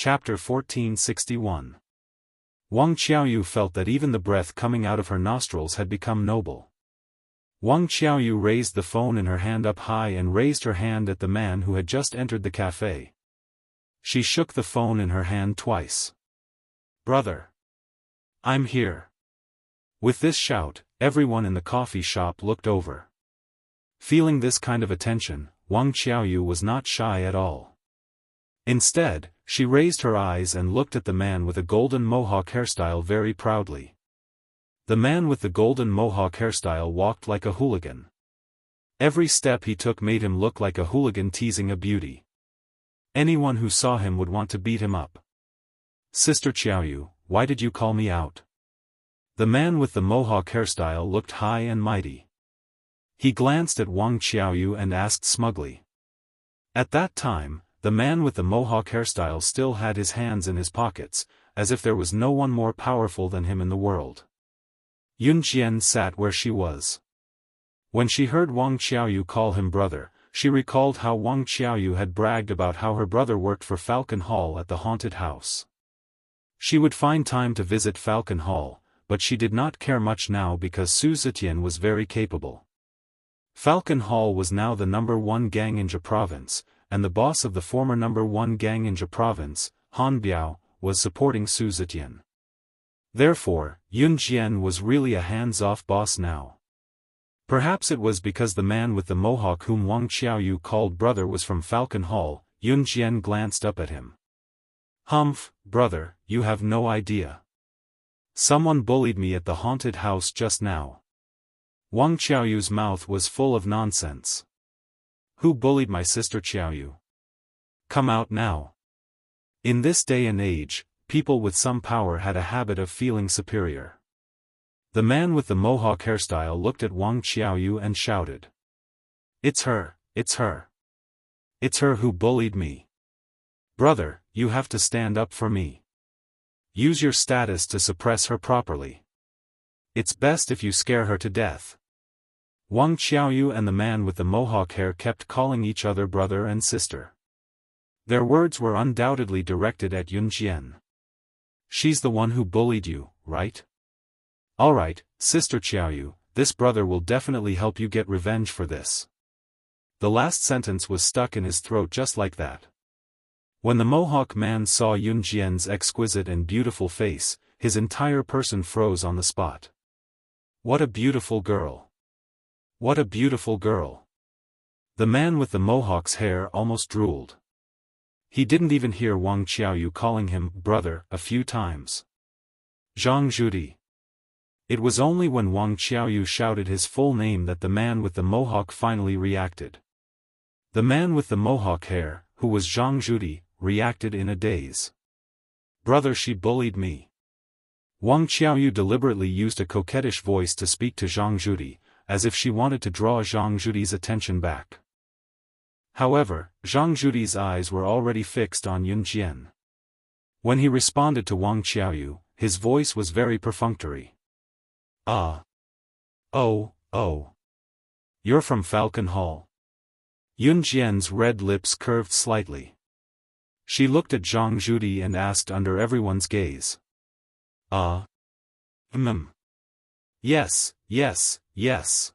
Chapter 1461. Wang Qiaoyu felt that even the breath coming out of her nostrils had become noble. Wang Qiaoyu raised the phone in her hand up high and raised her hand at the man who had just entered the cafe. She shook the phone in her hand twice. "Brother! I'm here!" With this shout, everyone in the coffee shop looked over. Feeling this kind of attention, Wang Qiaoyu was not shy at all. Instead, she raised her eyes and looked at the man with a golden mohawk hairstyle very proudly. The man with the golden mohawk hairstyle walked like a hooligan. Every step he took made him look like a hooligan teasing a beauty. Anyone who saw him would want to beat him up. "Sister Qiaoyu, why did you call me out?" The man with the mohawk hairstyle looked high and mighty. He glanced at Wang Qiaoyu and asked smugly. At that time, the man with the mohawk hairstyle still had his hands in his pockets, as if there was no one more powerful than him in the world. Yun Jian sat where she was. When she heard Wang Qiaoyu call him brother, she recalled how Wang Qiaoyu had bragged about how her brother worked for Falcon Hall at the haunted house. She would find time to visit Falcon Hall, but she did not care much now because Su Zetian was very capable. Falcon Hall was now the #1 gang in Jia province, and the boss of the former #1 gang in Jia province, Han Biao, was supporting Su Zetian. Therefore, Yun Jian was really a hands-off boss now. Perhaps it was because the man with the mohawk whom Wang Qiaoyu called brother was from Falcon Hall. Yun Jian glanced up at him. "Humph, brother, you have no idea. Someone bullied me at the haunted house just now." Wang Qiaoyu's mouth was full of nonsense. "Who bullied my sister Qiaoyu? Come out now." In this day and age, people with some power had a habit of feeling superior. The man with the mohawk hairstyle looked at Wang Qiaoyu and shouted. "It's her, it's her. It's her who bullied me. Brother, you have to stand up for me. Use your status to suppress her properly. It's best if you scare her to death." Wang Qiaoyu and the man with the mohawk hair kept calling each other brother and sister. Their words were undoubtedly directed at Yun Jian. "She's the one who bullied you, right? Alright, Sister Qiaoyu, this brother will definitely help you get revenge for this." The last sentence was stuck in his throat just like that. When the mohawk man saw Yun Jian's exquisite and beautiful face, his entire person froze on the spot. What a beautiful girl! What a beautiful girl! The man with the mohawk's hair almost drooled. He didn't even hear Wang Qiaoyu calling him brother a few times. Zhang Zhudi. It was only when Wang Qiaoyu shouted his full name that the man with the mohawk finally reacted. The man with the mohawk hair, who was Zhang Zhudi, reacted in a daze. "Brother, she bullied me." Wang Qiaoyu deliberately used a coquettish voice to speak to Zhang Zhudi, as if she wanted to draw Zhang Zhudi's attention back. However, Zhang Zhudi's eyes were already fixed on Yun Jian. When he responded to Wang Qiaoyu, his voice was very perfunctory. "Ah. Oh. You're from Falcon Hall." Yun Jian's red lips curved slightly. She looked at Zhang Zhudi and asked under everyone's gaze. "Ah. Yes.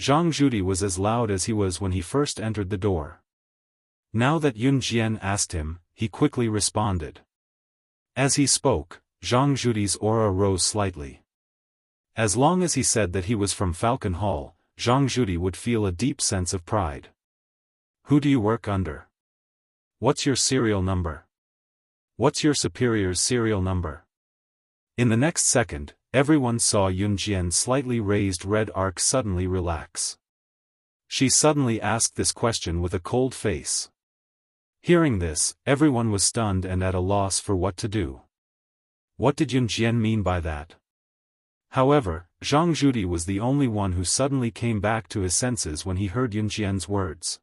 Zhang Zhudi was as loud as he was when he first entered the door. Now that Yun Jian asked him, he quickly responded. As he spoke, Zhang Zhudi's aura rose slightly. As long as he said that he was from Falcon Hall, Zhang Zhudi would feel a deep sense of pride. "Who do you work under? What's your serial number? What's your superior's serial number?" In the next second, everyone saw Yun Jian's slightly raised red arc suddenly relax. She suddenly asked this question with a cold face. Hearing this, everyone was stunned and at a loss for what to do. What did Yun Jian mean by that? However, Zhang Zhudi was the only one who suddenly came back to his senses when he heard Yun Jian's words.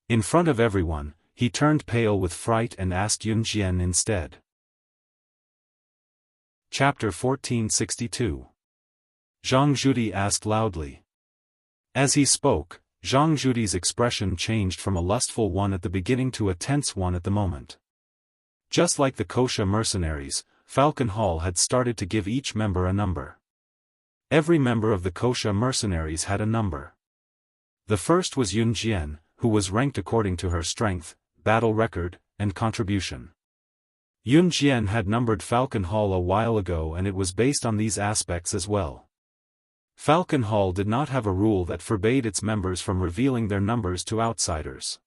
In front of everyone, he turned pale with fright and asked Yun Jian instead. Chapter 1462. Zhang Zhudi asked loudly. As he spoke, Zhang Zhudi's expression changed from a lustful one at the beginning to a tense one at the moment. Just like the Kosha mercenaries, Falcon Hall had started to give each member a number. Every member of the Kosha mercenaries had a number. The first was Yun Jian, who was ranked according to her strength, battle record, and contribution. Yun Jian had numbered Falcon Hall a while ago, and it was based on these aspects as well. Falcon Hall did not have a rule that forbade its members from revealing their numbers to outsiders.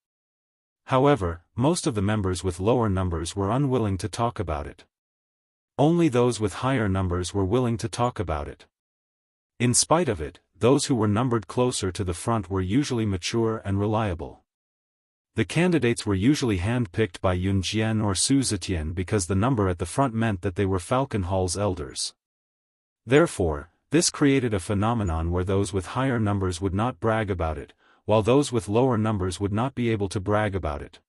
However, most of the members with lower numbers were unwilling to talk about it. Only those with higher numbers were willing to talk about it. In spite of it, those who were numbered closer to the front were usually mature and reliable. The candidates were usually hand-picked by Yun Jian or Su Zetian because the number at the front meant that they were Falcon Hall's elders. Therefore, this created a phenomenon where those with higher numbers would not brag about it, while those with lower numbers would not be able to brag about it.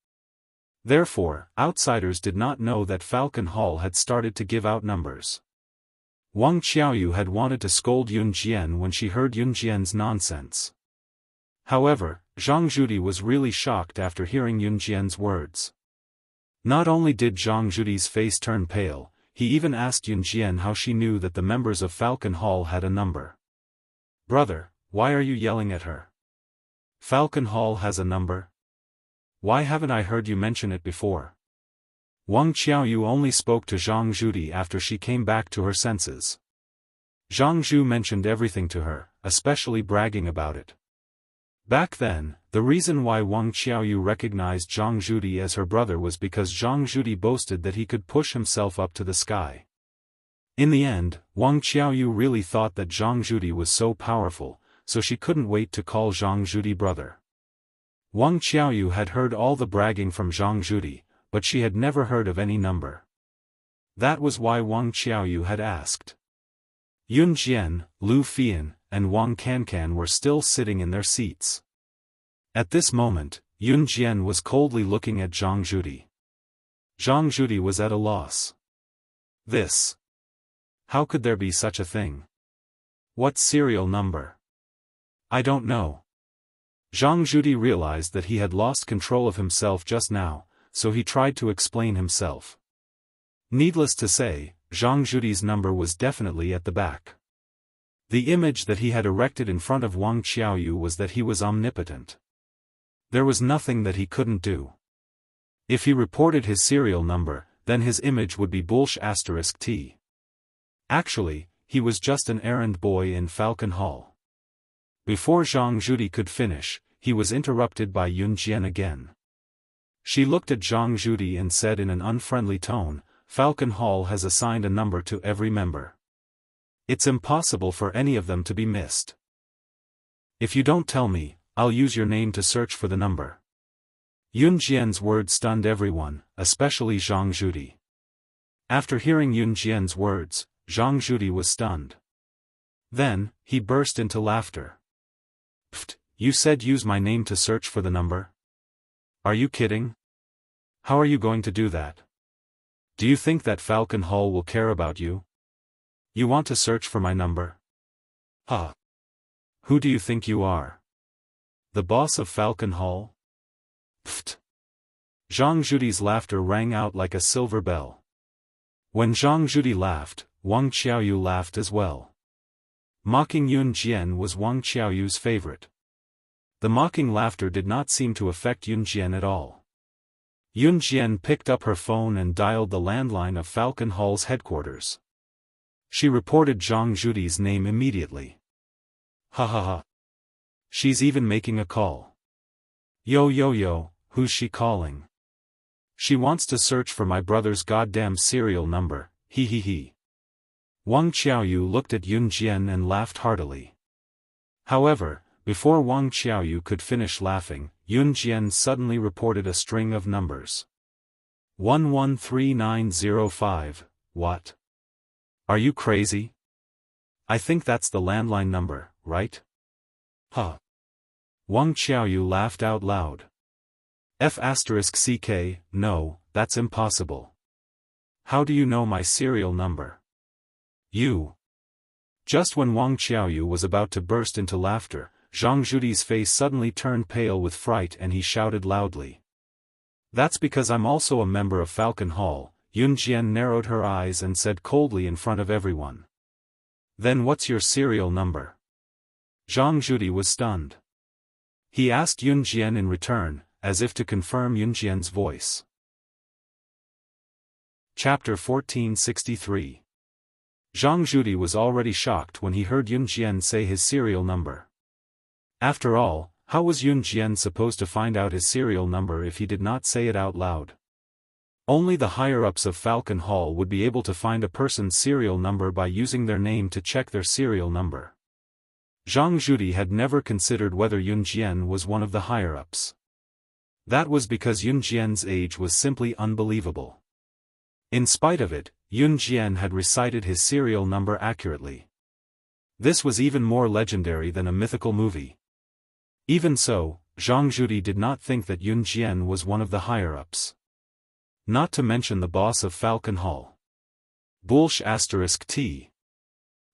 Therefore, outsiders did not know that Falcon Hall had started to give out numbers. Wang Qiaoyu had wanted to scold Yun Jian when she heard Yun Jian's nonsense. However, Zhang Zhudi was really shocked after hearing Yun Jian's words. Not only did Zhang Zhudi's face turn pale, he even asked Yun Jian how she knew that the members of Falcon Hall had a number. "Brother, why are you yelling at her? Falcon Hall has a number? Why haven't I heard you mention it before?" Wang Qiaoyu only spoke to Zhang Zhudi after she came back to her senses. Zhang Zhu mentioned everything to her, especially bragging about it. Back then, the reason why Wang Qiaoyu recognized Zhang Zhudi as her brother was because Zhang Zhudi boasted that he could push himself up to the sky. In the end, Wang Qiaoyu really thought that Zhang Zhudi was so powerful, so she couldn't wait to call Zhang Zhudi brother. Wang Qiaoyu had heard all the bragging from Zhang Zhudi, but she had never heard of any number. That was why Wang Qiaoyu had asked. Yun Jian, Lu Fian, and Wang Cancan were still sitting in their seats. At this moment, Yun Jian was coldly looking at Zhang Zhudi. Zhang Zhudi was at a loss. This. How could there be such a thing? What serial number? I don't know. Zhang Zhudi realized that he had lost control of himself just now, so he tried to explain himself. Needless to say, Zhang Zhudi's number was definitely at the back. The image that he had erected in front of Wang Qiaoyu was that he was omnipotent. There was nothing that he couldn't do. If he reported his serial number, then his image would be **T. Actually, he was just an errand boy in Falcon Hall. Before Zhang Zhudi could finish, he was interrupted by Yun Jian again. She looked at Zhang Zhudi and said in an unfriendly tone, "Falcon Hall has assigned a number to every member. It's impossible for any of them to be missed. If you don't tell me, I'll use your name to search for the number." Yun Jian's words stunned everyone, especially Zhang Zhudi. After hearing Yun Jian's words, Zhang Zhudi was stunned. Then, he burst into laughter. "Pfft, you said use my name to search for the number? Are you kidding? How are you going to do that? Do you think that Falcon Hall will care about you? You want to search for my number? Huh. Who do you think you are? The boss of Falcon Hall? Pfft." Zhang Zhudi's laughter rang out like a silver bell. When Zhang Zhudi laughed, Wang Qiaoyu laughed as well. Mocking Yun Jian was Wang Qiaoyu's favorite. The mocking laughter did not seem to affect Yun Jian at all. Yun Jian picked up her phone and dialed the landline of Falcon Hall's headquarters. She reported Zhang Zhudi's name immediately. Ha ha ha. She's even making a call. Yo, who's she calling? She wants to search for my brother's goddamn serial number, he he he. Wang Qiaoyu looked at Yun Jian and laughed heartily. However, before Wang Qiaoyu could finish laughing, Yun Jian suddenly reported a string of numbers. 113905, what? Are you crazy? I think that's the landline number, right? Huh. Wang Qiaoyu laughed out loud. F***ck, no, that's impossible. How do you know my serial number? You. Just when Wang Qiaoyu was about to burst into laughter, Zhang Zhudi's face suddenly turned pale with fright and he shouted loudly. That's because I'm also a member of Falcon Hall. Yun Jian narrowed her eyes and said coldly in front of everyone. Then what's your serial number? Zhang Zhudi was stunned. He asked Yun Jian in return, as if to confirm Yun Jian's voice. Chapter 1463. Zhang Zhudi was already shocked when he heard Yun Jian say his serial number. After all, how was Yun Jian supposed to find out his serial number if he did not say it out loud? Only the higher-ups of Falcon Hall would be able to find a person's serial number by using their name to check their serial number. Zhang Zhudi had never considered whether Yun Jian was one of the higher-ups. That was because Yun Jian's age was simply unbelievable. In spite of it, Yun Jian had recited his serial number accurately. This was even more legendary than a mythical movie. Even so, Zhang Zhudi did not think that Yun Jian was one of the higher-ups. Not to mention the boss of Falcon Hall. Bullsh *T.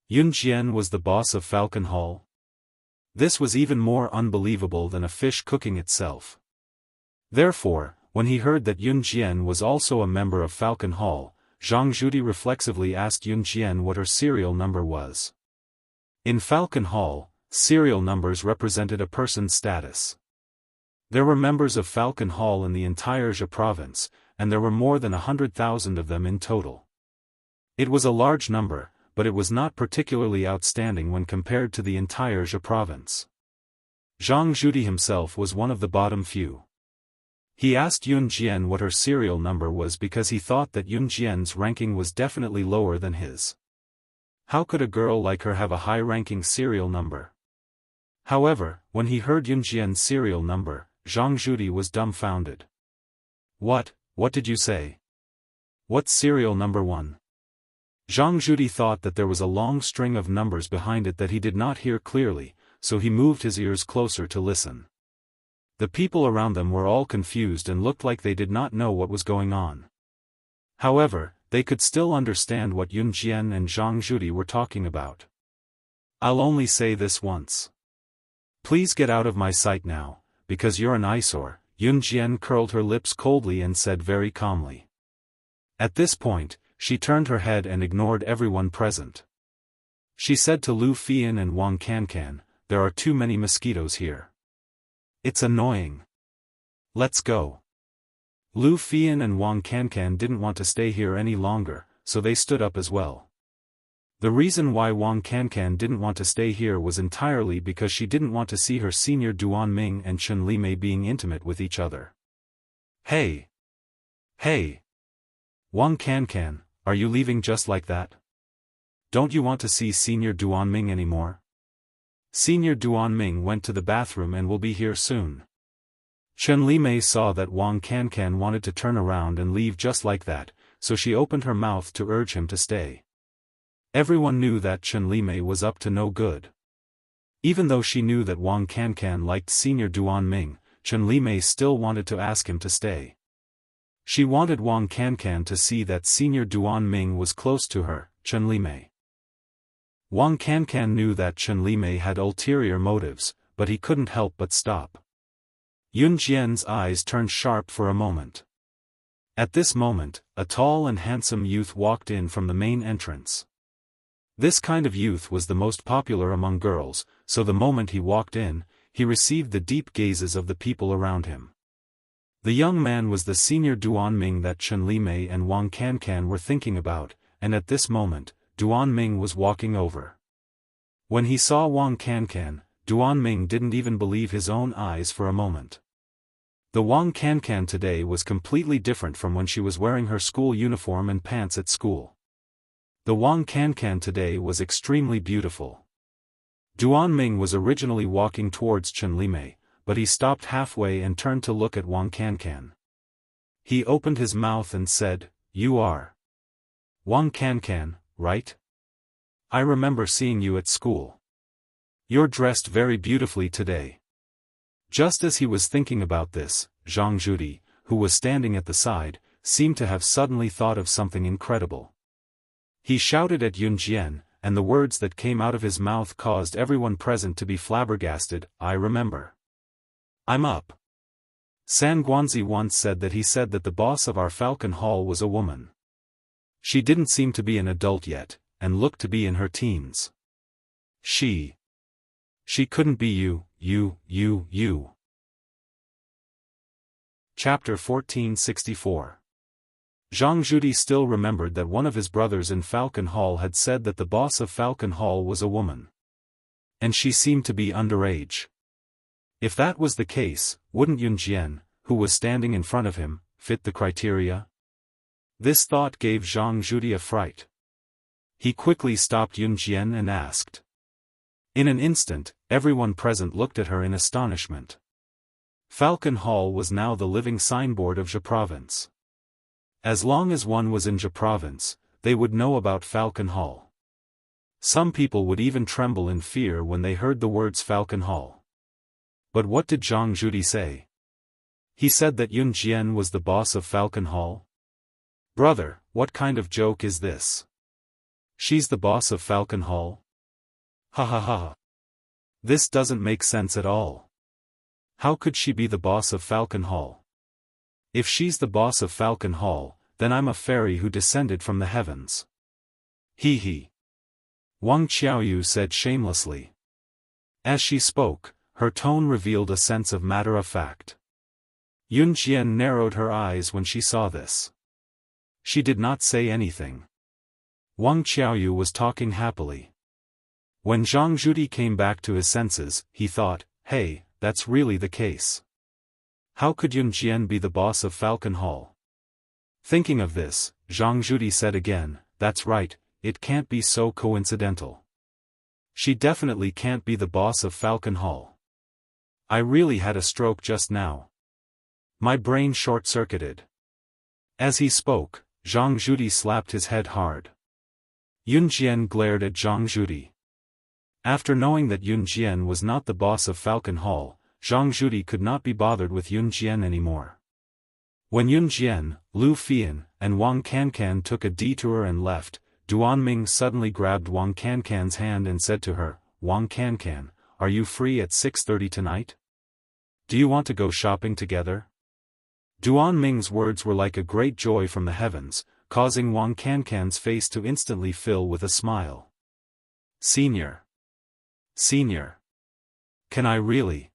Yun Jian was the boss of Falcon Hall? This was even more unbelievable than a fish cooking itself. Therefore, when he heard that Yun Jian was also a member of Falcon Hall, Zhang Zhudi reflexively asked Yun Jian what her serial number was. In Falcon Hall, serial numbers represented a person's status. There were members of Falcon Hall in the entire Jia province, and there were more than 100,000 of them in total. It was a large number, but it was not particularly outstanding when compared to the entire Jia province. Zhang Zhudi himself was one of the bottom few. He asked Yun Jian what her serial number was because he thought that Yun Jian's ranking was definitely lower than his. How could a girl like her have a high-ranking serial number? However, when he heard Yun Jian's serial number, Zhang Zhudi was dumbfounded. What did you say? What's serial number 1? Zhang Zhudi thought that there was a long string of numbers behind it that he did not hear clearly, so he moved his ears closer to listen. The people around them were all confused and looked like they did not know what was going on. However, they could still understand what Yun Jian and Zhang Zhudi were talking about. I'll only say this once. Please get out of my sight now, because you're an eyesore. Yun Jian curled her lips coldly and said very calmly. At this point, she turned her head and ignored everyone present. She said to Lu Fian and Wang Cancan, "There are too many mosquitoes here. It's annoying. Let's go." Lu Fian and Wang Cancan didn't want to stay here any longer, so they stood up as well. The reason why Wang Cancan didn't want to stay here was entirely because she didn't want to see her senior Duan Ming and Chen Limei being intimate with each other. Hey! Wang Cancan, are you leaving just like that? Don't you want to see Senior Duan Ming anymore? Senior Duan Ming went to the bathroom and will be here soon. Chen Limei saw that Wang Cancan wanted to turn around and leave just like that, so she opened her mouth to urge him to stay. Everyone knew that Chen Limei was up to no good. Even though she knew that Wang Cancan liked Senior Duan Ming, Chen Limei still wanted to ask him to stay. She wanted Wang Cancan to see that Senior Duan Ming was close to her, Chen Limei. Wang Cancan knew that Chen Limei had ulterior motives, but he couldn't help but stop. Yun Jian's eyes turned sharp for a moment. At this moment, a tall and handsome youth walked in from the main entrance. This kind of youth was the most popular among girls, so the moment he walked in, he received the deep gazes of the people around him. The young man was the Senior Duan Ming that Chen Limei and Wang Cancan were thinking about, and at this moment, Duan Ming was walking over. When he saw Wang Cancan, Duan Ming didn't even believe his own eyes for a moment. The Wang Cancan today was completely different from when she was wearing her school uniform and pants at school. The Wang Cancan today was extremely beautiful. Duan Ming was originally walking towards Chen Limei, but he stopped halfway and turned to look at Wang Cancan. He opened his mouth and said, "You are Wang Cancan, right? I remember seeing you at school. You're dressed very beautifully today." Just as he was thinking about this, Zhang Zhudi, who was standing at the side, seemed to have suddenly thought of something incredible. He shouted at Yun Jian, and the words that came out of his mouth caused everyone present to be flabbergasted. "I remember. I'm up." San Guanzi once said that he said that the boss of our Falcon Hall was a woman. She didn't seem to be an adult yet, and looked to be in her teens. She couldn't be you. Chapter 1464. Zhang Zhudi still remembered that one of his brothers in Falcon Hall had said that the boss of Falcon Hall was a woman. And she seemed to be underage. If that was the case, wouldn't Yun Jian, who was standing in front of him, fit the criteria? This thought gave Zhang Zhudi a fright. He quickly stopped Yun Jian and asked. In an instant, everyone present looked at her in astonishment. Falcon Hall was now the living signboard of Jia Province. As long as one was in Jia Province, they would know about Falcon Hall. Some people would even tremble in fear when they heard the words Falcon Hall. But what did Zhang Zhudi say? He said that Yun Jian was the boss of Falcon Hall? Brother, what kind of joke is this? She's the boss of Falcon Hall? Ha ha ha. This doesn't make sense at all. How could she be the boss of Falcon Hall? If she's the boss of Falcon Hall, then I'm a fairy who descended from the heavens. He he. Wang Qiaoyu said shamelessly. As she spoke, her tone revealed a sense of matter-of-fact. Yun Jian narrowed her eyes when she saw this. She did not say anything. Wang Qiaoyu was talking happily. When Zhang Zhudi came back to his senses, he thought, hey, that's really the case. How could Yun Jian be the boss of Falcon Hall? Thinking of this, Zhang Zhudi said again, that's right, it can't be so coincidental. She definitely can't be the boss of Falcon Hall. I really had a stroke just now. My brain short-circuited. As he spoke, Zhang Zhudi slapped his head hard. Yun Jian glared at Zhang Zhudi. After knowing that Yun Jian was not the boss of Falcon Hall, Zhang Zhudi could not be bothered with Yun Jian anymore. When Yun Jian, Lu Fian, and Wang Cancan took a detour and left, Duan Ming suddenly grabbed Wang Cancan's hand and said to her, Wang Cancan, are you free at 6:30 tonight? Do you want to go shopping together? Duan Ming's words were like a great joy from the heavens, causing Wang Cancan's face to instantly fill with a smile. Senior. Can I really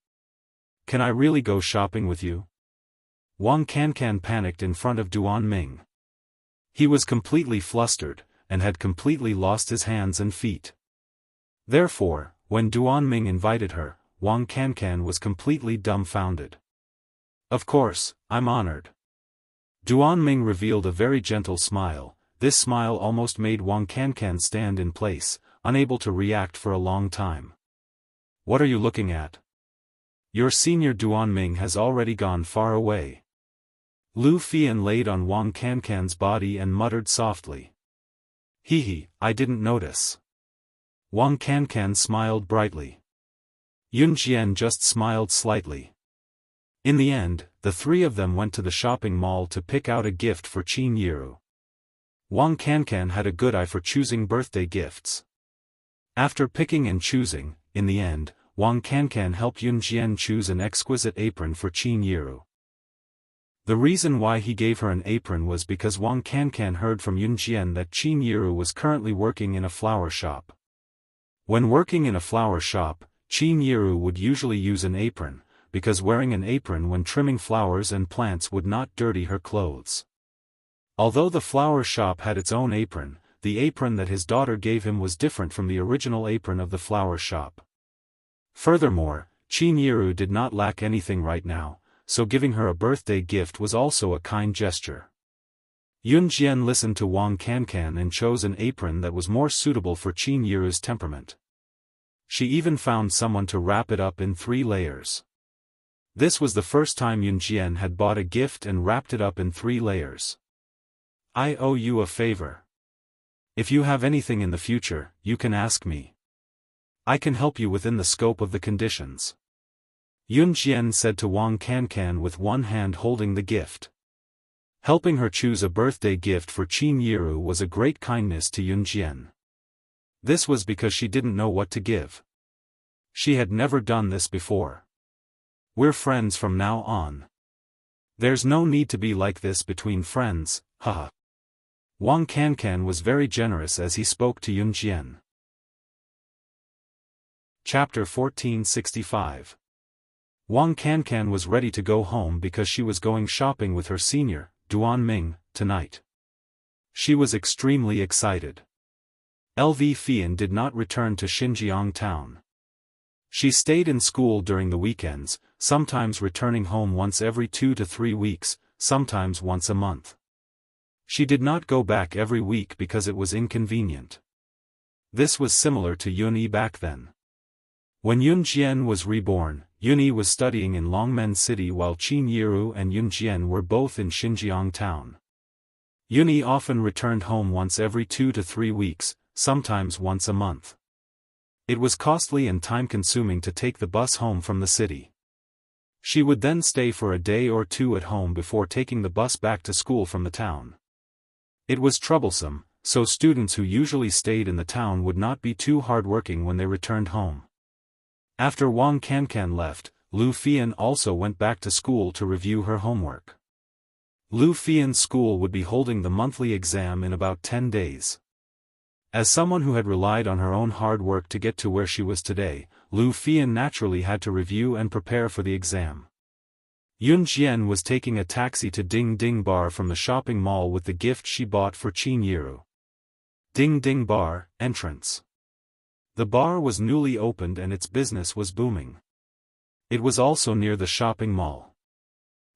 go shopping with you? Wang Cancan panicked in front of Duan Ming. He was completely flustered, and had completely lost his hands and feet. Therefore, when Duan Ming invited her, Wang Cancan was completely dumbfounded. Of course, I'm honored. Duan Ming revealed a very gentle smile. This smile almost made Wang Cancan stand in place, unable to react for a long time. What are you looking at? Your senior Duan Ming has already gone far away. Lu Fian laid on Wang Cancan's body and muttered softly. Hee, I didn't notice. Wang Cancan smiled brightly. Yun Jian just smiled slightly. In the end, the three of them went to the shopping mall to pick out a gift for Qin Yiru. Wang Cancan had a good eye for choosing birthday gifts. After picking and choosing, in the end, Wang Cancan helped Yun Jian choose an exquisite apron for Qin Yiru. The reason why he gave her an apron was because Wang Cancan heard from Yun Jian that Qin Yiru was currently working in a flower shop. When working in a flower shop, Qin Yiru would usually use an apron, because wearing an apron when trimming flowers and plants would not dirty her clothes. Although the flower shop had its own apron, the apron that his daughter gave him was different from the original apron of the flower shop. Furthermore, Qin Yiru did not lack anything right now, so giving her a birthday gift was also a kind gesture. Yun Jian listened to Wang Cancan and chose an apron that was more suitable for Qin Yiru's temperament. She even found someone to wrap it up in 3 layers. This was the first time Yun Jian had bought a gift and wrapped it up in 3 layers. I owe you a favor. If you have anything in the future, you can ask me. I can help you within the scope of the conditions. Yun Jian said to Wang Cancan with one hand holding the gift. Helping her choose a birthday gift for Qin Yiru was a great kindness to Yun Jian. This was because she didn't know what to give. She had never done this before. We're friends from now on. There's no need to be like this between friends, haha. Wang Cancan was very generous as he spoke to Yun Jian. Chapter 1465. Wang Cancan was ready to go home because she was going shopping with her senior, Duan Ming, tonight. She was extremely excited. LV Fian did not return to Xinjiang town. She stayed in school during the weekends, sometimes returning home once every 2 to 3 weeks, sometimes once a month. She did not go back every week because it was inconvenient. This was similar to Yunyi back then. When Yun Jian was reborn, Yunyi was studying in Longmen City while Qin Yiru and Yun Jian were both in Xinjiang town. Yunyi often returned home once every 2 to 3 weeks, sometimes once a month. It was costly and time-consuming to take the bus home from the city. She would then stay for a day or two at home before taking the bus back to school from the town. It was troublesome, so students who usually stayed in the town would not be too hardworking when they returned home. After Wang Cancan left, Lu Fian also went back to school to review her homework. Lu Fian's school would be holding the monthly exam in about 10 days. As someone who had relied on her own hard work to get to where she was today, Lu Fian naturally had to review and prepare for the exam. Yun Jian was taking a taxi to Ding Ding Bar from the shopping mall with the gift she bought for Qin Yiru. Ding Ding Bar, entrance. The bar was newly opened and its business was booming. It was also near the shopping mall.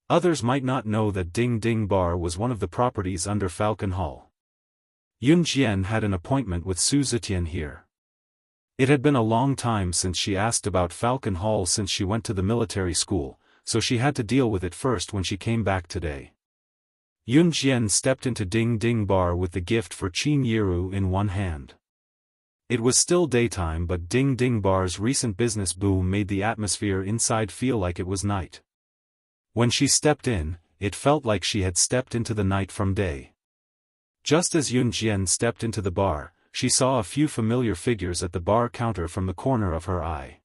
Others might not know that Ding Ding Bar was one of the properties under Falcon Hall. Yun Jian had an appointment with Su Zetian here. It had been a long time since she asked about Falcon Hall since she went to the military school, so she had to deal with it first when she came back today. Yun Jian stepped into Ding Ding Bar with the gift for Qin Yiru in one hand. It was still daytime, but Ding Ding Bar's recent business boom made the atmosphere inside feel like it was night. When she stepped in, it felt like she had stepped into the night from day. Just as Yun Jian stepped into the bar, she saw a few familiar figures at the bar counter from the corner of her eye.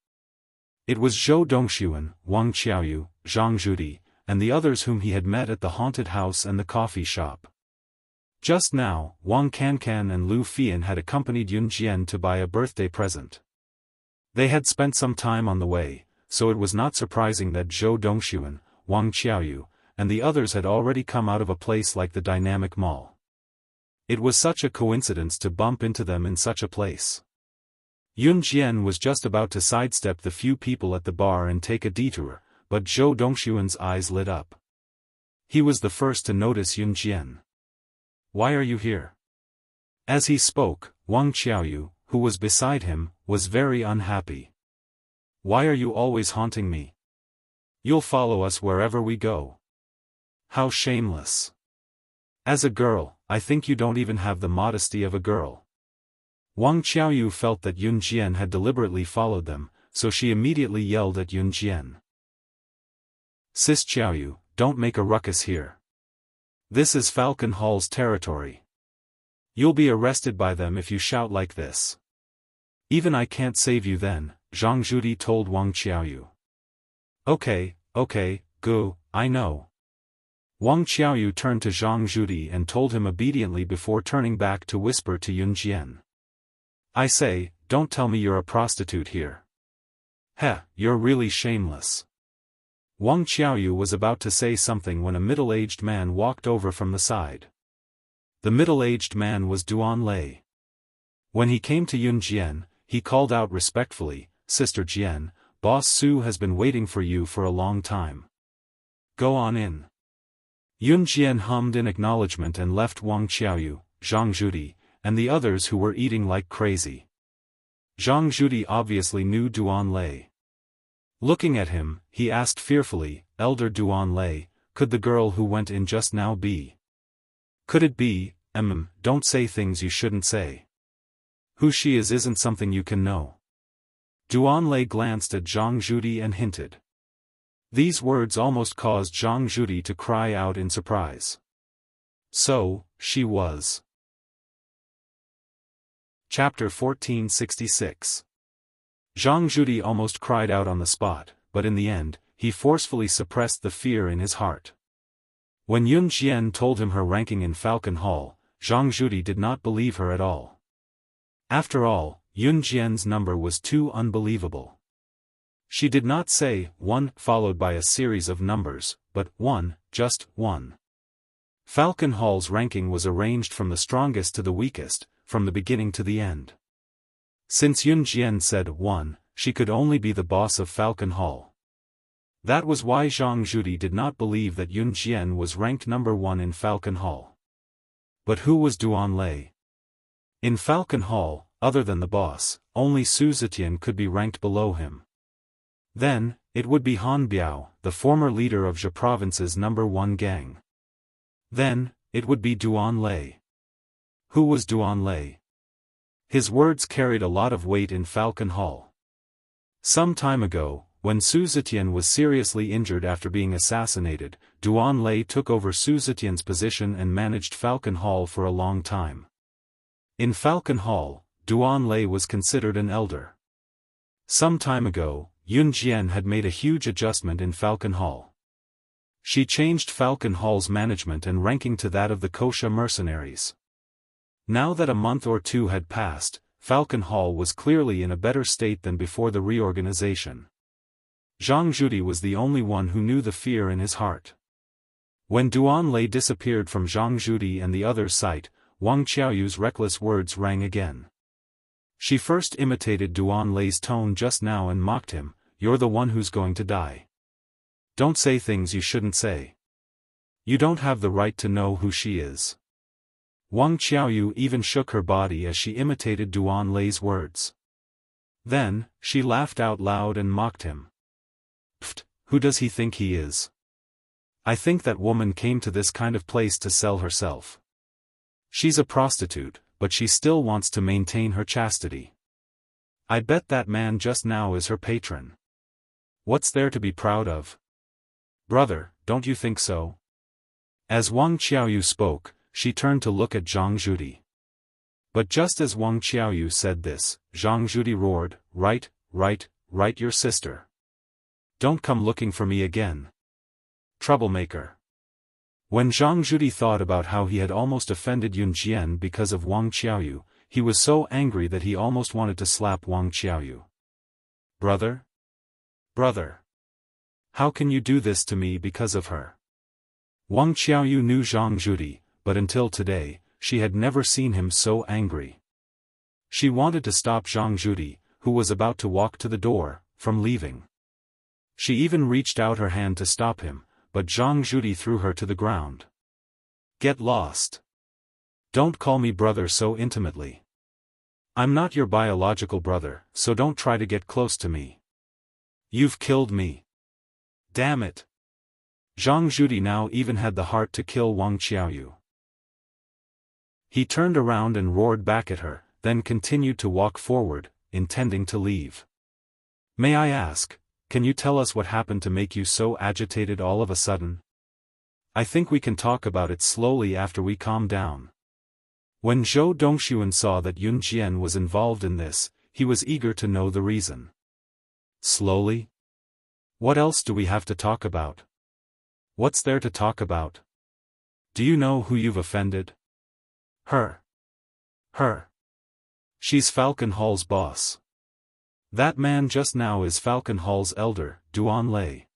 It was Zhou Dongxuan, Wang Qiaoyu, Zhang Zhudi, and the others whom he had met at the haunted house and the coffee shop. Just now, Wang Cancan and Lu Fian had accompanied Yun Jian to buy a birthday present. They had spent some time on the way, so it was not surprising that Zhou Dongxuan, Wang Qiaoyu, and the others had already come out of a place like the Dynamic Mall. It was such a coincidence to bump into them in such a place. Yun Jian was just about to sidestep the few people at the bar and take a detour, but Zhou Dongxuan's eyes lit up. He was the first to notice Yun Jian. "Why are you here?" As he spoke, Wang Qiaoyu, who was beside him, was very unhappy. "Why are you always haunting me? You'll follow us wherever we go. How shameless. As a girl, I think you don't even have the modesty of a girl." Wang Qiaoyu felt that Yun Jian had deliberately followed them, so she immediately yelled at Yun Jian. "Sis Qiaoyu, don't make a ruckus here. This is Falcon Hall's territory. You'll be arrested by them if you shout like this." "Even I can't save you then," Zhang Zhudi told Wang Qiaoyu. Okay, go, I know." Wang Qiaoyu turned to Zhang Zhudi and told him obediently before turning back to whisper to Yun Jian. "I say, don't tell me you're a prostitute here. Heh, you're really shameless." Wang Qiaoyu was about to say something when a middle-aged man walked over from the side. The middle-aged man was Duan Lei. When he came to Yun Jian, he called out respectfully, "Sister Jian, Boss Su has been waiting for you for a long time. Go on in." Yun Jian hummed in acknowledgement and left Wang Qiaoyu, Zhang Zhudi, and the others who were eating like crazy. Zhang Zhudi obviously knew Duan Lei. Looking at him, he asked fearfully, "Elder Duan Lei, could the girl who went in just now be? Could it be, don't say things you shouldn't say. Who she is isn't something you can know." Duan Lei glanced at Zhang Zhudi and hinted. These words almost caused Zhang Zhudi to cry out in surprise. So, she was. Chapter 1466. Zhang Zhudi almost cried out on the spot, but in the end, he forcefully suppressed the fear in his heart. When Yun Jian told him her ranking in Falcon Hall, Zhang Zhudi did not believe her at all. After all, Yun Jian's number was too unbelievable. She did not say 1 followed by a series of numbers, but 1, just 1. Falcon Hall's ranking was arranged from the strongest to the weakest, from the beginning to the end. Since Yun Jian said 1, she could only be the boss of Falcon Hall. That was why Zhang Zhudi did not believe that Yun Jian was ranked number 1 in Falcon Hall. But who was Duan Lei? In Falcon Hall, other than the boss, only Su Zetian could be ranked below him. Then, it would be Han Biao, the former leader of Zhe Province's number 1 gang. Then, it would be Duan Lei. Who was Duan Lei? His words carried a lot of weight in Falcon Hall. Some time ago, when Su Zetian was seriously injured after being assassinated, Duan Lei took over Su Zetian's position and managed Falcon Hall for a long time. In Falcon Hall, Duan Lei was considered an elder. Some time ago, Yun Jian had made a huge adjustment in Falcon Hall. She changed Falcon Hall's management and ranking to that of the Kosha mercenaries. Now that a month or two had passed, Falcon Hall was clearly in a better state than before the reorganization. Zhang Zhudi was the only one who knew the fear in his heart. When Duan Lei disappeared from Zhang Zhudi and the others' sight, Wang Qiaoyu's reckless words rang again. She first imitated Duan Lei's tone just now and mocked him, "You're the one who's going to die. Don't say things you shouldn't say. You don't have the right to know who she is." Wang Qiaoyu even shook her body as she imitated Duan Lei's words. Then, she laughed out loud and mocked him. "Pfft, who does he think he is? I think that woman came to this kind of place to sell herself. She's a prostitute, but she still wants to maintain her chastity. I bet that man just now is her patron. What's there to be proud of? Brother, don't you think so?" As Wang Qiaoyu spoke, she turned to look at Zhang Zhudi. But just as Wang Qiaoyu said this, Zhang Zhudi roared, Right, your sister. Don't come looking for me again. Troublemaker." When Zhang Zhudi thought about how he had almost offended Yun Jian because of Wang Qiaoyu, he was so angry that he almost wanted to slap Wang Qiaoyu. Brother? How can you do this to me because of her?" Wang Qiaoyu knew Zhang Zhudi, but until today, she had never seen him so angry. She wanted to stop Zhang Zhudi, who was about to walk to the door, from leaving. She even reached out her hand to stop him, but Zhang Zhudi threw her to the ground. "Get lost. Don't call me brother so intimately. I'm not your biological brother, so don't try to get close to me. You've killed me. Damn it." Zhang Zhudi now even had the heart to kill Wang Qiaoyu. He turned around and roared back at her, then continued to walk forward, intending to leave. "May I ask, can you tell us what happened to make you so agitated all of a sudden? I think we can talk about it slowly after we calm down." When Zhou Dongxuan saw that Yun Jian was involved in this, he was eager to know the reason. "Slowly? What else do we have to talk about? What's there to talk about? Do you know who you've offended?" Her. She's Falcon Hall's boss. That man just now is Falcon Hall's elder, Duan Lei.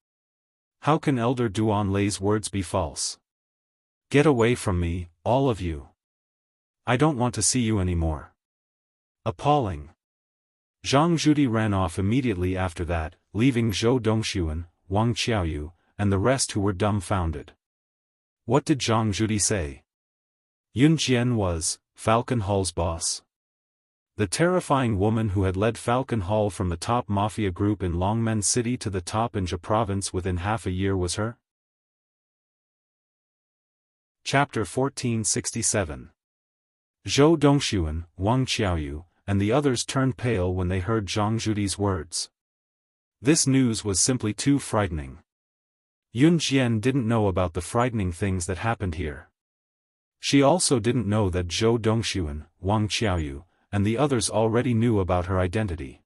How can Elder Duan Lei's words be false? Get away from me, all of you. I don't want to see you anymore. Appalling. Zhang Zhudi ran off immediately after that, leaving Zhou Dongxuan, Wang Qiaoyu, and the rest who were dumbfounded. What did Zhang Zhudi say? Yun Jian was Falcon Hall's boss. The terrifying woman who had led Falcon Hall from the top mafia group in Longmen City to the top in Zhe Province within half a year was her? Chapter 1467. Zhou Dongxuan, Wang Qiaoyu, and the others turned pale when they heard Zhang Zhudi's words. This news was simply too frightening. Yun Jian didn't know about the frightening things that happened here. She also didn't know that Zhou Dongxuan, Wang Qiaoyu, and the others already knew about her identity.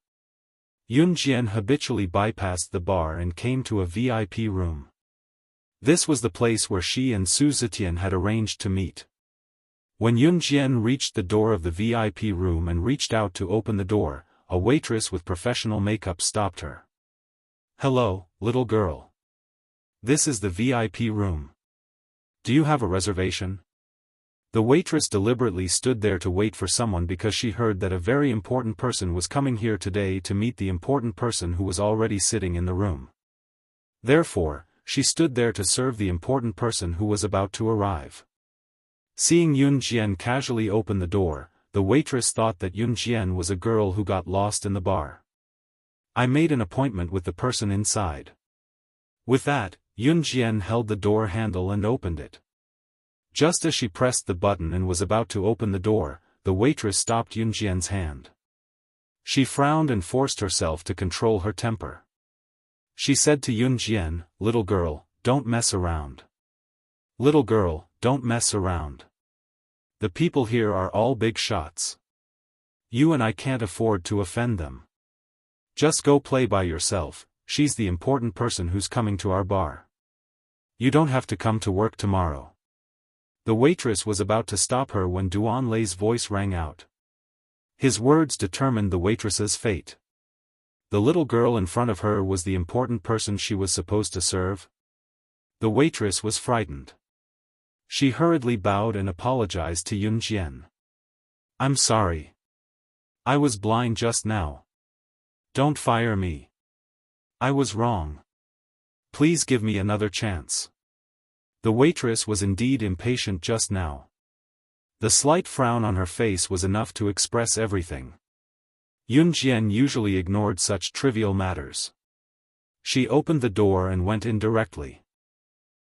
Yun Jian habitually bypassed the bar and came to a VIP room. This was the place where she and Su Zetian had arranged to meet. When Yun Jian reached the door of the VIP room and reached out to open the door, a waitress with professional makeup stopped her. "Hello, little girl. This is the VIP room. Do you have a reservation?" The waitress deliberately stood there to wait for someone because she heard that a very important person was coming here today to meet the important person who was already sitting in the room. Therefore, she stood there to serve the important person who was about to arrive. Seeing Yun Jian casually open the door, the waitress thought that Yun Jian was a girl who got lost in the bar. "I made an appointment with the person inside." With that, Yun Jian held the door handle and opened it. Just as she pressed the button and was about to open the door, the waitress stopped Yun Jian's hand. She frowned and forced herself to control her temper. She said to Yun Jian, "Little girl, don't mess around. Little girl, don't mess around. The people here are all big shots. You and I can't afford to offend them. Just go play by yourself, she's the important person who's coming to our bar. You don't have to come to work tomorrow." The waitress was about to stop her when Duan Lei's voice rang out. His words determined the waitress's fate. The little girl in front of her was the important person she was supposed to serve. The waitress was frightened. She hurriedly bowed and apologized to Yun Jian. "I'm sorry. I was blind just now. Don't fire me. I was wrong. Please give me another chance." The waitress was indeed impatient just now. The slight frown on her face was enough to express everything. Yun Jian usually ignored such trivial matters. She opened the door and went in directly.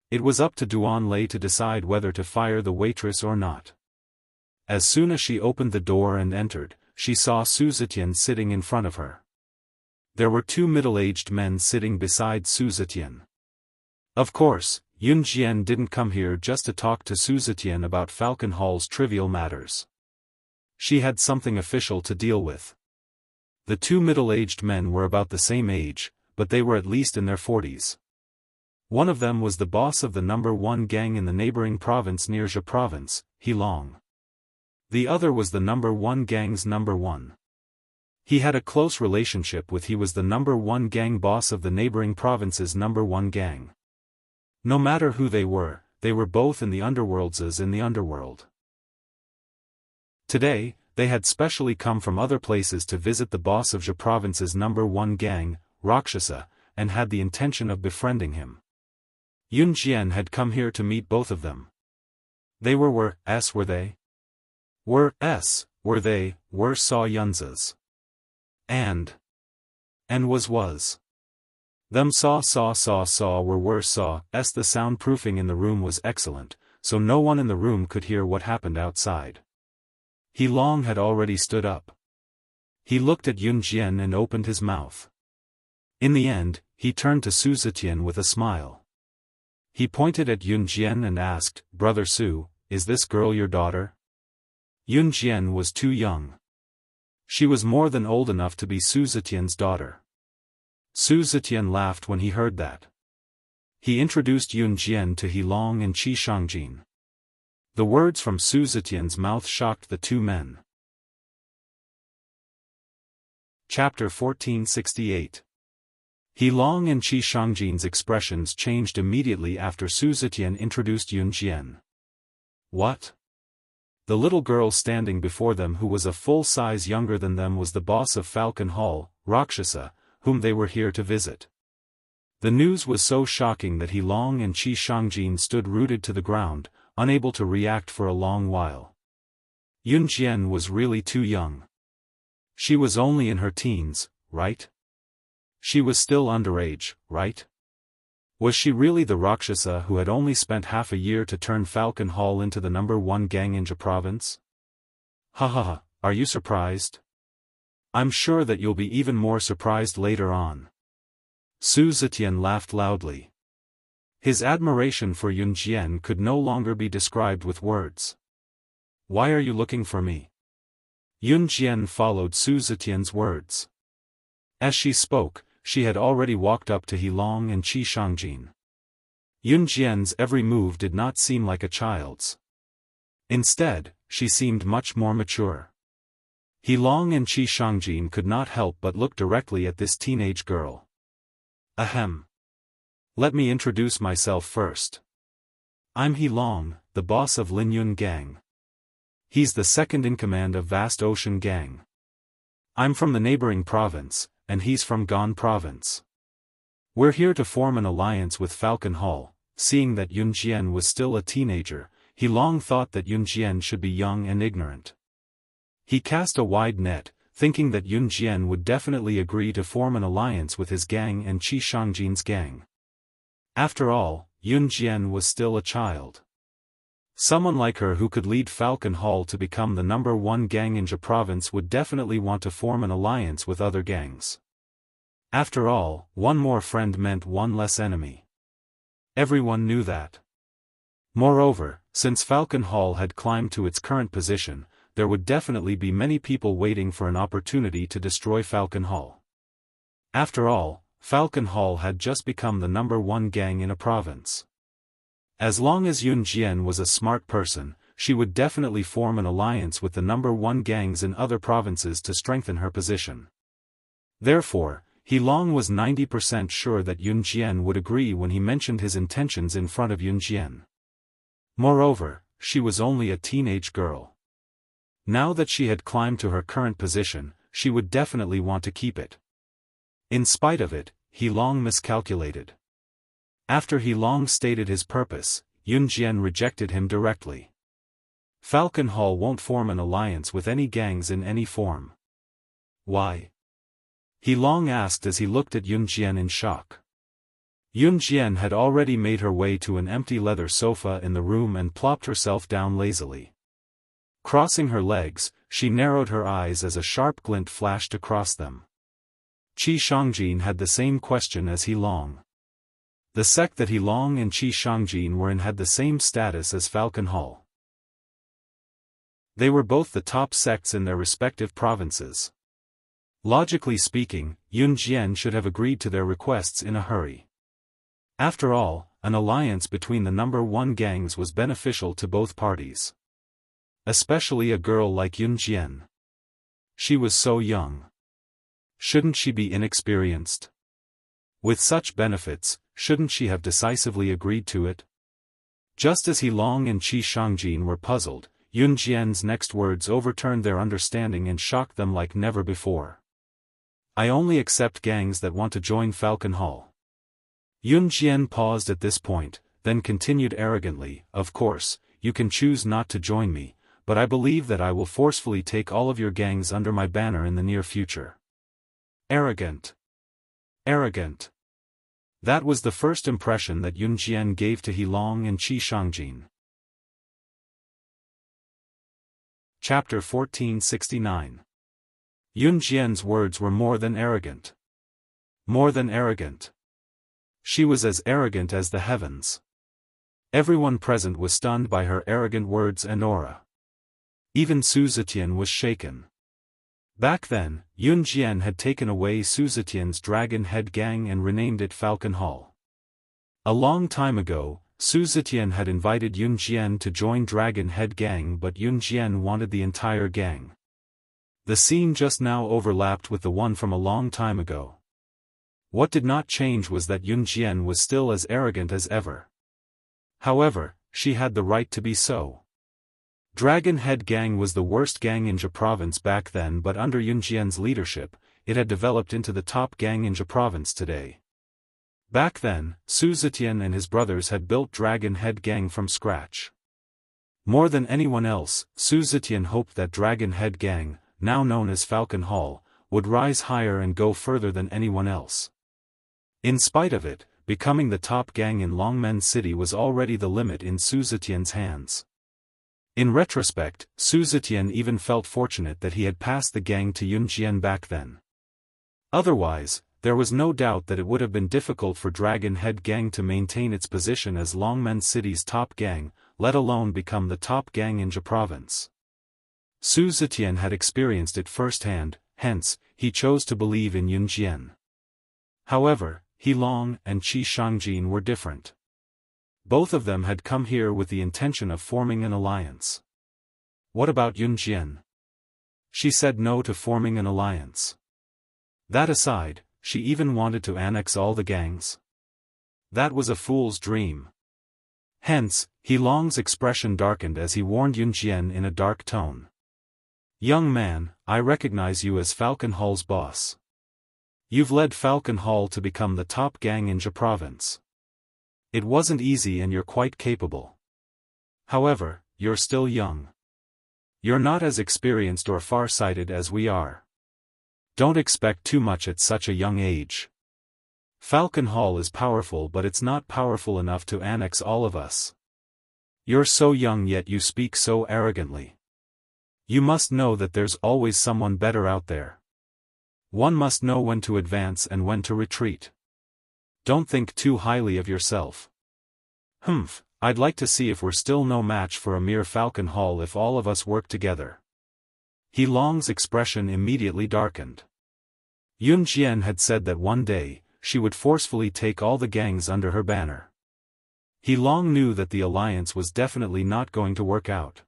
It was up to Duan Lei to decide whether to fire the waitress or not. As soon as she opened the door and entered, she saw Su Zetian sitting in front of her. There were two middle-aged men sitting beside Su Zetian. Of course, Yun Jian didn't come here just to talk to Su Zetian about Falcon Hall's trivial matters. She had something official to deal with. The two middle-aged men were about the same age, but they were at least in their 40s. One of them was the boss of the number 1 gang in the neighboring province near Jia province, Heilong. The other was the number 1 gang's number 1. He had a close relationship with he was the number 1 gang boss of the neighboring province's number 1 gang. No matter who they were both in the underworlds as in the underworld. Today, they had specially come from other places to visit the boss of Jia province's number 1 gang, Rakshasa, and had the intention of befriending him. Yun Jian had come here to meet both of them. They were they? Were they, were saw Yunzas. And was. Them saw were saw, the soundproofing in the room was excellent, so no one in the room could hear what happened outside. Heilong had already stood up. He looked at Yun Jian and opened his mouth. In the end, he turned to Su Zetian with a smile. He pointed at Yun Jian and asked, "Brother Su, is this girl your daughter?" Yun Jian was too young. She was more than old enough to be Su Zetian's daughter. Su Zetian laughed when he heard that. He introduced Yun Jian to Heilong and Qi Shangjin. The words from Su Zetian's mouth shocked the two men. Chapter 1468. Heilong and Qi Shangjin's expressions changed immediately after Su Zetian introduced Yun Jian. What? The little girl standing before them who was a full size younger than them was the boss of Falcon Hall, Rakshasa, whom they were here to visit. The news was so shocking that Heilong and Qi Shangjin stood rooted to the ground, unable to react for a long while. Yun Jian was really too young. She was only in her teens, right? She was still underage, right? Was she really the Rakshasa who had only spent half a year to turn Falcon Hall into the number 1 gang in Jia province? Ha ha ha, are you surprised? I'm sure that you'll be even more surprised later on. Su Zetian laughed loudly. His admiration for Yun Jian could no longer be described with words. Why are you looking for me? Yun Jian followed Su Zetian's words. As she spoke, she had already walked up to Heilong and Qi Shangjin. Yun Jian's every move did not seem like a child's. Instead, she seemed much more mature. He Long and Qi Shangjin could not help but look directly at this teenage girl. Ahem. Let me introduce myself first. I'm He Long, the boss of Lin Yun Gang. He's the second in command of Vast Ocean Gang. I'm from the neighboring province, and he's from Gan Province. We're here to form an alliance with Falcon Hall. Seeing that Yun Jian was still a teenager, He Long thought that Yun Jian should be young and ignorant. He cast a wide net, thinking that Yun Jian would definitely agree to form an alliance with his gang and Qi Shangjin's gang. After all, Yun Jian was still a child. Someone like her who could lead Falcon Hall to become the #1 gang in Jia province would definitely want to form an alliance with other gangs. After all, one more friend meant one less enemy. Everyone knew that. Moreover, since Falcon Hall had climbed to its current position, there would definitely be many people waiting for an opportunity to destroy Falcon Hall. After all, Falcon Hall had just become the #1 gang in a province. As long as Yun Jian was a smart person, she would definitely form an alliance with the #1 gangs in other provinces to strengthen her position. Therefore, He Long was 90% sure that Yun Jian would agree when he mentioned his intentions in front of Yun Jian. Moreover, she was only a teenage girl. Now that she had climbed to her current position, she would definitely want to keep it. In spite of it, He Long miscalculated. After He Long stated his purpose, Yun Jian rejected him directly. Falcon Hall won't form an alliance with any gangs in any form. Why? He Long asked as he looked at Yun Jian in shock. Yun Jian had already made her way to an empty leather sofa in the room and plopped herself down lazily. Crossing her legs, she narrowed her eyes as a sharp glint flashed across them. Qi Shangjin had the same question as He Long. The sect that He Long and Qi Shangjin were in had the same status as Falcon Hall. They were both the top sects in their respective provinces. Logically speaking, Yun Jian should have agreed to their requests in a hurry. After all, an alliance between the #1 gangs was beneficial to both parties. Especially a girl like Yun Jian. She was so young. Shouldn't she be inexperienced? With such benefits, shouldn't she have decisively agreed to it? Just as He Long and Qi Shangjin were puzzled, Yun Jian's next words overturned their understanding and shocked them like never before. I only accept gangs that want to join Falcon Hall. Yun Jian paused at this point, then continued arrogantly, of course, you can choose not to join me, but I believe that I will forcefully take all of your gangs under my banner in the near future. Arrogant. Arrogant. That was the first impression that Yun Jian gave to He Long and Qi Shangjin. Chapter 1469. Yun Jian's words were more than arrogant. More than arrogant. She was as arrogant as the heavens. Everyone present was stunned by her arrogant words and aura. Even Su Zetian was shaken. Back then, Yun Jian had taken away Su Zetian's Dragon Head Gang and renamed it Falcon Hall. A long time ago, Su Zetian had invited Yun Jian to join Dragon Head Gang, but Yun Jian wanted the entire gang. The scene just now overlapped with the one from a long time ago. What did not change was that Yun Jian was still as arrogant as ever. However, she had the right to be so. Dragon Head Gang was the worst gang in Jia province back then, but under Yun Jian's leadership, it had developed into the top gang in Jia province today. Back then, Su Zetian and his brothers had built Dragon Head Gang from scratch. More than anyone else, Su Zetian hoped that Dragon Head Gang, now known as Falcon Hall, would rise higher and go further than anyone else. In spite of it, becoming the top gang in Longmen City was already the limit in Su Zetian's hands. In retrospect, Su Zetian even felt fortunate that he had passed the gang to Yun Jian back then. Otherwise, there was no doubt that it would have been difficult for Dragon Head Gang to maintain its position as Longmen City's top gang, let alone become the top gang in Jia province. Su Zetian had experienced it firsthand, hence, he chose to believe in Yun Jian. However, He Long and Qi Shangjin were different. Both of them had come here with the intention of forming an alliance. What about Yun Jian? She said no to forming an alliance. That aside, she even wanted to annex all the gangs. That was a fool's dream. Hence, He Long's expression darkened as he warned Yun Jian in a dark tone. Young man, I recognize you as Falcon Hall's boss. You've led Falcon Hall to become the top gang in Jia province. It wasn't easy and you're quite capable. However, you're still young. You're not as experienced or far-sighted as we are. Don't expect too much at such a young age. Falcon Hall is powerful, but it's not powerful enough to annex all of us. You're so young yet you speak so arrogantly. You must know that there's always someone better out there. One must know when to advance and when to retreat. Don't think too highly of yourself. I'd like to see if we're still no match for a mere Falcon Hall if all of us work together. He Long's expression immediately darkened. Yun Jian had said that one day, she would forcefully take all the gangs under her banner. He Long knew that the alliance was definitely not going to work out.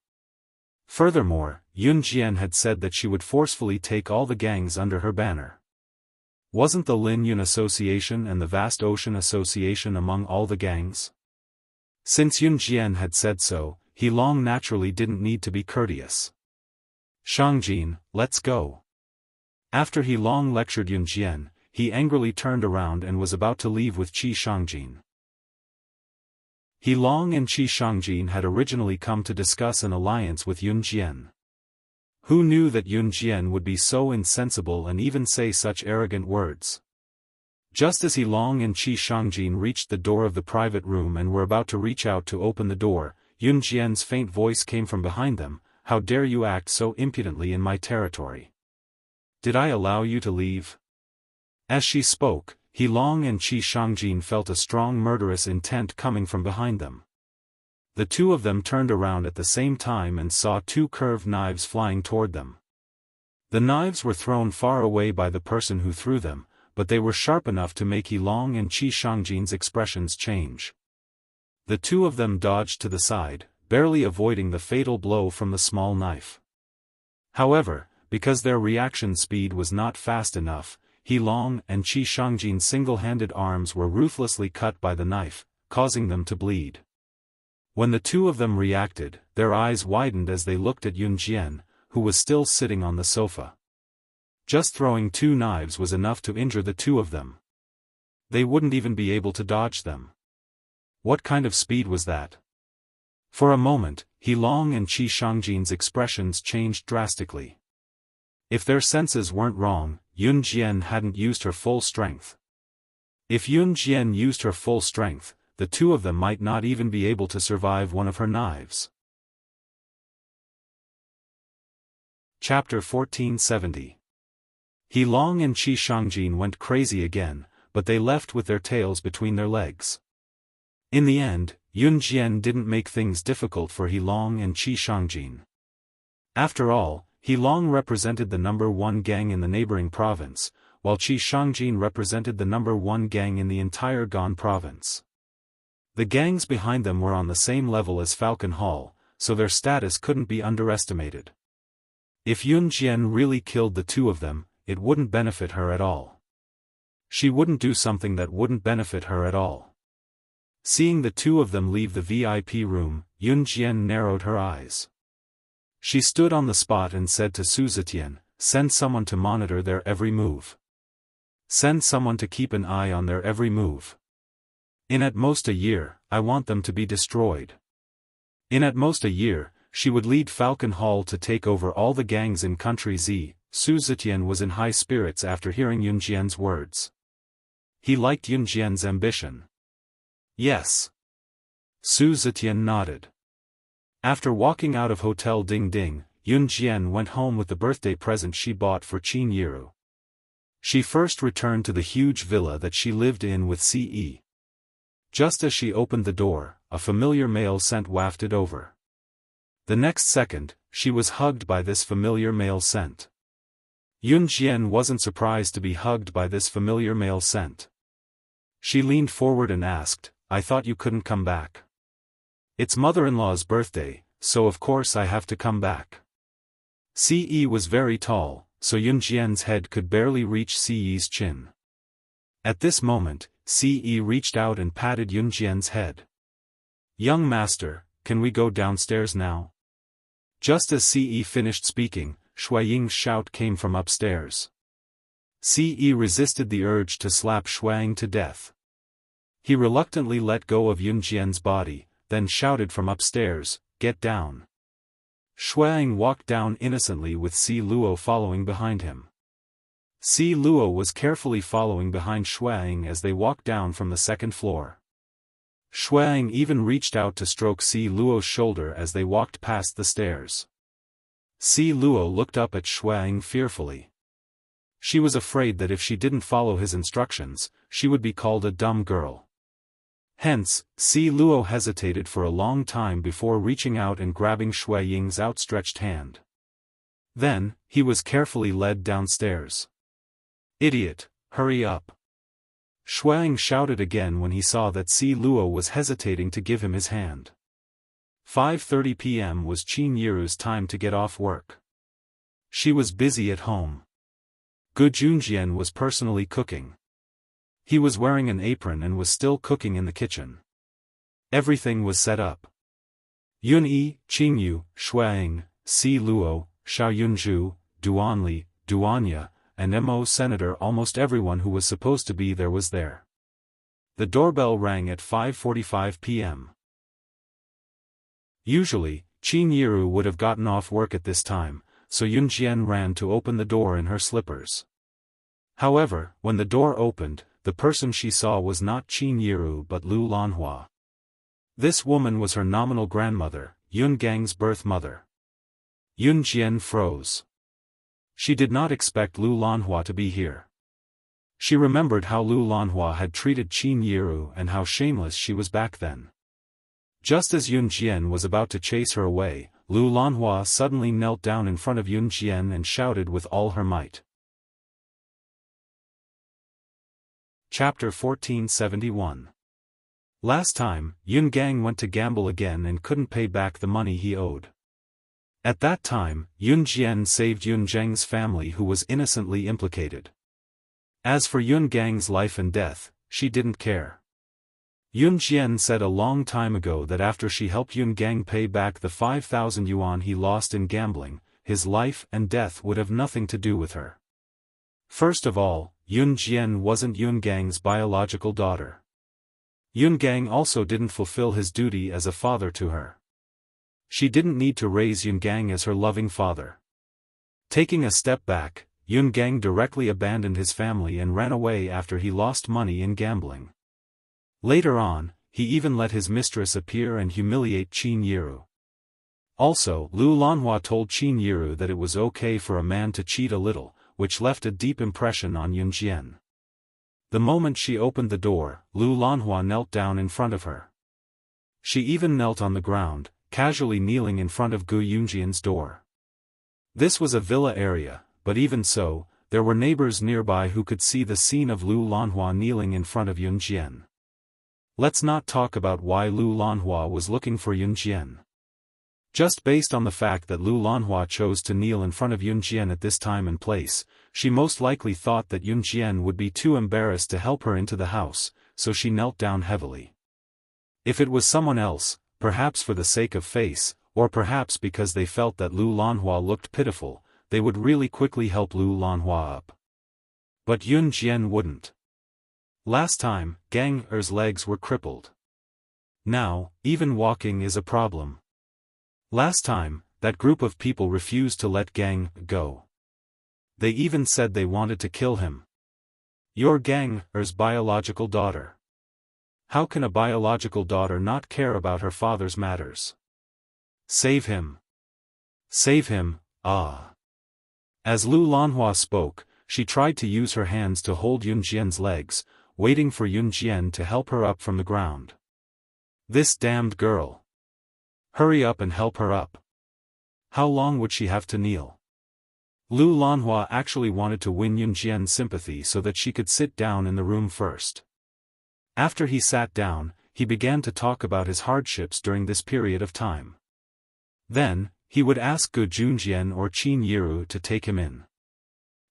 Furthermore, Yun Jian had said that she would forcefully take all the gangs under her banner. Wasn't the Lin Yun Association and the Vast Ocean Association among all the gangs? Since Yun Jian had said so, He Long naturally didn't need to be courteous. Shangjin, let's go. After He Long lectured Yun Jian, he angrily turned around and was about to leave with Qi Shangjin. He Long and Qi Shangjin had originally come to discuss an alliance with Yun Jian. Who knew that Yun Jian would be so insensible and even say such arrogant words? Just as He Long and Qi Shangjin reached the door of the private room and were about to reach out to open the door, Yun Jian's faint voice came from behind them, "How dare you act so impudently in my territory? Did I allow you to leave?" As she spoke, He Long and Qi Shangjin felt a strong murderous intent coming from behind them. The two of them turned around at the same time and saw two curved knives flying toward them. The knives were thrown far away by the person who threw them, but they were sharp enough to make He Long and Qi Shangjin's expressions change. The two of them dodged to the side, barely avoiding the fatal blow from the small knife. However, because their reaction speed was not fast enough, He Long and Qi Shangjin's single-handed arms were ruthlessly cut by the knife, causing them to bleed. When the two of them reacted, their eyes widened as they looked at Yun Jian, who was still sitting on the sofa. Just throwing two knives was enough to injure the two of them. They wouldn't even be able to dodge them. What kind of speed was that? For a moment, He Long and Qi Shangjin's expressions changed drastically. If their senses weren't wrong, Yun Jian hadn't used her full strength. If Yun Jian used her full strength, the two of them might not even be able to survive one of her knives. Chapter 1470. He Long and Qi Shangjin went crazy again, but they left with their tails between their legs. In the end, Yun Jian didn't make things difficult for He Long and Qi Shangjin. After all, He Long represented the number one gang in the neighboring province, while Qi Shangjin represented the number one gang in the entire Gan province. The gangs behind them were on the same level as Falcon Hall, so their status couldn't be underestimated. If Yun Jian really killed the two of them, it wouldn't benefit her at all. She wouldn't do something that wouldn't benefit her at all. Seeing the two of them leave the VIP room, Yun Jian narrowed her eyes. She stood on the spot and said to Su Zetian, "Send someone to monitor their every move. Send someone to keep an eye on their every move. In at most a year, I want them to be destroyed." In at most a year, she would lead Falcon Hall to take over all the gangs in Country Z. Su Zetian was in high spirits after hearing Yun Jian's words. He liked Yun Jian's ambition. Yes. Su Zetian nodded. After walking out of Hotel Ding Ding, Yun Jian went home with the birthday present she bought for Qin Yiru. She first returned to the huge villa that she lived in with Ce. Just as she opened the door, a familiar male scent wafted over. The next second, she was hugged by this familiar male scent. Yun Jian wasn't surprised to be hugged by this familiar male scent. She leaned forward and asked, "I thought you couldn't come back." It's mother-in-law's birthday, so of course I have to come back. Ce was very tall, so Yunjian's head could barely reach Ce's chin. At this moment, Ce reached out and patted Yunjian's head. Young master, can we go downstairs now? Just as Ce finished speaking, Shuaying's shout came from upstairs. Ce resisted the urge to slap Shuaying to death. He reluctantly let go of Yunjian's body, then shouted from upstairs, "Get down." Shuaying walked down innocently with Si Luo following behind him. Si Luo was carefully following behind Shuaying as they walked down from the second floor. Shuaying even reached out to stroke Si Luo's shoulder as they walked past the stairs. Si Luo looked up at Shuaying fearfully. She was afraid that if she didn't follow his instructions, she would be called a dumb girl. Hence, Si Luo hesitated for a long time before reaching out and grabbing Shuaying's outstretched hand. Then, he was carefully led downstairs. "Idiot, hurry up!" Shuaying shouted again when he saw that Si Luo was hesitating to give him his hand. 5:30 p.m. was Qin Yiru's time to get off work. She was busy at home. Gu Junjian was personally cooking. He was wearing an apron and was still cooking in the kitchen. Everything was set up. Yun Yi, Qingyu, Shuaying, Si Luo, Xiao Yunzhu, Duanli, Duanya, and Mo Senator. Almost everyone who was supposed to be there was there. The doorbell rang at 5:45 p.m. Usually, Qin Yiru would have gotten off work at this time, so Yunjian ran to open the door in her slippers. However, when the door opened, the person she saw was not Qin Yiru but Lu Lanhua. This woman was her nominal grandmother, Yun Gang's birth mother. Yunjian froze. She did not expect Lu Lanhua to be here. She remembered how Lu Lanhua had treated Qin Yiru and how shameless she was back then. Just as Yunjian was about to chase her away, Lu Lanhua suddenly knelt down in front of Yunjian and shouted with all her might. Chapter 1471. Last time, Yun Gang went to gamble again and couldn't pay back the money he owed. At that time, Yun Jian saved Yun Zheng's family who was innocently implicated. As for Yun Gang's life and death, she didn't care. Yun Jian said a long time ago that after she helped Yun Gang pay back the 5,000 yuan he lost in gambling, his life and death would have nothing to do with her. First of all, Yun Jian wasn't Yun Gang's biological daughter. Yun Gang also didn't fulfill his duty as a father to her. She didn't need to raise Yun Gang as her loving father. Taking a step back, Yun Gang directly abandoned his family and ran away after he lost money in gambling. Later on, he even let his mistress appear and humiliate Qin Yiru. Also, Lu Lanhua told Qin Yiru that it was okay for a man to cheat a little, which left a deep impression on Yun Jian. The moment she opened the door, Lu Lanhua knelt down in front of her. She even knelt on the ground, casually kneeling in front of Gu Yunjian's door. This was a villa area, but even so, there were neighbors nearby who could see the scene of Lu Lanhua kneeling in front of Yun Jian. Let's not talk about why Lu Lanhua was looking for Yun Jian. Just based on the fact that Lu Lanhua chose to kneel in front of Yun Jian at this time and place, she most likely thought that Yun Jian would be too embarrassed to help her into the house, so she knelt down heavily. If it was someone else, perhaps for the sake of face, or perhaps because they felt that Lu Lanhua looked pitiful, they would really quickly help Lu Lanhua up. But Yun Jian wouldn't. Last time, Gang Er's legs were crippled. Now, even walking is a problem. Last time, that group of people refused to let Gang go. They even said they wanted to kill him. You're Gang Er's biological daughter. How can a biological daughter not care about her father's matters? Save him. Save him, ah. As Lu Lanhua spoke, she tried to use her hands to hold Yun Jian's legs, waiting for Yun Jian to help her up from the ground. This damned girl. Hurry up and help her up. How long would she have to kneel? Lu Lanhua actually wanted to win Yun Jian's sympathy so that she could sit down in the room first. After he sat down, he began to talk about his hardships during this period of time. Then, he would ask Gu Junjian or Qin Yiru to take him in.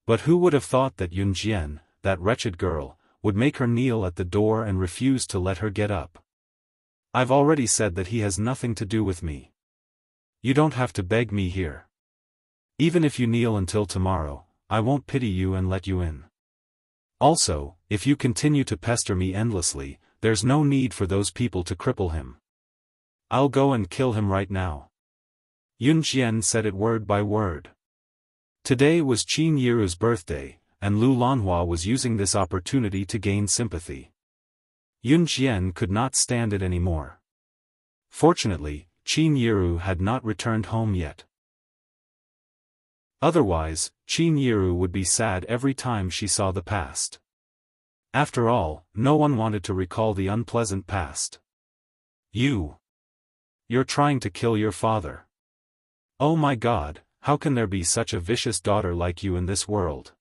But who would have thought that Yun Jian, that wretched girl, would make her kneel at the door and refuse to let her get up? I've already said that he has nothing to do with me. You don't have to beg me here. Even if you kneel until tomorrow, I won't pity you and let you in. Also, if you continue to pester me endlessly, there's no need for those people to cripple him. I'll go and kill him right now. Yun Jian said it word by word. Today was Qin Yiru's birthday, and Lu Lanhua was using this opportunity to gain sympathy. Yun Jian could not stand it anymore. Fortunately, Qin Yiru had not returned home yet. Otherwise, Qin Yiru would be sad every time she saw the past. After all, no one wanted to recall the unpleasant past. You're trying to kill your father. Oh my God, how can there be such a vicious daughter like you in this world?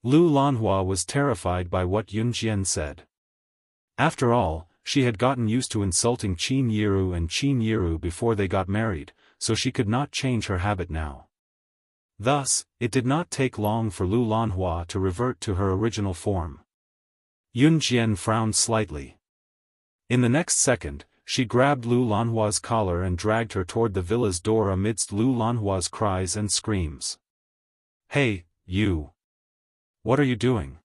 Lu Lanhua was terrified by what Yun Jian said. After all, she had gotten used to insulting Qin Yiru and Qin Yiru before they got married, so she could not change her habit now. Thus, it did not take long for Lu Lanhua to revert to her original form. Yun Jian frowned slightly. In the next second, she grabbed Lu Lanhua's collar and dragged her toward the villa's door amidst Lu Lanhua's cries and screams. Hey, you! What are you doing?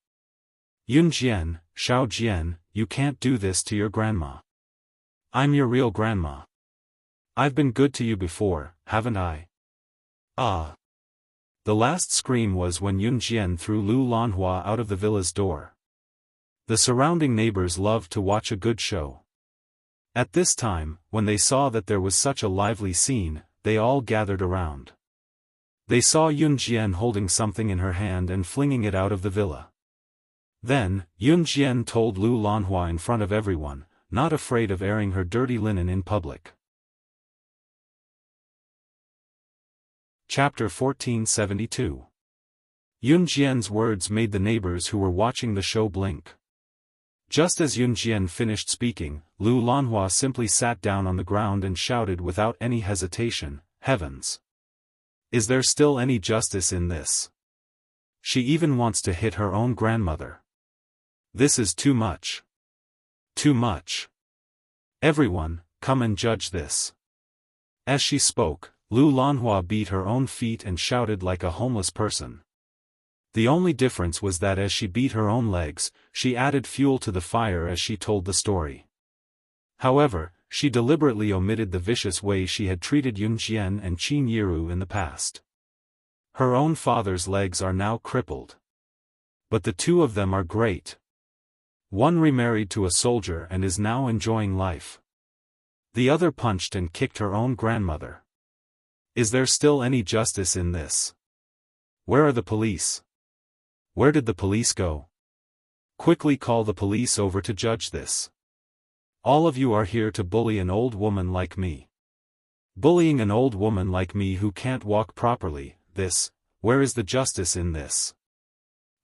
Yun Jian, Xiao Jian, you can't do this to your grandma. I'm your real grandma. I've been good to you before, haven't I? Ah! The last scream was when Yun Jian threw Lu Lanhua out of the villa's door. The surrounding neighbors loved to watch a good show. At this time, when they saw that there was such a lively scene, they all gathered around. They saw Yun Jian holding something in her hand and flinging it out of the villa. Then, Yun Jian told Lu Lanhua in front of everyone, not afraid of airing her dirty linen in public. Chapter 1472. Yun Jian's words made the neighbors who were watching the show blink. Just as Yun Jian finished speaking, Lu Lanhua simply sat down on the ground and shouted without any hesitation, "Heavens! Is there still any justice in this? She even wants to hit her own grandmother. This is too much. Too much. Everyone, come and judge this." As she spoke, Lu Lanhua beat her own feet and shouted like a homeless person. The only difference was that as she beat her own legs, she added fuel to the fire as she told the story. However, she deliberately omitted the vicious way she had treated Yun Jian and Qin Yiru in the past. Her own father's legs are now crippled. But the two of them are great. One remarried to a soldier and is now enjoying life. The other punched and kicked her own grandmother. Is there still any justice in this? Where are the police? Where did the police go? Quickly call the police over to judge this. All of you are here to bully an old woman like me. Bullying an old woman like me who can't walk properly, where is the justice in this?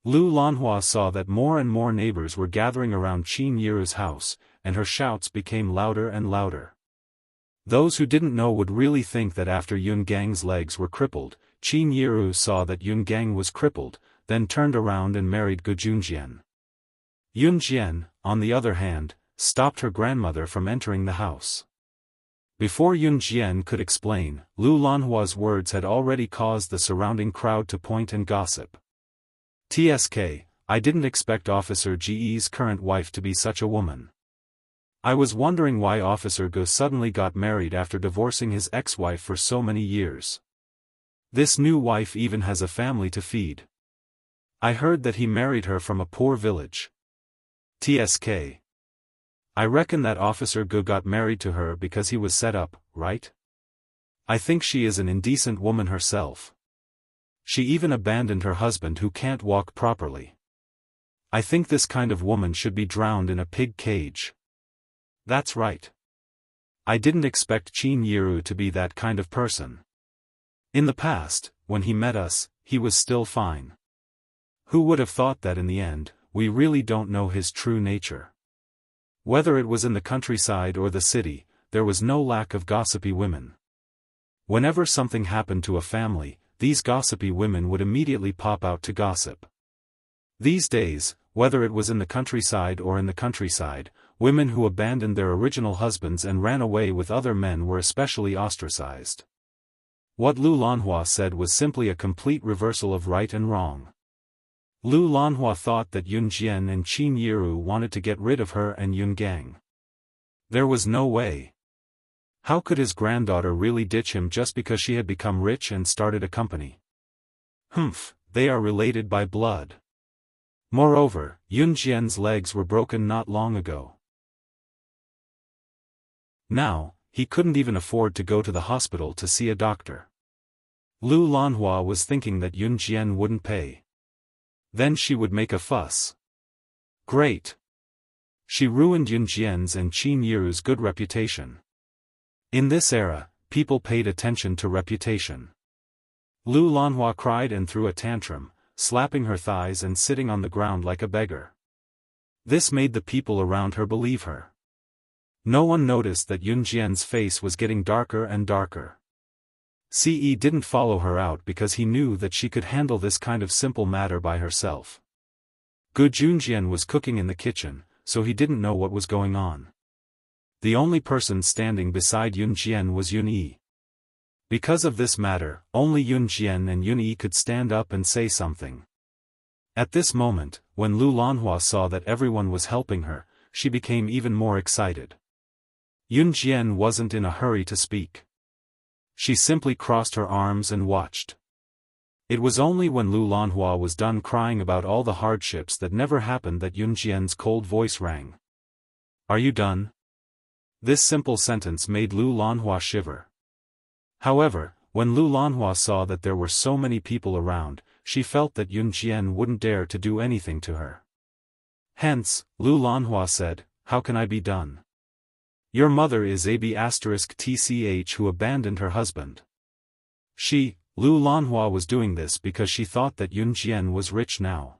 Lu Lanhua saw that more and more neighbors were gathering around Qin Yiru's house, and her shouts became louder and louder. Those who didn't know would really think that after Yun Gang's legs were crippled, Qin Yiru saw that Yun Gang was crippled, then turned around and married Gu Junjian. Yun Jian, on the other hand, stopped her grandmother from entering the house. Before Yun Jian could explain, Lu Lanhua's words had already caused the surrounding crowd to point and gossip. "TSK, I didn't expect Officer Ge's current wife to be such a woman. I was wondering why Officer Gu suddenly got married after divorcing his ex-wife for so many years. This new wife even has a family to feed. I heard that he married her from a poor village. TSK. I reckon that Officer Gu got married to her because he was set up, right? I think she is an indecent woman herself. She even abandoned her husband who can't walk properly. I think this kind of woman should be drowned in a pig cage." "That's right. I didn't expect Qin Yiru to be that kind of person. In the past, when he met us, he was still fine. Who would have thought that in the end, we really don't know his true nature. Whether it was in the countryside or the city, there was no lack of gossipy women. Whenever something happened to a family, these gossipy women would immediately pop out to gossip. These days, whether it was in the countryside or in the countryside, women who abandoned their original husbands and ran away with other men were especially ostracized. What Lu Lanhua said was simply a complete reversal of right and wrong. Lu Lanhua thought that Yun Jian and Qin Yiru wanted to get rid of her and Yun Gang. There was no way. How could his granddaughter really ditch him just because she had become rich and started a company? They are related by blood. Moreover, Yun Jian's legs were broken not long ago. Now, he couldn't even afford to go to the hospital to see a doctor. Lu Lanhua was thinking that Yun Jian wouldn't pay. Then she would make a fuss. Great. She ruined Yun Jian's and Qin Yiru's good reputation. In this era, people paid attention to reputation. Lu Lanhua cried and threw a tantrum, slapping her thighs and sitting on the ground like a beggar. This made the people around her believe her. No one noticed that Yun Jian's face was getting darker and darker. Ce didn't follow her out because he knew that she could handle this kind of simple matter by herself. Gu Junjian was cooking in the kitchen, so he didn't know what was going on. The only person standing beside Yun Jian was Yun Yi. Because of this matter, only Yun Jian and Yun Yi could stand up and say something. At this moment, when Lu Lanhua saw that everyone was helping her, she became even more excited. Yun Jian wasn't in a hurry to speak. She simply crossed her arms and watched. It was only when Lu Lanhua was done crying about all the hardships that never happened that Yun Jian's cold voice rang. "Are you done?" This simple sentence made Lu Lanhua shiver. However, when Lu Lanhua saw that there were so many people around, she felt that Yun Jian wouldn't dare to do anything to her. Hence, Lu Lanhua said, "How can I be done? Your mother is AB*TCH who abandoned her husband." Lu Lanhua was doing this because she thought that Yun Jian was rich now.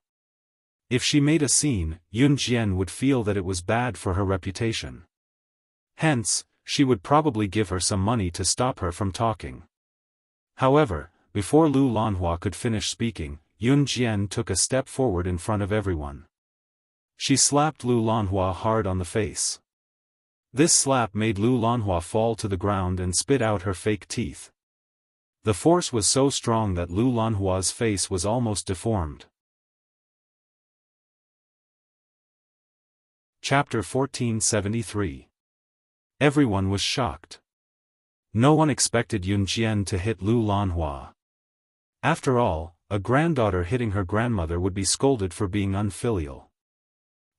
If she made a scene, Yun Jian would feel that it was bad for her reputation. Hence, she would probably give her some money to stop her from talking. However, before Lu Lanhua could finish speaking, Yun Jian took a step forward in front of everyone. She slapped Lu Lanhua hard on the face. This slap made Lu Lanhua fall to the ground and spit out her fake teeth. The force was so strong that Lu Lanhua's face was almost deformed. Chapter 1473. Everyone was shocked. No one expected Yun Jian to hit Lu Lanhua. After all, a granddaughter hitting her grandmother would be scolded for being unfilial.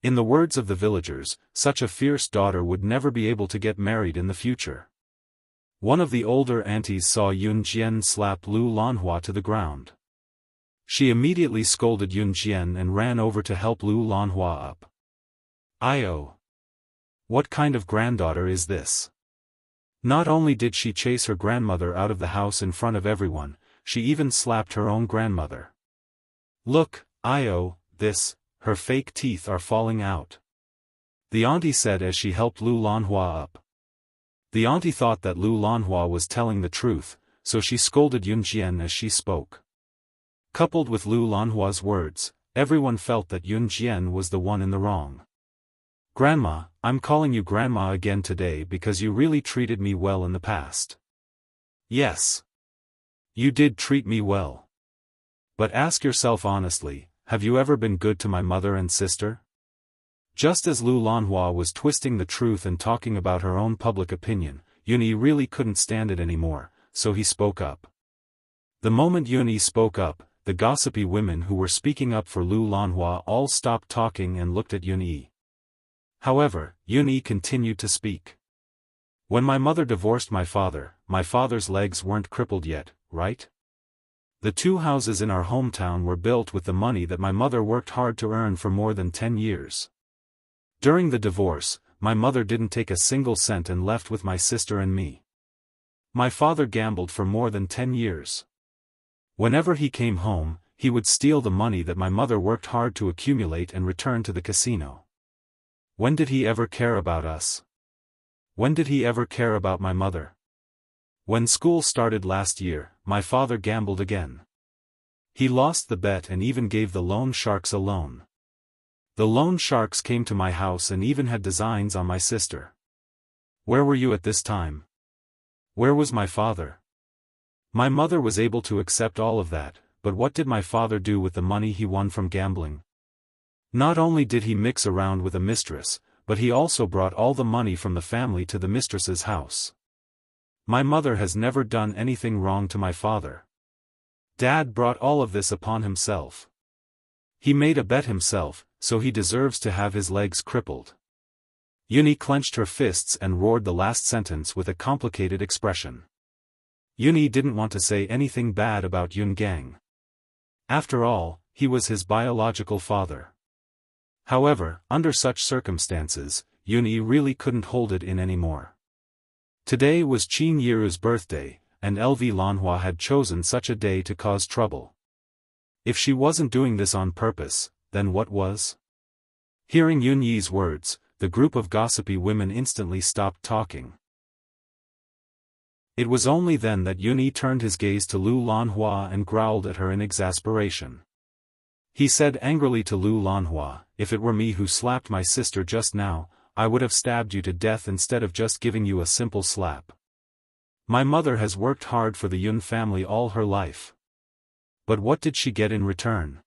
In the words of the villagers, such a fierce daughter would never be able to get married in the future. One of the older aunties saw Yun Jian slap Lu Lanhua to the ground. She immediately scolded Yun Jian and ran over to help Lu Lanhua up. "Io! What kind of granddaughter is this?" Not only did she chase her grandmother out of the house in front of everyone, she even slapped her own grandmother. "Look, Io, her fake teeth are falling out," the auntie said as she helped Lu Lanhua up. The auntie thought that Lu Lanhua was telling the truth, so she scolded Yun Jian as she spoke. Coupled with Lu Lanhua's words, everyone felt that Yun Jian was the one in the wrong. "Grandma, I'm calling you Grandma again today because you really treated me well in the past." "Yes. You did treat me well. But ask yourself honestly, have you ever been good to my mother and sister?" Just as Lu Lanhua was twisting the truth and talking about her own public opinion, Yun Yi really couldn't stand it anymore, so he spoke up. The moment Yun Yi spoke up, the gossipy women who were speaking up for Lu Lanhua all stopped talking and looked at Yun Yi. However, Yun Yi continued to speak. "When my mother divorced my father's legs weren't crippled yet, right? The 2 houses in our hometown were built with the money that my mother worked hard to earn for more than 10 years. During the divorce, my mother didn't take a single cent and left with my sister and me. My father gambled for more than 10 years. Whenever he came home, he would steal the money that my mother worked hard to accumulate and return to the casino. When did he ever care about us? When did he ever care about my mother? When school started last year, my father gambled again. He lost the bet and even gave the loan sharks a loan. The loan sharks came to my house and even had designs on my sister. Where were you at this time? Where was my father? My mother was able to accept all of that, but what did my father do with the money he won from gambling? Not only did he mix around with a mistress, but he also brought all the money from the family to the mistress's house. My mother has never done anything wrong to my father. Dad brought all of this upon himself. He made a bet himself, so he deserves to have his legs crippled. Yuni clenched her fists and roared the last sentence with a complicated expression. Yuni didn't want to say anything bad about Yun Gang. After all, he was his biological father. However, under such circumstances, Yuni really couldn't hold it in anymore. Today was Qin Yiru's birthday, and LV Lanhua had chosen such a day to cause trouble. If she wasn't doing this on purpose, then what was? Hearing Yun Yi's words, the group of gossipy women instantly stopped talking. It was only then that Yun Yi turned his gaze to Lu Lanhua and growled at her in exasperation. He said angrily to Lu Lanhua, "If it were me who slapped my sister just now, I would have stabbed you to death instead of just giving you a simple slap. My mother has worked hard for the Yun family all her life. But what did she get in return?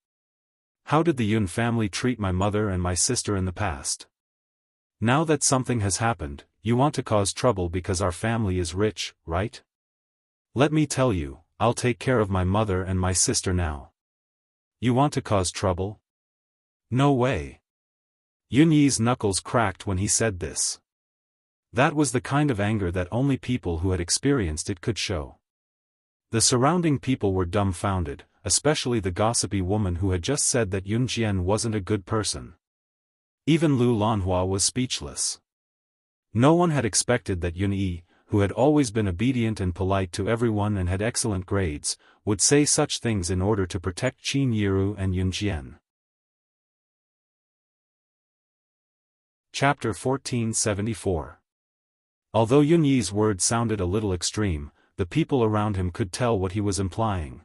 How did the Yun family treat my mother and my sister in the past? Now that something has happened, you want to cause trouble because our family is rich, right? Let me tell you, I'll take care of my mother and my sister now. You want to cause trouble? No way." Yun Yi's knuckles cracked when he said this. That was the kind of anger that only people who had experienced it could show. The surrounding people were dumbfounded, especially the gossipy woman who had just said that Yun Jian wasn't a good person. Even Lu Lanhua was speechless. No one had expected that Yun Yi, who had always been obedient and polite to everyone and had excellent grades, would say such things in order to protect Qin Yiru and Yun Jian. Chapter 1474. Although Yun Yi's words sounded a little extreme, the people around him could tell what he was implying.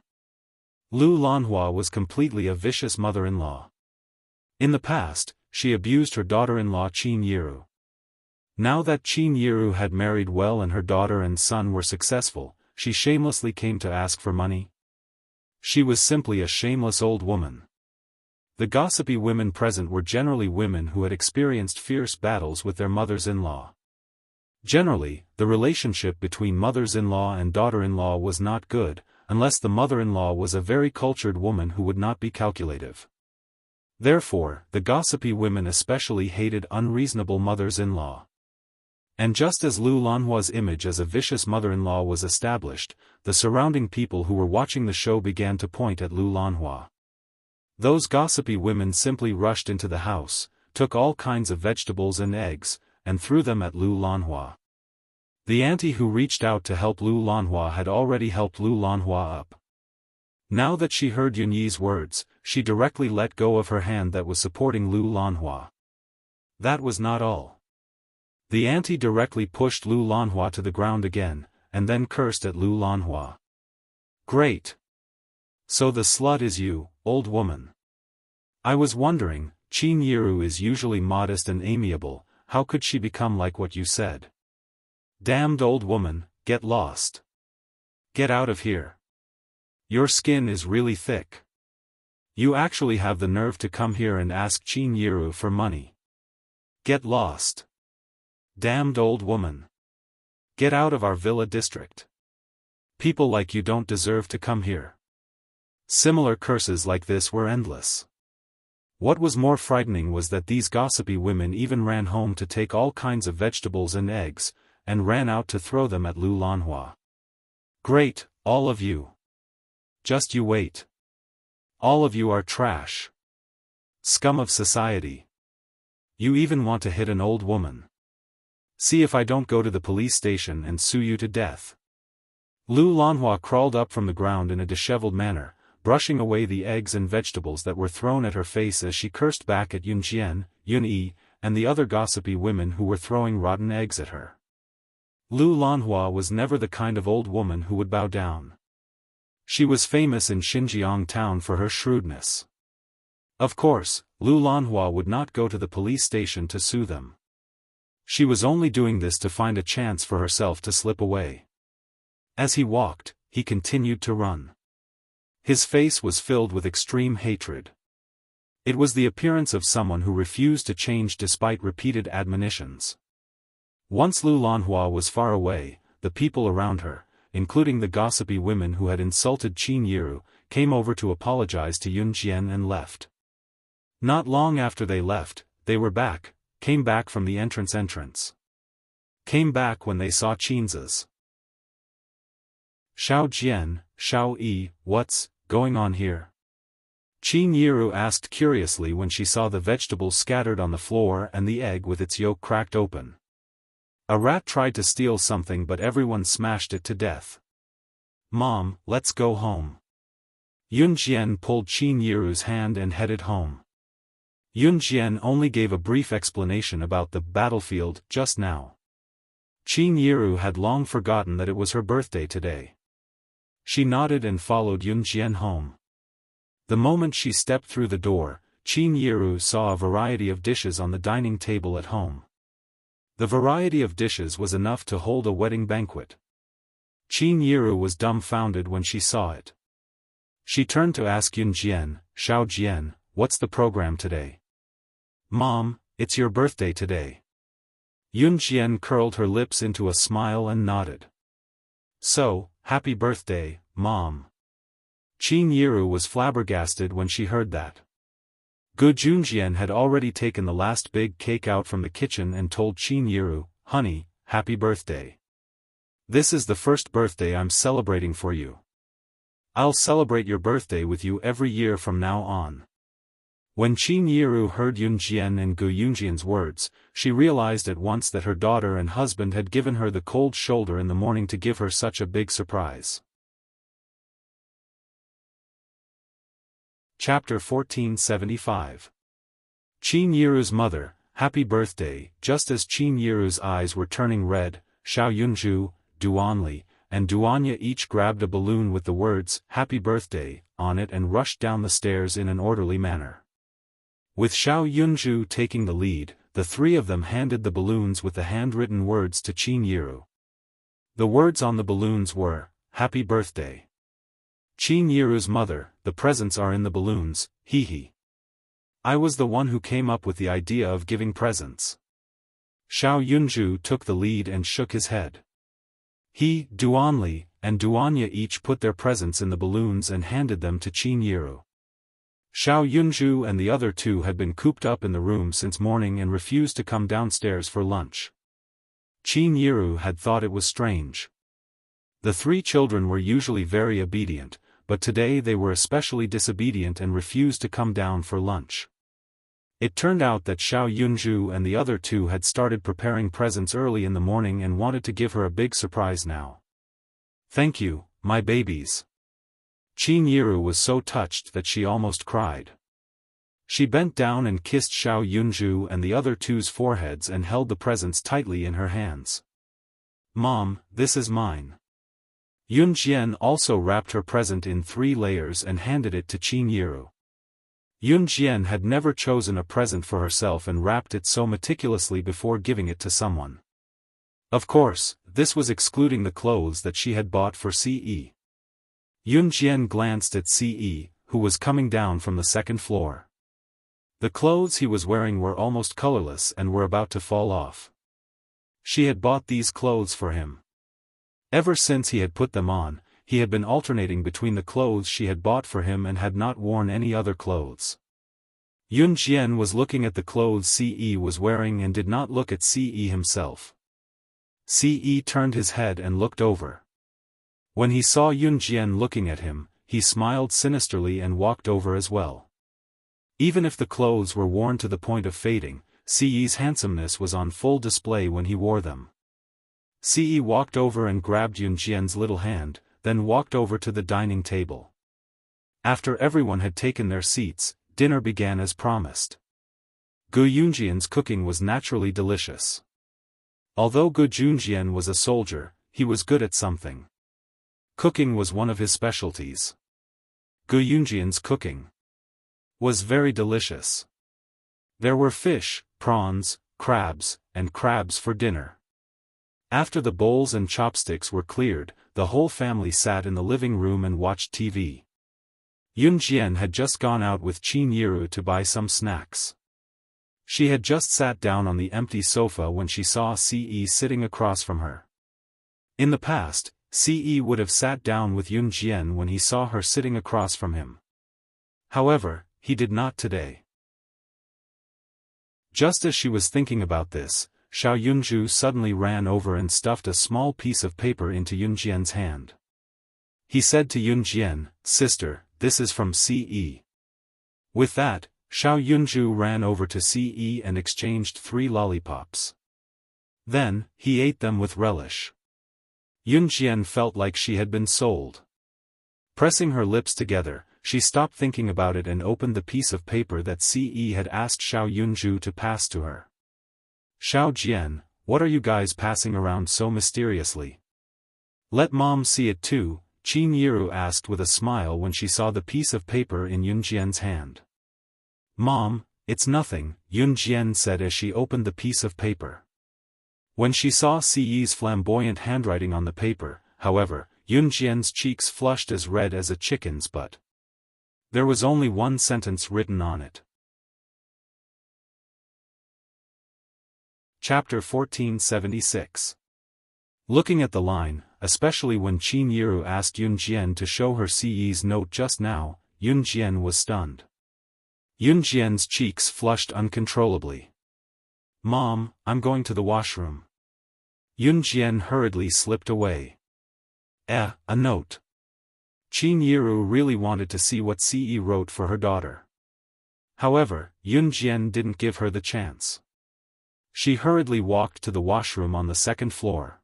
Lu Lanhua was completely a vicious mother-in-law. In the past, she abused her daughter-in-law Qin Yiru. Now that Qin Yiru had married well and her daughter and son were successful, she shamelessly came to ask for money. She was simply a shameless old woman. The gossipy women present were generally women who had experienced fierce battles with their mothers-in-law. Generally, the relationship between mothers-in-law and daughter-in-law was not good, unless the mother-in-law was a very cultured woman who would not be calculative. Therefore, the gossipy women especially hated unreasonable mothers-in-law. And just as Lu Lanhua's image as a vicious mother-in-law was established, the surrounding people who were watching the show began to point at Lu Lanhua. Those gossipy women simply rushed into the house, took all kinds of vegetables and eggs, and threw them at Lu Lanhua. The auntie who reached out to help Lu Lanhua had already helped Lu Lanhua up. Now that she heard Yun Yi's words, she directly let go of her hand that was supporting Lu Lanhua. That was not all. The auntie directly pushed Lu Lanhua to the ground again, and then cursed at Lu Lanhua. "Great! So the slut is you, old woman. I was wondering, Qin Yiru is usually modest and amiable, how could she become like what you said? Damned old woman, get lost. Get out of here. Your skin is really thick. You actually have the nerve to come here and ask Qin Yiru for money. Get lost. Damned old woman. Get out of our villa district. People like you don't deserve to come here." Similar curses like this were endless. What was more frightening was that these gossipy women even ran home to take all kinds of vegetables and eggs, and ran out to throw them at Lu Lanhua. "Great, all of you. Just you wait. All of you are trash. Scum of society. You even want to hit an old woman. See if I don't go to the police station and sue you to death." Lu Lanhua crawled up from the ground in a disheveled manner, brushing away the eggs and vegetables that were thrown at her face as she cursed back at Yun Jian, Yun Yi, and the other gossipy women who were throwing rotten eggs at her. Lu Lanhua was never the kind of old woman who would bow down. She was famous in Xinjiang town for her shrewdness. Of course, Lu Lanhua would not go to the police station to sue them. She was only doing this to find a chance for herself to slip away. As he walked, he continued to run. His face was filled with extreme hatred. It was the appearance of someone who refused to change despite repeated admonitions. Once Lu Lanhua was far away, the people around her, including the gossipy women who had insulted Qin Yiru, came over to apologize to Yun Jian and left. Not long after they left, they were back, came back from the entrance. Came back when they saw Qin's. Xiao Jian, Xiao Yi, what's going on here? Qin Yiru asked curiously when she saw the vegetables scattered on the floor and the egg with its yolk cracked open. A rat tried to steal something but everyone smashed it to death. Mom, let's go home. Yun Jian pulled Qin Yiru's hand and headed home. Yun Jian only gave a brief explanation about the battlefield just now. Qin Yiru had long forgotten that it was her birthday today. She nodded and followed Yun Jian home. The moment she stepped through the door, Qin Yiru saw a variety of dishes on the dining table at home. The variety of dishes was enough to hold a wedding banquet. Qin Yiru was dumbfounded when she saw it. She turned to ask Yun Jian, Xiao Jian, what's the program today? Mom, it's your birthday today. Yun Jian curled her lips into a smile and nodded. So, happy birthday, Mom. Qin Yiru was flabbergasted when she heard that. Gu Junjian had already taken the last big cake out from the kitchen and told Qin Yiru, honey, happy birthday. This is the first birthday I'm celebrating for you. I'll celebrate your birthday with you every year from now on. When Qin Yiru heard Yun Jian and Gu Junjian's words, she realized at once that her daughter and husband had given her the cold shoulder in the morning to give her such a big surprise. Chapter 1475. Qin Yiru's mother, happy birthday. Just as Qin Yiru's eyes were turning red, Xiao Yunju, Duanli, and Duanya each grabbed a balloon with the words, happy birthday, on it and rushed down the stairs in an orderly manner. With Xiao Yunju taking the lead, the three of them handed the balloons with the handwritten words to Qin Yiru. The words on the balloons were, happy birthday. Qin Yiru's mother, the presents are in the balloons, hee hee. I was the one who came up with the idea of giving presents. Xiao Yunju took the lead and shook his head. He, Duanli, and Duanya each put their presents in the balloons and handed them to Qin Yiru. Xiao Yunju and the other two had been cooped up in the room since morning and refused to come downstairs for lunch. Qin Yiru had thought it was strange. The three children were usually very obedient, but today they were especially disobedient and refused to come down for lunch. It turned out that Xiao Yunju and the other two had started preparing presents early in the morning and wanted to give her a big surprise now. Thank you, my babies. Qin Yiru was so touched that she almost cried. She bent down and kissed Xiao Yunju and the other two's foreheads and held the presents tightly in her hands. Mom, this is mine. Yun Jian also wrapped her present in 3 layers and handed it to Qin Yiru. Yun Jian had never chosen a present for herself and wrapped it so meticulously before giving it to someone. Of course, this was excluding the clothes that she had bought for Ce. Yun Jian glanced at Ce, who was coming down from the 2nd floor. The clothes he was wearing were almost colorless and were about to fall off. She had bought these clothes for him. Ever since he had put them on, he had been alternating between the clothes she had bought for him and had not worn any other clothes. Yun Jian was looking at the clothes Ce was wearing and did not look at Ce himself. Ce turned his head and looked over. When he saw Yun Jian looking at him, he smiled sinisterly and walked over as well. Even if the clothes were worn to the point of fading, Ce's handsomeness was on full display when he wore them. Ce walked over and grabbed Yun Jian's little hand, then walked over to the dining table. After everyone had taken their seats, dinner began as promised. Gu Yunjian's cooking was naturally delicious. Although Gu Junjian was a soldier, he was good at something. Cooking was one of his specialties. Gu Yunjian's cooking was very delicious. There were fish, prawns, crabs, and crabs for dinner. After the bowls and chopsticks were cleared, the whole family sat in the living room and watched TV. Yun Jian had just gone out with Qin Yiru to buy some snacks. She had just sat down on the empty sofa when she saw Ce sitting across from her. In the past, Ce would have sat down with Yun Jian when he saw her sitting across from him. However, he did not today. Just as she was thinking about this, Xiao Yunju suddenly ran over and stuffed a small piece of paper into Yun Jian's hand. He said to Yun Jian, "Sister, this is from Ce." With that, Xiao Yunju ran over to Ce and exchanged 3 lollipops. Then, he ate them with relish. Yun Jian felt like she had been sold. Pressing her lips together, she stopped thinking about it and opened the piece of paper that Ce had asked Xiao Yunju to pass to her. "Xiao Jian, what are you guys passing around so mysteriously? Let Mom see it too," Qin Yiru asked with a smile when she saw the piece of paper in Yun Jian's hand. "Mom, it's nothing," Yun Jian said as she opened the piece of paper. When she saw Ce's flamboyant handwriting on the paper, however, Yun Jian's cheeks flushed as red as a chicken's butt. There was only one sentence written on it. Chapter 1476. Looking at the line, especially when Qin Yiru asked Yun Jian to show her Ce's note just now, Yun Jian was stunned. Yun Jian's cheeks flushed uncontrollably. "Mom, I'm going to the washroom." Yun Jian hurriedly slipped away. A note. Qin Yiru really wanted to see what Ce wrote for her daughter. However, Yun Jian didn't give her the chance. She hurriedly walked to the washroom on the 2nd floor.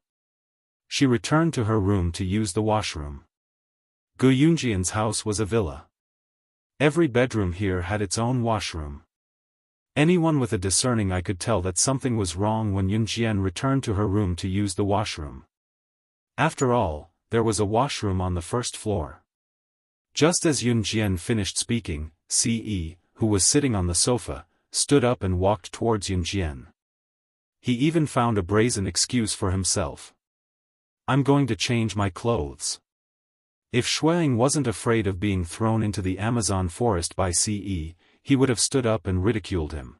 She returned to her room to use the washroom. Gu Yunjian's house was a villa. Every bedroom here had its own washroom. Anyone with a discerning eye could tell that something was wrong when Yun Jian returned to her room to use the washroom. After all, there was a washroom on the 1st floor. Just as Yun Jian finished speaking, Ce, who was sitting on the sofa, stood up and walked towards Yun Jian. He even found a brazen excuse for himself. "I'm going to change my clothes." If Shuang wasn't afraid of being thrown into the Amazon forest by Ce, he would have stood up and ridiculed him.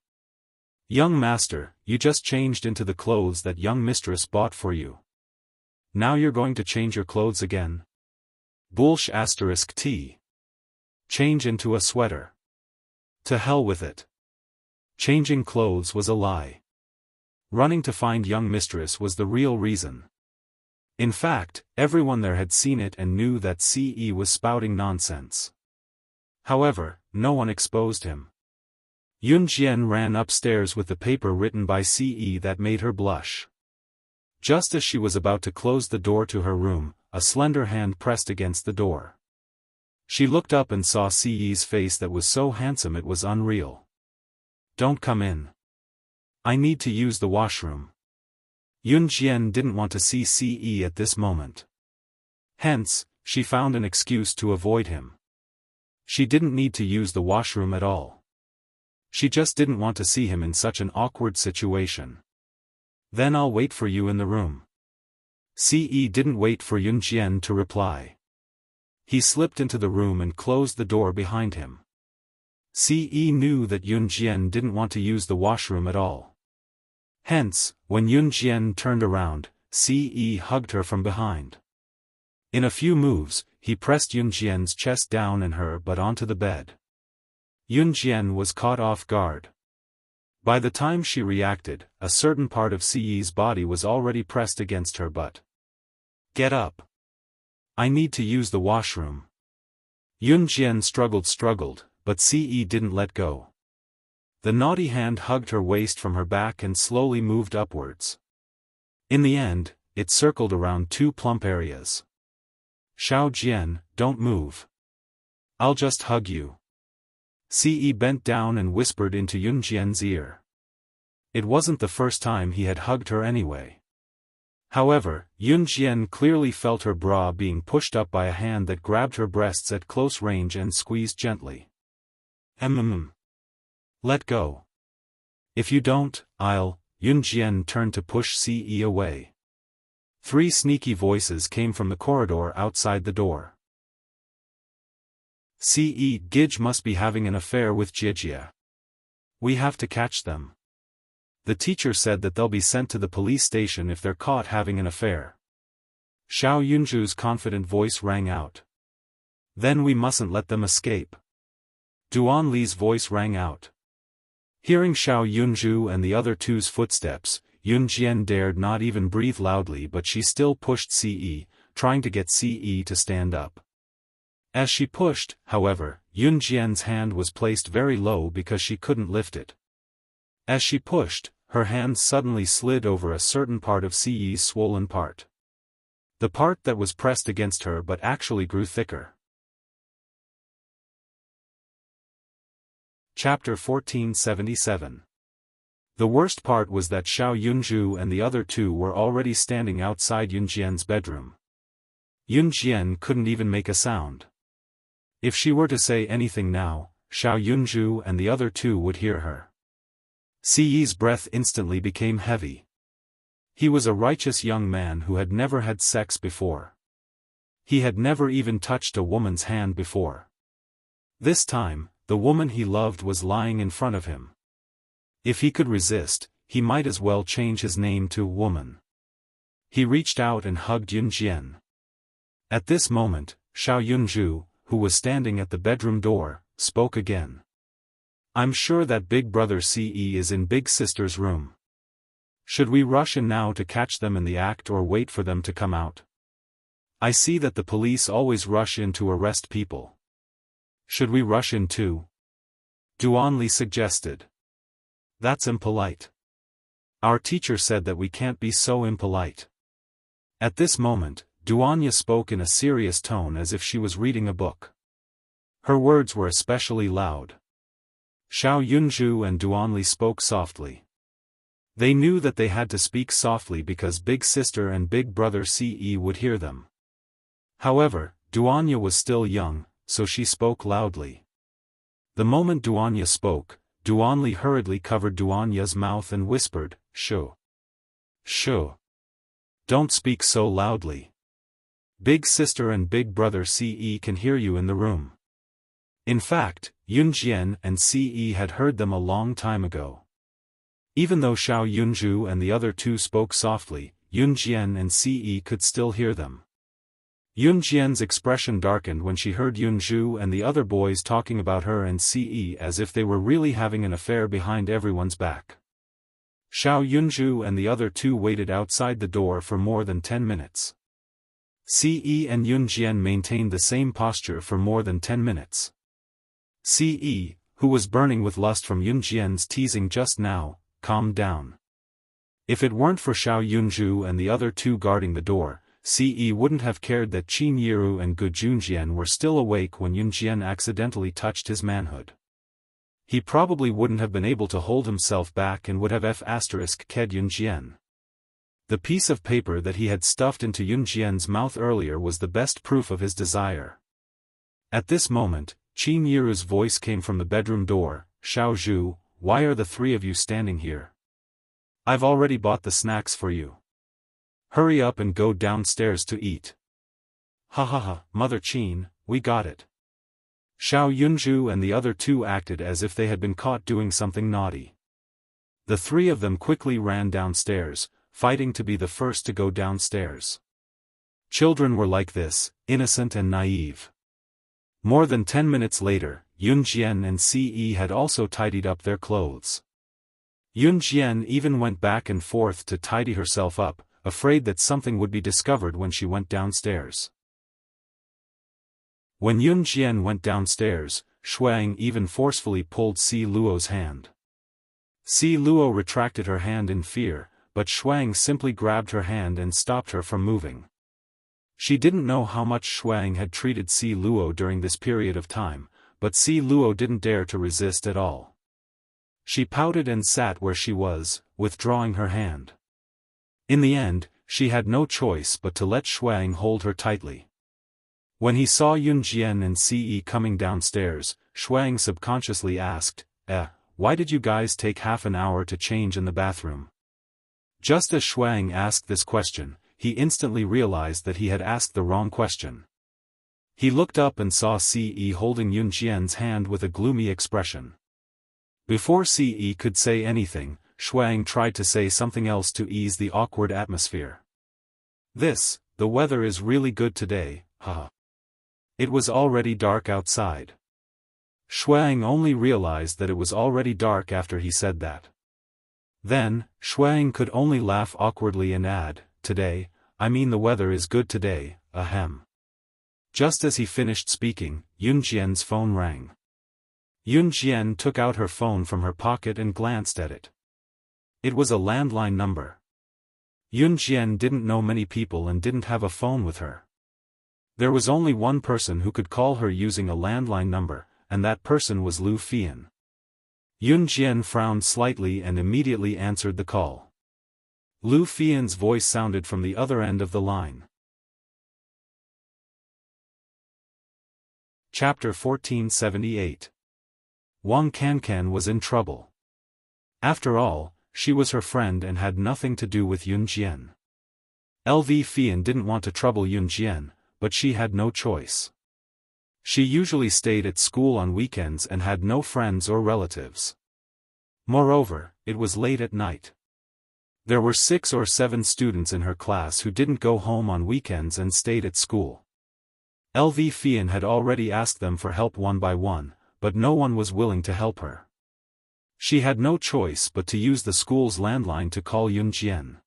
"Young master, you just changed into the clothes that young mistress bought for you. Now you're going to change your clothes again? Bullsh *t. Change into a sweater. To hell with it." Changing clothes was a lie. Running to find young mistress was the real reason. In fact, everyone there had seen it and knew that Ce was spouting nonsense. However, no one exposed him. Yun Jian ran upstairs with the paper written by Ce that made her blush. Just as she was about to close the door to her room, a slender hand pressed against the door. She looked up and saw Ce's face that was so handsome it was unreal. "Don't come in. I need to use the washroom." Yun Jian didn't want to see Ce at this moment. Hence, she found an excuse to avoid him. She didn't need to use the washroom at all. She just didn't want to see him in such an awkward situation. "Then I'll wait for you in the room." Ce didn't wait for Yun Jian to reply. He slipped into the room and closed the door behind him. Ce knew that Yun Jian didn't want to use the washroom at all. Hence, when Yun Jian turned around, Ce hugged her from behind. In a few moves, he pressed Yun Jian's chest down in her butt onto the bed. Yun Jian was caught off guard. By the time she reacted, a certain part of Ce's body was already pressed against her butt. "Get up. I need to use the washroom." Yun Jian struggled, but Ce didn't let go. The naughty hand hugged her waist from her back and slowly moved upwards. In the end, it circled around 2 plump areas. "Xiao Jian, don't move. I'll just hug you." Ce bent down and whispered into Yunjian's ear. It wasn't the first time he had hugged her anyway. However, Yunjian clearly felt her bra being pushed up by a hand that grabbed her breasts at close range and squeezed gently. Let go. If you don't, I'll. Yunjian turned to push Ce away. 3 sneaky voices came from the corridor outside the door. Ce Gij must be having an affair with Jijia. We have to catch them. The teacher said that they'll be sent to the police station if they're caught having an affair. Xiao Yunju's confident voice rang out. Then we mustn't let them escape. Duan Li's voice rang out. Hearing Xiao Yunju and the other two's footsteps, Yunjian dared not even breathe loudly, but she still pushed Ce, trying to get Ce to stand up. As she pushed, however, Yunjian's hand was placed very low because she couldn't lift it. As she pushed, her hand suddenly slid over a certain part of Ce's swollen part. The part that was pressed against her but actually grew thicker. Chapter 1477. The worst part was that Xiao Yunju and the other two were already standing outside Yunjian's bedroom. Yunjian couldn't even make a sound. If she were to say anything now, Xiao Yunju and the other two would hear her. Ce's breath instantly became heavy. He was a righteous young man who had never had sex before. He had never even touched a woman's hand before. This time, the woman he loved was lying in front of him. If he could resist, he might as well change his name to Woman. He reached out and hugged Yunjian. At this moment, Xiao Yunju, who was standing at the bedroom door, spoke again. I'm sure that big brother Ce is in big sister's room. Should we rush in now to catch them in the act or wait for them to come out? I see that the police always rush in to arrest people. Should we rush in too? Duanli suggested. That's impolite. Our teacher said that we can't be so impolite. At this moment, Duanya spoke in a serious tone as if she was reading a book. Her words were especially loud. Xiao Yunju and Duanli spoke softly. They knew that they had to speak softly because big sister and big brother Ce would hear them. However, Duanya was still young, so she spoke loudly. The moment Duanya spoke, Duanli hurriedly covered Duanya's mouth and whispered, "Shoo. Shoo. Don't speak so loudly. Big sister and big brother Ce can hear you in the room." In fact, Yunjian and Ce had heard them a long time ago. Even though Xiao Yunju and the other two spoke softly, Yunjian and Ce could still hear them. Yunjian's expression darkened when she heard Yunju and the other boys talking about her and Ce as if they were really having an affair behind everyone's back. Xiao Yunju and the other two waited outside the door for more than 10 minutes. Ce and Yunjian maintained the same posture for more than 10 minutes. Ce, who was burning with lust from Yunjian's teasing just now, calmed down. If it weren't for Xiao Yunju and the other two guarding the door, Ce wouldn't have cared that Qin Yiru and Gu Junjian were still awake when Yunjian accidentally touched his manhood. He probably wouldn't have been able to hold himself back and would have ked Yunjian. The piece of paper that he had stuffed into Yunjian's mouth earlier was the best proof of his desire. At this moment, Qin Yiru's voice came from the bedroom door, "Xiao Zhu, why are the 3 of you standing here? I've already bought the snacks for you. Hurry up and go downstairs to eat." "Ha ha ha, Mother Qin, we got it." Xiao Yunju and the other two acted as if they had been caught doing something naughty. The 3 of them quickly ran downstairs, fighting to be the first to go downstairs. Children were like this, innocent and naive. More than 10 minutes later, Yunjian and Ce had also tidied up their clothes. Yunjian even went back and forth to tidy herself up, afraid that something would be discovered when she went downstairs. When Yunjian went downstairs, Shuang even forcefully pulled Si Luo's hand. Si Luo retracted her hand in fear, but Shuang simply grabbed her hand and stopped her from moving. She didn't know how much Shuang had treated Si Luo during this period of time, but Si Luo didn't dare to resist at all. She pouted and sat where she was, withdrawing her hand. In the end, she had no choice but to let Shuang hold her tightly. When he saw Yunjian and Ce coming downstairs, Shuang subconsciously asked, why did you guys take half an hour to change in the bathroom? Just as Shuang asked this question, he instantly realized that he had asked the wrong question. He looked up and saw Ce holding Yunjian's hand with a gloomy expression. Before Ce could say anything, Shuang tried to say something else to ease the awkward atmosphere. The weather is really good today, haha. It was already dark outside. Shuang only realized that it was already dark after he said that. Then, Shuang could only laugh awkwardly and add, today, I mean the weather is good today, ahem. Just as he finished speaking, Yunjian's phone rang. Yunjian took out her phone from her pocket and glanced at it. It was a landline number. Yunjian didn't know many people and didn't have a phone with her. There was only one person who could call her using a landline number, and that person was Lu Fian. Yunjian frowned slightly and immediately answered the call. Lu Fian's voice sounded from the other end of the line. Chapter 1478. Wang Cancan was in trouble. After all, she was her friend and had nothing to do with Yunjian. LV Fian didn't want to trouble Yunjian, but she had no choice. She usually stayed at school on weekends and had no friends or relatives. Moreover, it was late at night. There were 6 or 7 students in her class who didn't go home on weekends and stayed at school. LV Fian had already asked them for help one by one, but no one was willing to help her. She had no choice but to use the school's landline to call Yunjian.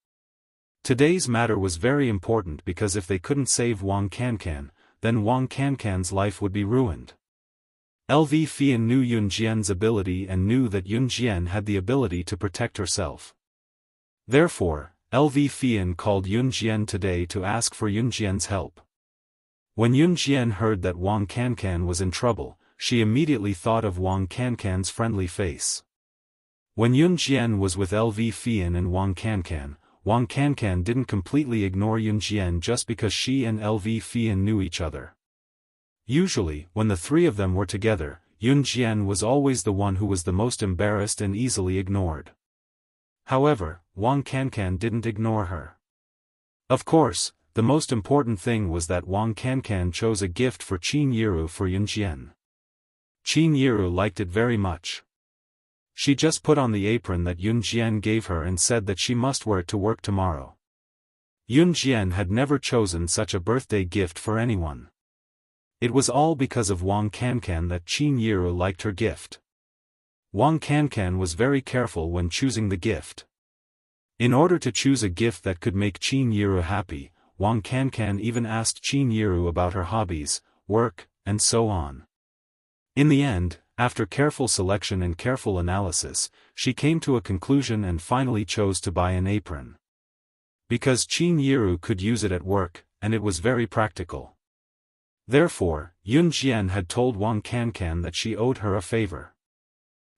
Today's matter was very important because if they couldn't save Wang Cancan, then Wang Cancan's life would be ruined. LV Fian knew Yunjian's ability and knew that Yunjian had the ability to protect herself. Therefore, LV Fian called Yunjian today to ask for Yunjian's help. When Yunjian heard that Wang Cancan was in trouble, she immediately thought of Wang Cancan's friendly face. When Yunjian was with LV Fian and Wang Cancan didn't completely ignore Yunjian just because she and LV Fian knew each other. Usually, when the three of them were together, Yunjian was always the one who was the most embarrassed and easily ignored. However, Wang Cancan didn't ignore her. Of course, the most important thing was that Wang Cancan chose a gift for Qin Yiru for Yunjian. Qin Yiru liked it very much. She just put on the apron that Yunjian gave her and said that she must wear it to work tomorrow. Yunjian had never chosen such a birthday gift for anyone. It was all because of Wang Cancan that Qin Yiru liked her gift. Wang Cancan was very careful when choosing the gift. In order to choose a gift that could make Qin Yiru happy, Wang Cancan even asked Qin Yiru about her hobbies, work, and so on. In the end, after careful selection and careful analysis, she came to a conclusion and finally chose to buy an apron. Because Qin Yiru could use it at work, and it was very practical. Therefore, Yunjian had told Wang Cancan that she owed her a favor.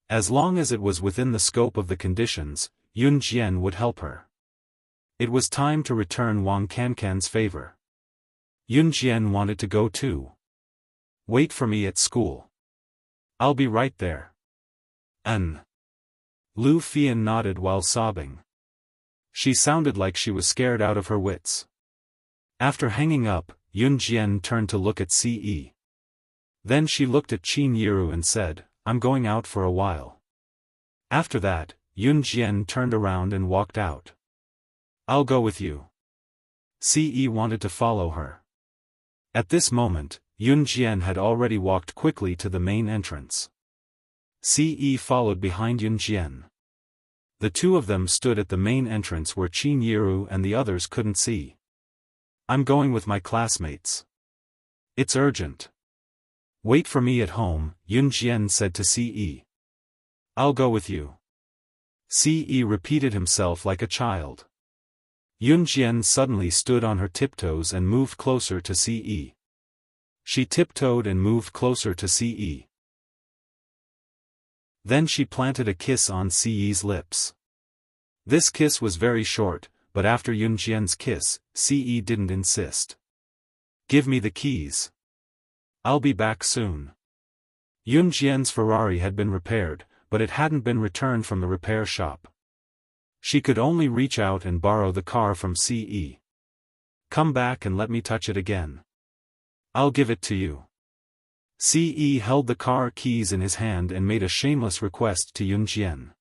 As long as it was within the scope of the conditions, Yunjian would help her. It was time to return Wang Cancan's favor. Yunjian wanted to go too. Wait for me at school. I'll be right there. Lu Fian nodded while sobbing. She sounded like she was scared out of her wits. After hanging up, Yunjian turned to look at Ce. Then she looked at Qin Yiru and said, I'm going out for a while. After that, Yunjian turned around and walked out. I'll go with you. Ce wanted to follow her. At this moment, Yunjian had already walked quickly to the main entrance. Ce followed behind Yunjian. The two of them stood at the main entrance where Qin Yiru and the others couldn't see. I'm going with my classmates. It's urgent. Wait for me at home, Yunjian said to Ce. I'll go with you. Ce repeated himself like a child. Yunjian suddenly stood on her tiptoes and moved closer to Ce. She tiptoed and moved closer to Ce. Then she planted a kiss on Ci's lips. This kiss was very short, but after Yunjian's kiss, Ce didn't insist. "Give me the keys. I'll be back soon." Yunjian's Ferrari had been repaired, but it hadn't been returned from the repair shop. She could only reach out and borrow the car from Ce. "Come back and let me touch it again. I'll give it to you." Ce held the car keys in his hand and made a shameless request to Yunjian.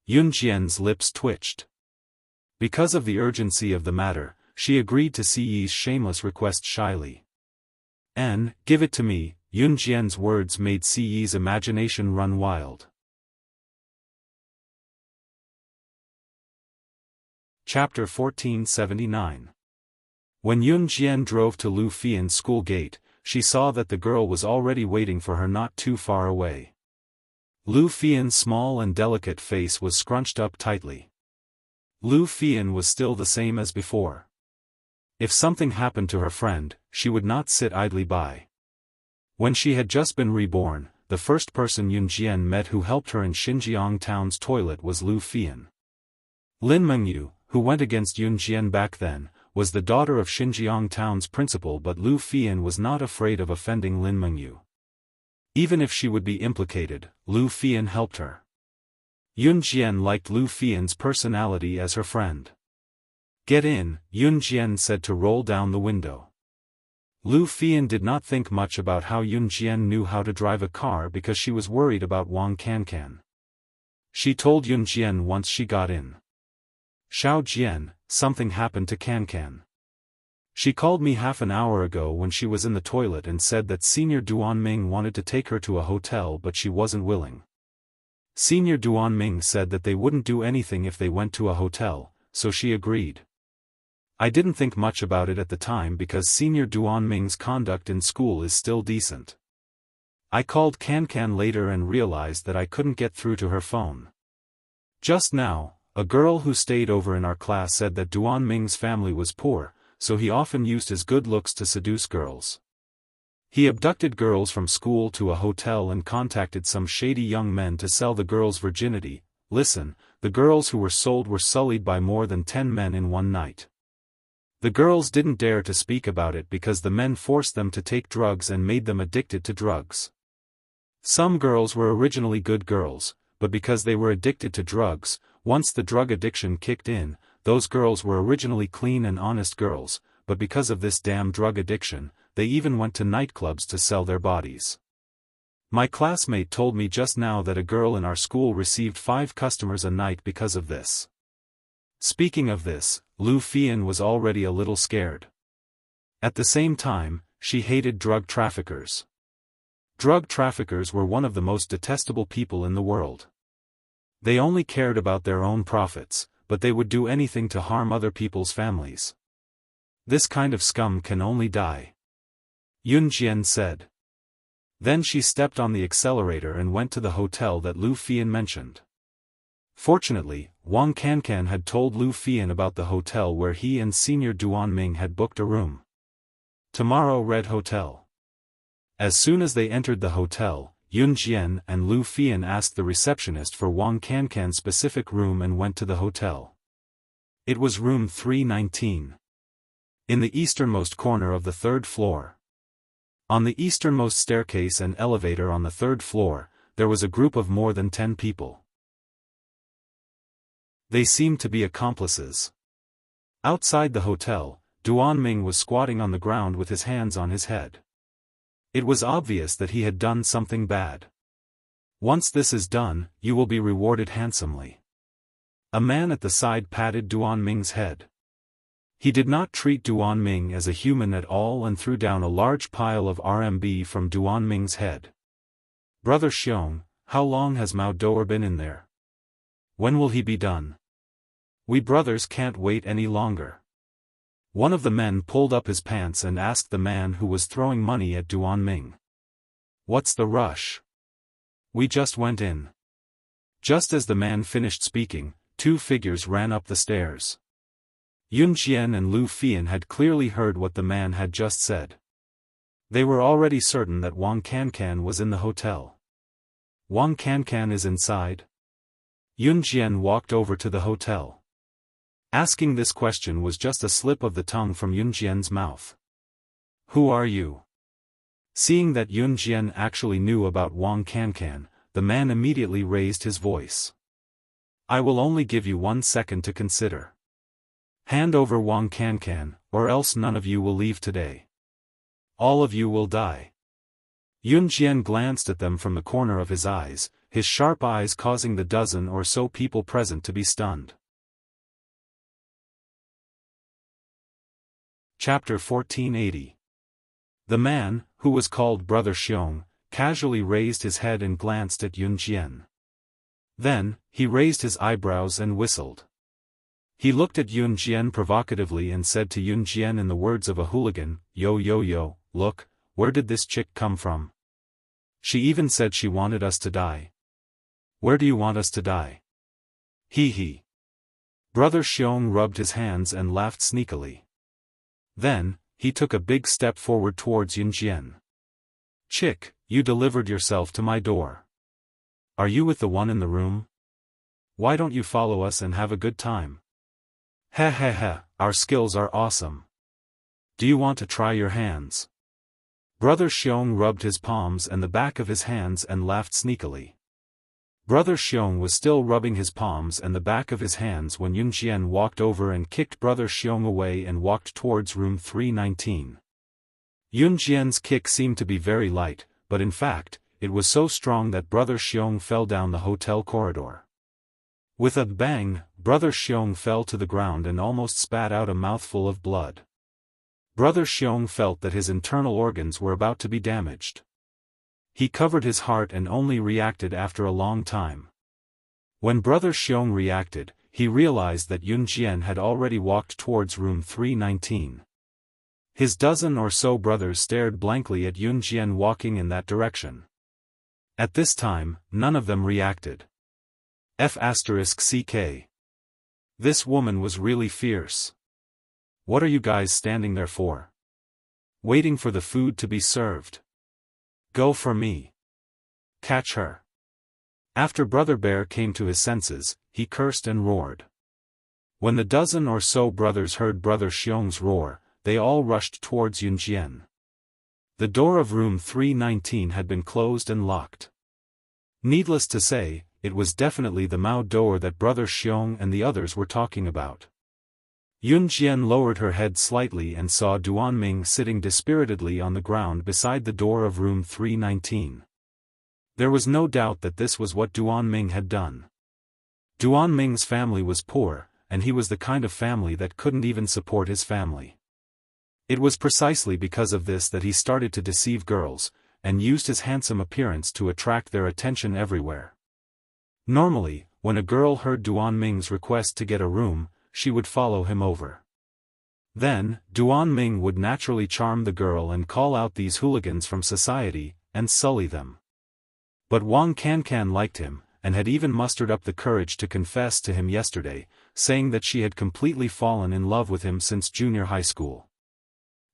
Yunjian's lips twitched. Because of the urgency of the matter, she agreed to Ce's shameless request shyly. Give it to me." Yunjian's words made Ce's imagination run wild. Chapter 1479. When Yunjian drove to Lu Fian's school gate, she saw that the girl was already waiting for her not too far away. Lu Fian's small and delicate face was scrunched up tightly. Lu Fian was still the same as before. If something happened to her friend, she would not sit idly by. When she had just been reborn, the first person Yunjian met who helped her in Xinjiang town's toilet was Lu Fian. Lin Mengyu, who went against Yunjian back then, was the daughter of Xinjiang town's principal, but Lu Fian was not afraid of offending Lin Mengyu. Even if she would be implicated, Lu Fian helped her. Yunjian liked Lu Fian's personality as her friend. "Get in," Yunjian said to roll down the window. Lu Fian did not think much about how Yunjian knew how to drive a car because she was worried about Wang Cancan. She told Yunjian once she got in. "Xiao Jian, something happened to Cancan. She called me half an hour ago when she was in the toilet and said that Senior Duanming wanted to take her to a hotel but she wasn't willing. Senior Duanming said that they wouldn't do anything if they went to a hotel, so she agreed. I didn't think much about it at the time because Senior Duanming's conduct in school is still decent. I called Cancan later and realized that I couldn't get through to her phone. Just now, a girl who stayed over in our class said that Duanming's family was poor, so he often used his good looks to seduce girls. He abducted girls from school to a hotel and contacted some shady young men to sell the girls' virginity. Listen, the girls who were sold were sullied by more than 10 men in one night. The girls didn't dare to speak about it because the men forced them to take drugs and made them addicted to drugs. Some girls were originally good girls, but because they were addicted to drugs, once the drug addiction kicked in, those girls were originally clean and honest girls, but because of this damn drug addiction, they even went to nightclubs to sell their bodies. My classmate told me just now that a girl in our school received 5 customers a night because of this. Speaking of this, Lu Fian was already a little scared. At the same time, she hated drug traffickers. Drug traffickers were one of the most detestable people in the world. They only cared about their own profits, but they would do anything to harm other people's families. This kind of scum can only die. Yunjian said. Then she stepped on the accelerator and went to the hotel that Lu Fian mentioned. Fortunately, Wang Cancan had told Lu Fian about the hotel where he and Senior Duanming had booked a room. Tomorrow Red Hotel. As soon as they entered the hotel, Yunjian and Lu Fian asked the receptionist for Wang Cancan's specific room and went to the hotel. It was room 319. In the easternmost corner of the 3rd floor. On the easternmost staircase and elevator on the 3rd floor, there was a group of more than 10 people. They seemed to be accomplices. Outside the hotel, Duanming was squatting on the ground with his hands on his head. It was obvious that he had done something bad. Once this is done, you will be rewarded handsomely. A man at the side patted Duanming's head. He did not treat Duanming as a human at all and threw down a large pile of RMB from Duanming's head. Brother Xiong, how long has Mao Doer been in there? When will he be done? We brothers can't wait any longer. One of the men pulled up his pants and asked the man who was throwing money at Duanming. What's the rush? We just went in. Just as the man finished speaking, 2 figures ran up the stairs. Yunjian and Lu Fian had clearly heard what the man had just said. They were already certain that Wang Cancan was in the hotel. Wang Cancan is inside? Yun Jian walked over to the hotel. Asking this question was just a slip of the tongue from Yun Jian's mouth. Who are you? Seeing that Yun Jian actually knew about Wang Cancan, the man immediately raised his voice. I will only give you 1 second to consider. Hand over Wang Cancan, or else none of you will leave today. All of you will die. Yun Jian glanced at them from the corner of his eyes, his sharp eyes causing the dozen or so people present to be stunned. Chapter 1480. The man, who was called Brother Xiong, casually raised his head and glanced at Yun Jian. Then, he raised his eyebrows and whistled. He looked at Yun Jian provocatively and said to Yun Jian in the words of a hooligan, Yo yo yo, look, where did this chick come from? She even said she wanted us to die. Where do you want us to die? Hee hee. Brother Xiong rubbed his hands and laughed sneakily. Then, he took a big step forward towards Yun Jian. Chick, you delivered yourself to my door. Are you with the one in the room? Why don't you follow us and have a good time? Heh heh heh, our skills are awesome. Do you want to try your hands? Brother Xiong rubbed his palms and the back of his hands and laughed sneakily. Brother Xiong was still rubbing his palms and the back of his hands when Yun Jian walked over and kicked Brother Xiong away and walked towards room 319. Yun Jian's kick seemed to be very light, but in fact, it was so strong that Brother Xiong fell down the hotel corridor. With a bang, Brother Xiong fell to the ground and almost spat out a mouthful of blood. Brother Xiong felt that his internal organs were about to be damaged. He covered his heart and only reacted after a long time. When Brother Xiong reacted, he realized that Yun Jian had already walked towards room 319. His dozen or so brothers stared blankly at Yun Jian walking in that direction. At this time, none of them reacted. F***ck. This woman was really fierce. What are you guys standing there for? Waiting for the food to be served. Go for me. Catch her. After Brother Bear came to his senses, he cursed and roared. When the dozen or so brothers heard Brother Xiong's roar, they all rushed towards Yun Jian. The door of room 319 had been closed and locked. Needless to say, it was definitely the Mao door that Brother Xiong and the others were talking about. Yun Jian lowered her head slightly and saw Duan Ming sitting dispiritedly on the ground beside the door of room 319. There was no doubt that this was what Duan Ming had done. Duan Ming's family was poor, and he was the kind of family that couldn't even support his family. It was precisely because of this that he started to deceive girls, and used his handsome appearance to attract their attention everywhere. Normally, when a girl heard Duan Ming's request to get a room, she would follow him over. Then, Duan Ming would naturally charm the girl and call out these hooligans from society, and sully them. But Wang Cancan liked him, and had even mustered up the courage to confess to him yesterday, saying that she had completely fallen in love with him since junior high school.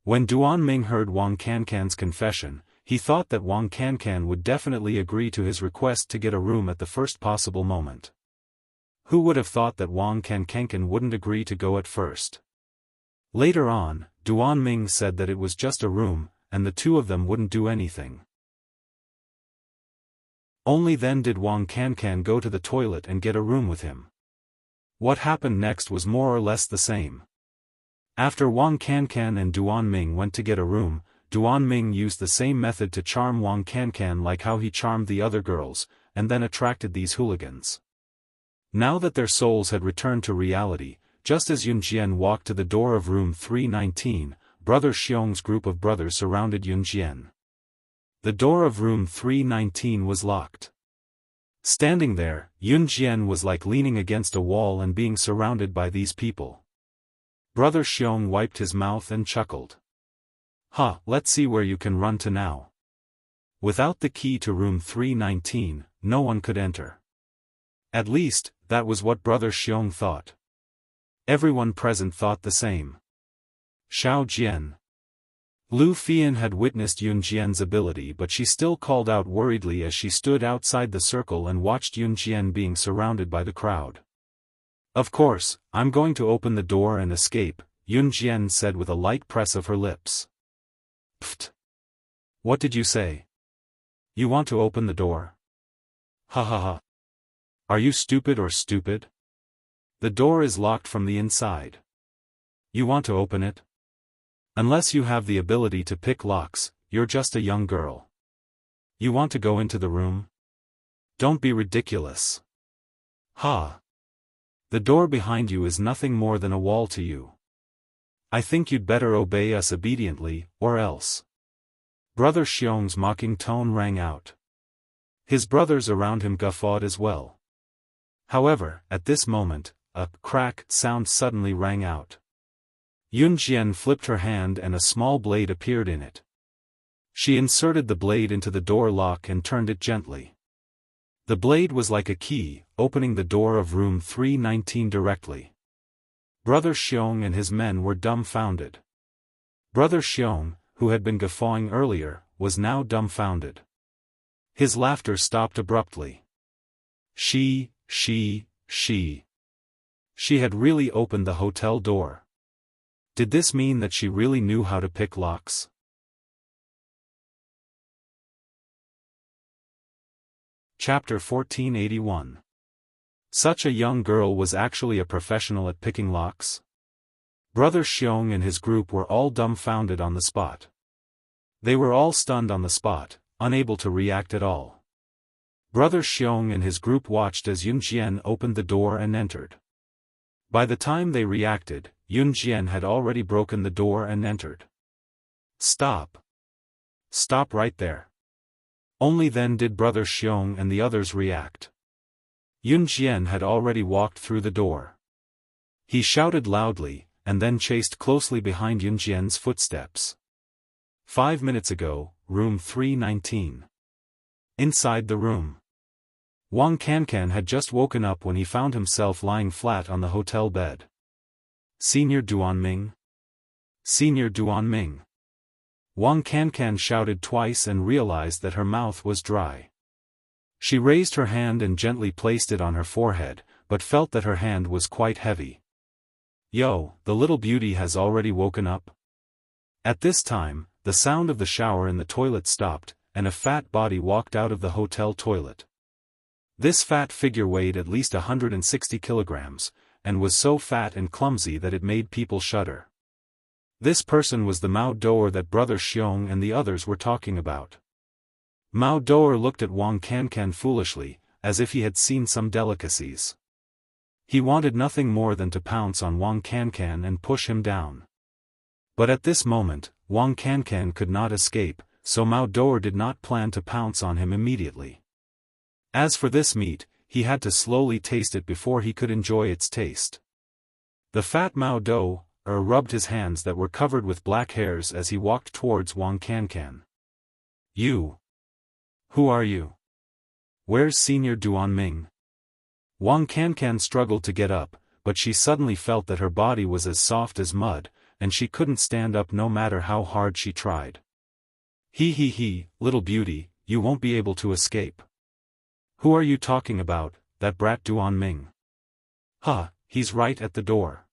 When Duan Ming heard Wang Cancan's confession, he thought that Wang Cancan would definitely agree to his request to get a room at the first possible moment. Who would have thought that Wang Cancan wouldn't agree to go at first? Later on, Duan Ming said that it was just a room, and the two of them wouldn't do anything. Only then did Wang Cancan go to the toilet and get a room with him. What happened next was more or less the same. After Wang Cancan and Duan Ming went to get a room, Duan Ming used the same method to charm Wang Cancan like how he charmed the other girls, and then attracted these hooligans. Now that their souls had returned to reality, just as Yun Jian walked to the door of room 319, Brother Xiong's group of brothers surrounded Yun Jian. The door of room 319 was locked. Standing there, Yun Jian was like leaning against a wall and being surrounded by these people. Brother Xiong wiped his mouth and chuckled. "Ha, let's see where you can run to now." Without the key to room 319, no one could enter. At least, that was what Brother Xiong thought. Everyone present thought the same. Xiao Jian. Lu Fian had witnessed Yun Jian's ability, but she still called out worriedly as she stood outside the circle and watched Yun Jian being surrounded by the crowd. "Of course, I'm going to open the door and escape," Yun Jian said with a light press of her lips. "Pfft! What did you say? You want to open the door? Ha ha ha. Are you stupid or stupid? The door is locked from the inside. You want to open it? Unless you have the ability to pick locks, you're just a young girl. You want to go into the room? Don't be ridiculous. Ha! The door behind you is nothing more than a wall to you. I think you'd better obey us obediently, or else." Brother Xiong's mocking tone rang out. His brothers around him guffawed as well. However, at this moment, a crack sound suddenly rang out. Yun Jian flipped her hand and a small blade appeared in it. She inserted the blade into the door lock and turned it gently. The blade was like a key, opening the door of room 319 directly. Brother Xiong and his men were dumbfounded. Brother Xiong, who had been guffawing earlier, was now dumbfounded. His laughter stopped abruptly. She had really opened the hotel door. Did this mean that she really knew how to pick locks? Chapter 1481. Such a young girl was actually a professional at picking locks? Brother Xiong and his group were all dumbfounded on the spot. They were all stunned on the spot, unable to react at all. Brother Xiong and his group watched as Yun Jian opened the door and entered. By the time they reacted, Yun Jian had already broken the door and entered. "Stop! Stop right there!" Only then did Brother Xiong and the others react. Yun Jian had already walked through the door. He shouted loudly, and then chased closely behind Yun Jian's footsteps. 5 minutes ago, room 319. Inside the room, Wang Cancan had just woken up when he found himself lying flat on the hotel bed. "Senior Duanming? Senior Duanming!" Wang Cancan shouted twice and realized that her mouth was dry. She raised her hand and gently placed it on her forehead, but felt that her hand was quite heavy. "Yo, the little beauty has already woken up?" At this time, the sound of the shower in the toilet stopped, and a fat body walked out of the hotel toilet. This fat figure weighed at least 160 kilograms, and was so fat and clumsy that it made people shudder. This person was the Mao Doer that Brother Xiong and the others were talking about. Mao Doer looked at Wang Cancan foolishly, as if he had seen some delicacies. He wanted nothing more than to pounce on Wang Cancan and push him down. But at this moment, Wang Cancan could not escape, so Mao Doer did not plan to pounce on him immediately. As for this meat, he had to slowly taste it before he could enjoy its taste. The fat Mao Doer rubbed his hands that were covered with black hairs as he walked towards Wang Cancan. "You? Who are you? Where's Senior Duanming?" Wang Cancan struggled to get up, but she suddenly felt that her body was as soft as mud, and she couldn't stand up no matter how hard she tried. He, little beauty, you won't be able to escape." "Who are you talking about, that brat Duanming?" "Huh, he's right at the door.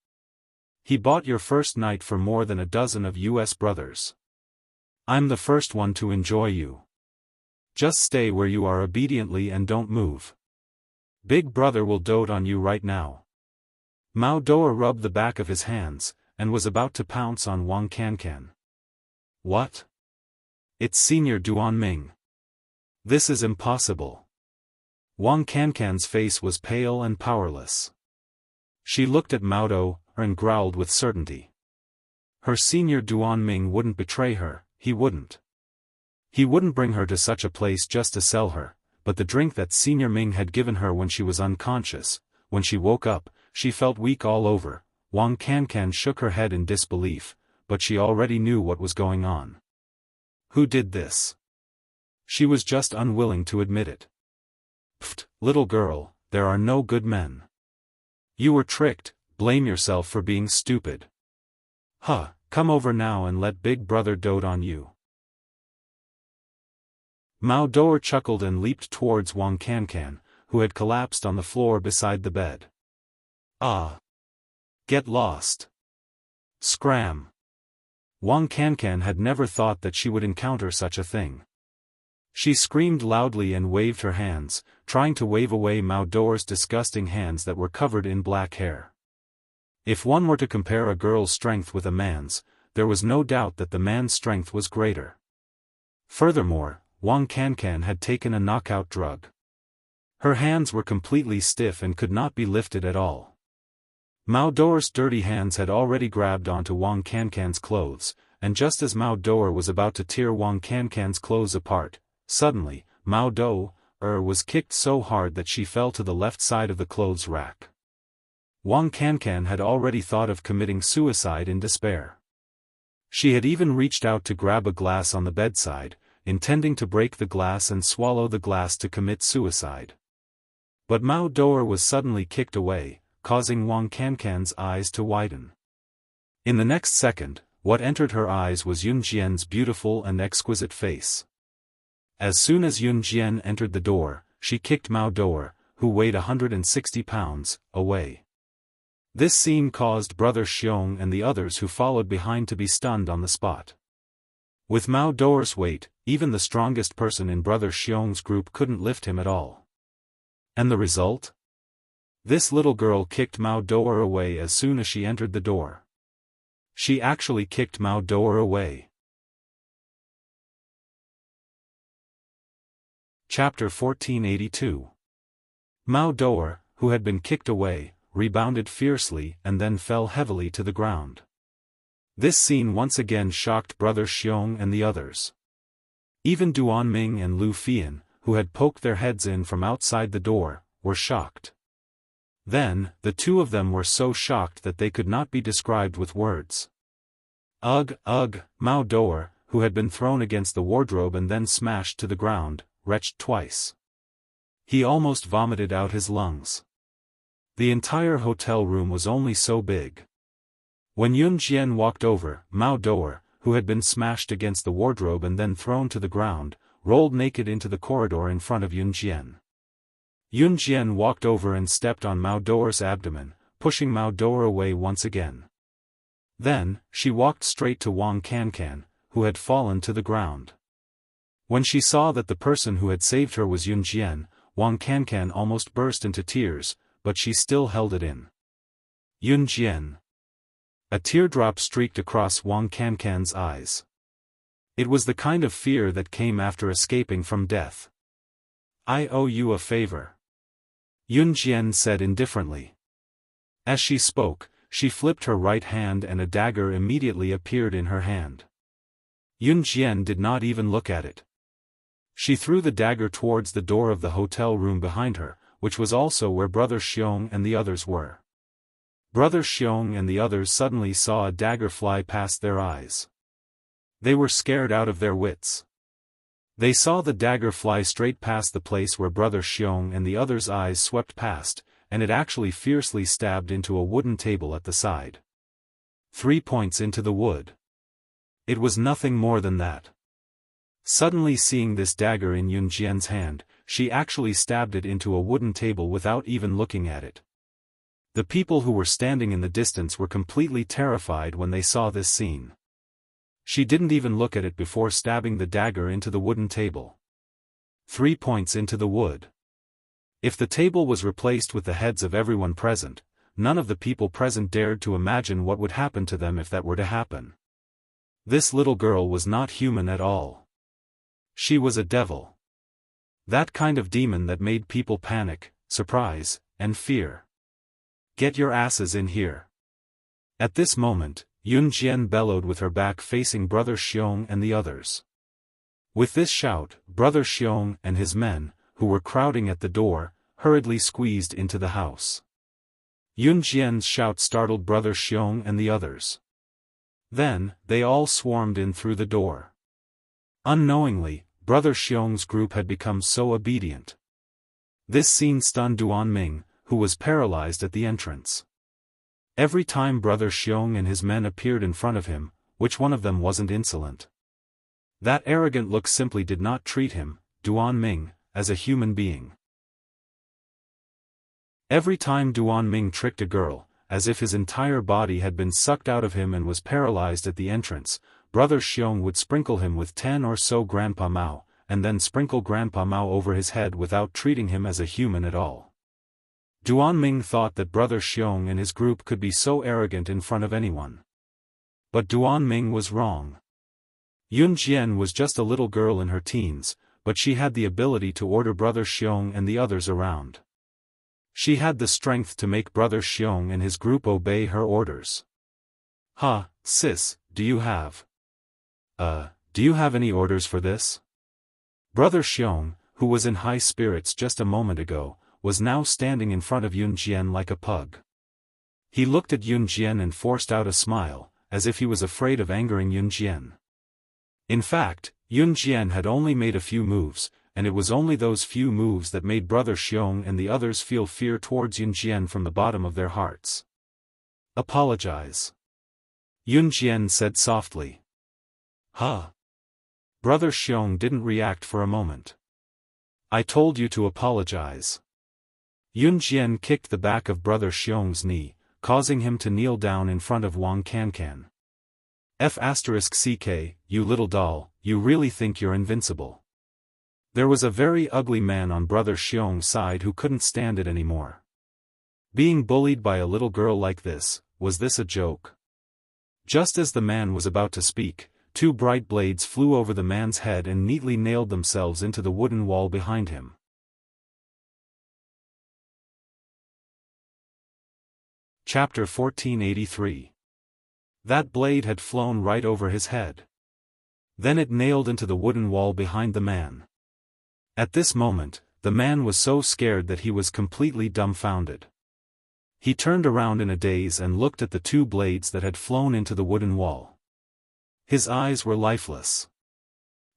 He bought your first night for more than a dozen of US brothers. I'm the first one to enjoy you. Just stay where you are obediently and don't move. Big brother will dote on you right now." Mao Doer rubbed the back of his hands, and was about to pounce on Wang Cancan. "What? It's Senior Duanming. This is impossible." Wang Cancan's face was pale and powerless. She looked at Mao Doer and growled with certainty. Her Senior Duanming wouldn't betray her, he wouldn't. He wouldn't bring her to such a place just to sell her, but the drink that Senior Ming had given her when she was unconscious, when she woke up, she felt weak all over. Wang Cancan shook her head in disbelief, but she already knew what was going on. Who did this? She was just unwilling to admit it. "Pfft, little girl, there are no good men. You were tricked, blame yourself for being stupid." "Huh, Come over now and let big brother dote on you. Mao Dor chuckled and leaped towards Wang Cancan, who had collapsed on the floor beside the bed. Ah! Get lost! Scram! Wang Cancan had never thought that she would encounter such a thing. She screamed loudly and waved her hands, trying to wave away Mao Dor's disgusting hands that were covered in black hair. If one were to compare a girl's strength with a man's, there was no doubt that the man's strength was greater. Furthermore, Wang Cancan had taken a knockout drug. Her hands were completely stiff and could not be lifted at all. Mao Dor's dirty hands had already grabbed onto Wang Cancan's clothes, and just as Mao Dor was about to tear Wang Cancan's clothes apart, suddenly, Mao Dor was kicked so hard that she fell to the left side of the clothes rack. Wang Cancan had already thought of committing suicide in despair. She had even reached out to grab a glass on the bedside, intending to break the glass and swallow the glass to commit suicide. But Mao Dor was suddenly kicked away, causing Wang Cancan's eyes to widen. In the next second, what entered her eyes was Yun Jian's beautiful and exquisite face. As soon as Yun Jian entered the door, she kicked Mao Dor, who weighed 160 pounds, away. This scene caused Brother Xiong and the others who followed behind to be stunned on the spot. With Mao Dor's weight, even the strongest person in Brother Xiong's group couldn't lift him at all. And the result? This little girl kicked Mao Dor away as soon as she entered the door. She actually kicked Mao Dor away. Chapter 1482. Mao Dor, who had been kicked away, rebounded fiercely and then fell heavily to the ground. This scene once again shocked Brother Xiong and the others. Even Duan Ming and Lu Fian, who had poked their heads in from outside the door, were shocked. Then, the two of them were so shocked that they could not be described with words. Ugh, Mao Dor, who had been thrown against the wardrobe and then smashed to the ground, retched twice. He almost vomited out his lungs. The entire hotel room was only so big. When Yun Jian walked over, Mao Dor, who had been smashed against the wardrobe and then thrown to the ground, rolled naked into the corridor in front of Yun Jian. Yun Jian walked over and stepped on Mao Dor's abdomen, pushing Mao Dor away once again. Then, she walked straight to Wang Cancan, who had fallen to the ground. When she saw that the person who had saved her was Yun Jian, Wang Cancan almost burst into tears, but she still held it in. Yun Jian. A teardrop streaked across Wang Cancan's eyes. It was the kind of fear that came after escaping from death. I owe you a favor. Yun Jian said indifferently. As she spoke, she flipped her right hand and a dagger immediately appeared in her hand. Yun Jian did not even look at it. She threw the dagger towards the door of the hotel room behind her, which was also where Brother Xiong and the others were. Brother Xiong and the others suddenly saw a dagger fly past their eyes. They were scared out of their wits. They saw the dagger fly straight past the place where Brother Xiong and the others' eyes swept past, and it actually fiercely stabbed into a wooden table at the side. 3 points into the wood. It was nothing more than that. Suddenly seeing this dagger in Yun Jian's hand, she actually stabbed it into a wooden table without even looking at it. The people who were standing in the distance were completely terrified when they saw this scene. She didn't even look at it before stabbing the dagger into the wooden table. 3 points into the wood. If the table was replaced with the heads of everyone present, none of the people present dared to imagine what would happen to them if that were to happen. This little girl was not human at all. She was a devil. That kind of demon that made people panic, surprise, and fear. Get your asses in here. At this moment, Yun Jian bellowed with her back facing Brother Xiong and the others. With this shout, Brother Xiong and his men, who were crowding at the door, hurriedly squeezed into the house. Yun Jian's shout startled Brother Xiong and the others. Then, they all swarmed in through the door. Unknowingly, Brother Xiong's group had become so obedient. This scene stunned Duan Ming, who was paralyzed at the entrance. Every time Brother Xiong and his men appeared in front of him, which one of them wasn't insolent? That arrogant look simply did not treat him, Duan Ming, as a human being. Every time Duan Ming tricked a girl, as if his entire body had been sucked out of him and was paralyzed at the entrance, Brother Xiong would sprinkle him with 10 or so Grandpa Mao, and then sprinkle Grandpa Mao over his head without treating him as a human at all. Duan Ming thought that Brother Xiong and his group could be so arrogant in front of anyone. But Duan Ming was wrong. Yun Jian was just a little girl in her teens, but she had the ability to order Brother Xiong and the others around. She had the strength to make Brother Xiong and his group obey her orders. "Ha, sis, do you have any orders for this?" Brother Xiong, who was in high spirits just a moment ago, was now standing in front of Yun Jian like a pug. He looked at Yun Jian and forced out a smile, as if he was afraid of angering Yun Jian. In fact, Yun Jian had only made a few moves, and it was only those few moves that made Brother Xiong and the others feel fear towards Yun Jian from the bottom of their hearts. "Apologize," Yun Jian said softly. "Huh?" Brother Xiong didn't react for a moment. "I told you to apologize." Yun Jian kicked the back of Brother Xiong's knee, causing him to kneel down in front of Wang Cancan. "F***ck, you little doll, you really think you're invincible." There was a very ugly man on Brother Xiong's side who couldn't stand it anymore. Being bullied by a little girl like this, was this a joke? Just as the man was about to speak, 2 bright blades flew over the man's head and neatly nailed themselves into the wooden wall behind him. Chapter 1483. That blade had flown right over his head. Then it nailed into the wooden wall behind the man. At this moment, the man was so scared that he was completely dumbfounded. He turned around in a daze and looked at the 2 blades that had flown into the wooden wall. His eyes were lifeless.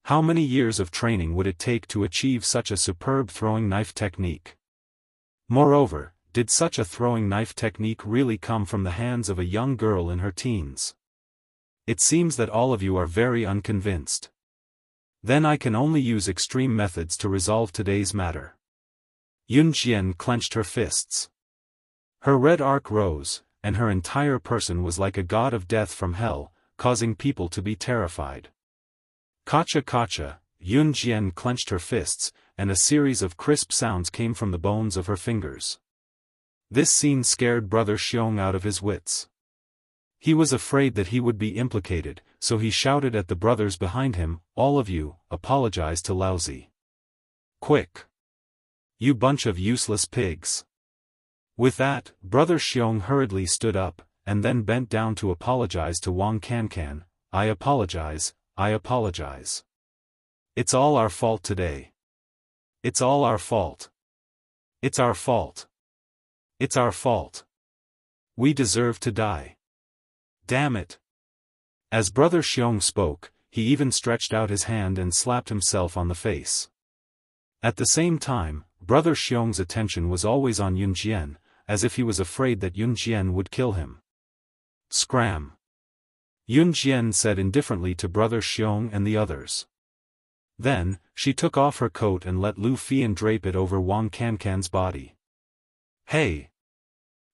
How many years of training would it take to achieve such a superb throwing knife technique? Moreover, did such a throwing knife technique really come from the hands of a young girl in her teens? It seems that all of you are very unconvinced. Then I can only use extreme methods to resolve today's matter. Yun Jian clenched her fists. Her red arc rose, and her entire person was like a god of death from hell, causing people to be terrified. Kacha kacha, Yun Jian clenched her fists, and a series of crisp sounds came from the bones of her fingers. This scene scared Brother Xiong out of his wits. He was afraid that he would be implicated, so he shouted at the brothers behind him, "All of you, apologize to Laozi. Quick! You bunch of useless pigs." With that, Brother Xiong hurriedly stood up, and then bent down to apologize to Wang Cancan. I apologize. It's all our fault today. It's all our fault. It's our fault. It's our fault. We deserve to die. Damn it. As Brother Xiong spoke, he even stretched out his hand and slapped himself on the face. At the same time, Brother Xiong's attention was always on Yun Jian, as if he was afraid that Yun Jian would kill him. Scram! Yun Jian said indifferently to Brother Xiong and the others. Then, she took off her coat and let Lu Fian drape it over Wang Cancan's body. Hey!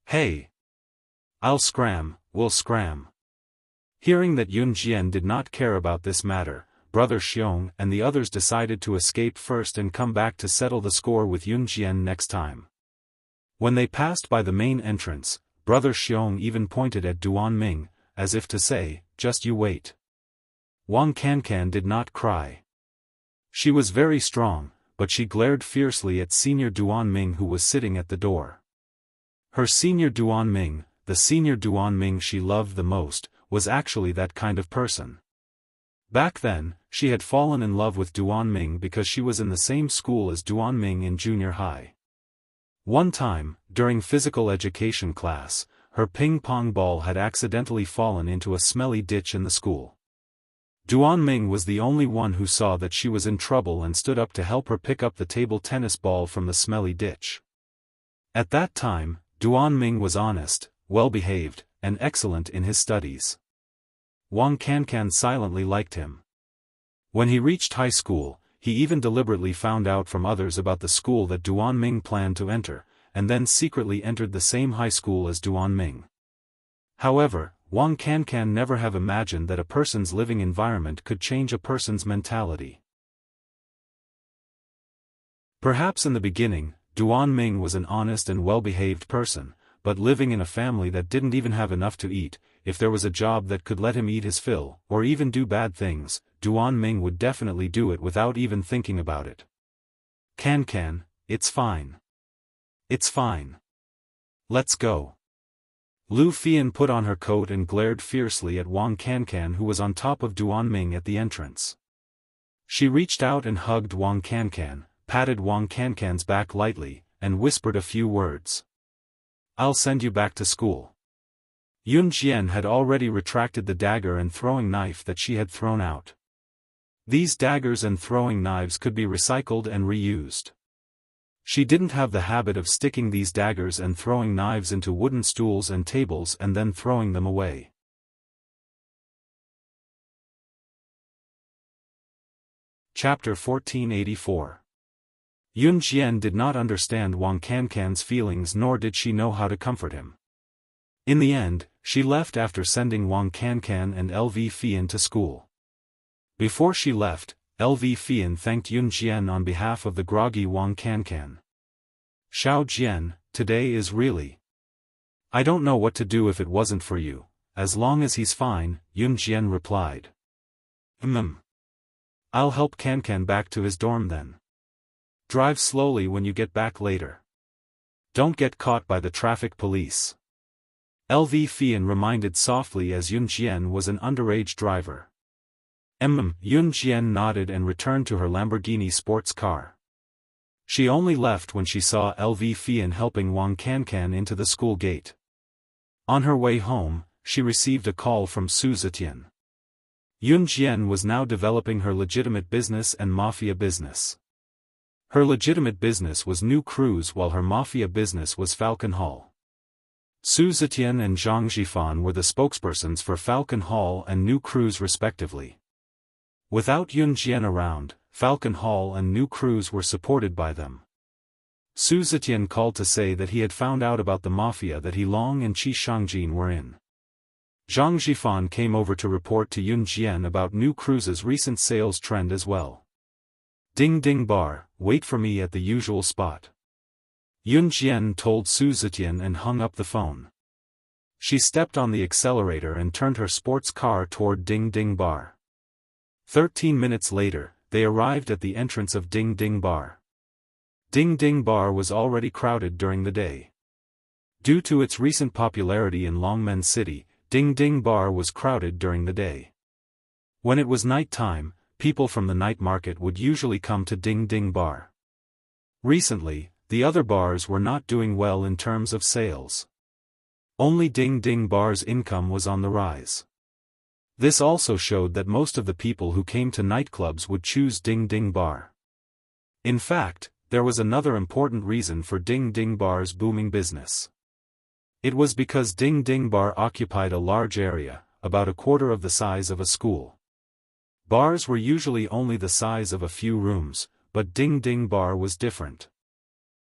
Hey! We'll scram. Hearing that Yun Jian did not care about this matter, Brother Xiong and the others decided to escape first and come back to settle the score with Yun Jian next time. When they passed by the main entrance, Brother Xiong even pointed at Duan Ming, as if to say, "Just you wait." Wang Cancan did not cry. She was very strong, but she glared fiercely at Senior Duan Ming who was sitting at the door. Her Senior Duan Ming, the Senior Duan Ming she loved the most, was actually that kind of person. Back then, she had fallen in love with Duan Ming because she was in the same school as Duan Ming in junior high. One time, during physical education class, her ping-pong ball had accidentally fallen into a smelly ditch in the school. Duan Ming was the only one who saw that she was in trouble and stood up to help her pick up the table tennis ball from the smelly ditch. At that time, Duan Ming was honest, well-behaved, and excellent in his studies. Wang Cancan silently liked him. When he reached high school, he even deliberately found out from others about the school that Duan Ming planned to enter, and then secretly entered the same high school as Duan Ming. However, Wang Cancan never have imagined that a person's living environment could change a person's mentality. Perhaps in the beginning, Duan Ming was an honest and well-behaved person, but living in a family that didn't even have enough to eat, if there was a job that could let him eat his fill, or even do bad things, Duan Ming would definitely do it without even thinking about it. Cancan, it's fine. It's fine. Let's go. Lu Fian put on her coat and glared fiercely at Wang Cancan, who was on top of Duan Ming at the entrance. She reached out and hugged Wang Cancan, patted Wang Cancan's back lightly, and whispered a few words. I'll send you back to school. Yun Jian had already retracted the dagger and throwing knife that she had thrown out. These daggers and throwing knives could be recycled and reused. She didn't have the habit of sticking these daggers and throwing knives into wooden stools and tables and then throwing them away. Chapter 1484. Yun Jian did not understand Wang Cancan's feelings, nor did she know how to comfort him. In the end, she left after sending Wang Cancan and LV Fian to school. Before she left, LV Fian thanked Yun Jian on behalf of the groggy Wang Cancan. Xiao Jian, today is really... I don't know what to do if it wasn't for you. As long as he's fine, Yun Jian replied. I'll help Cancan back to his dorm then. Drive slowly when you get back later. Don't get caught by the traffic police. LV Fian reminded softly as Yun Jian was an underage driver. Yun Jian nodded and returned to her Lamborghini sports car. She only left when she saw LV Fian helping Wang Cancan into the school gate. On her way home, she received a call from Su Zetian. Yun Jian was now developing her legitimate business and mafia business. Her legitimate business was New Cruise while her mafia business was Falcon Hall. Su Zetian and Zhang Zhifan were the spokespersons for Falcon Hall and New Cruise respectively. Without Yun Jian around, Falcon Hall and New Cruise were supported by them. Su Zetian called to say that he had found out about the mafia that He Long and Qi Shangjin were in. Zhang Zhifan came over to report to Yun Jian about New Cruise's recent sales trend as well. Ding ding bar, wait for me at the usual spot. Yun Jian told Su Zetian and hung up the phone. She stepped on the accelerator and turned her sports car toward Ding Ding Bar. 13 minutes later, they arrived at the entrance of Ding Ding Bar. Ding Ding Bar was already crowded during the day. Due to its recent popularity in Longmen City, Ding Ding Bar was crowded during the day. When it was night time, people from the night market would usually come to Ding Ding Bar. Recently, the other bars were not doing well in terms of sales. Only Ding Ding Bar's income was on the rise. This also showed that most of the people who came to nightclubs would choose Ding Ding Bar. In fact, there was another important reason for Ding Ding Bar's booming business. It was because Ding Ding Bar occupied a large area, about a quarter of the size of a school. Bars were usually only the size of a few rooms, but Ding Ding Bar was different.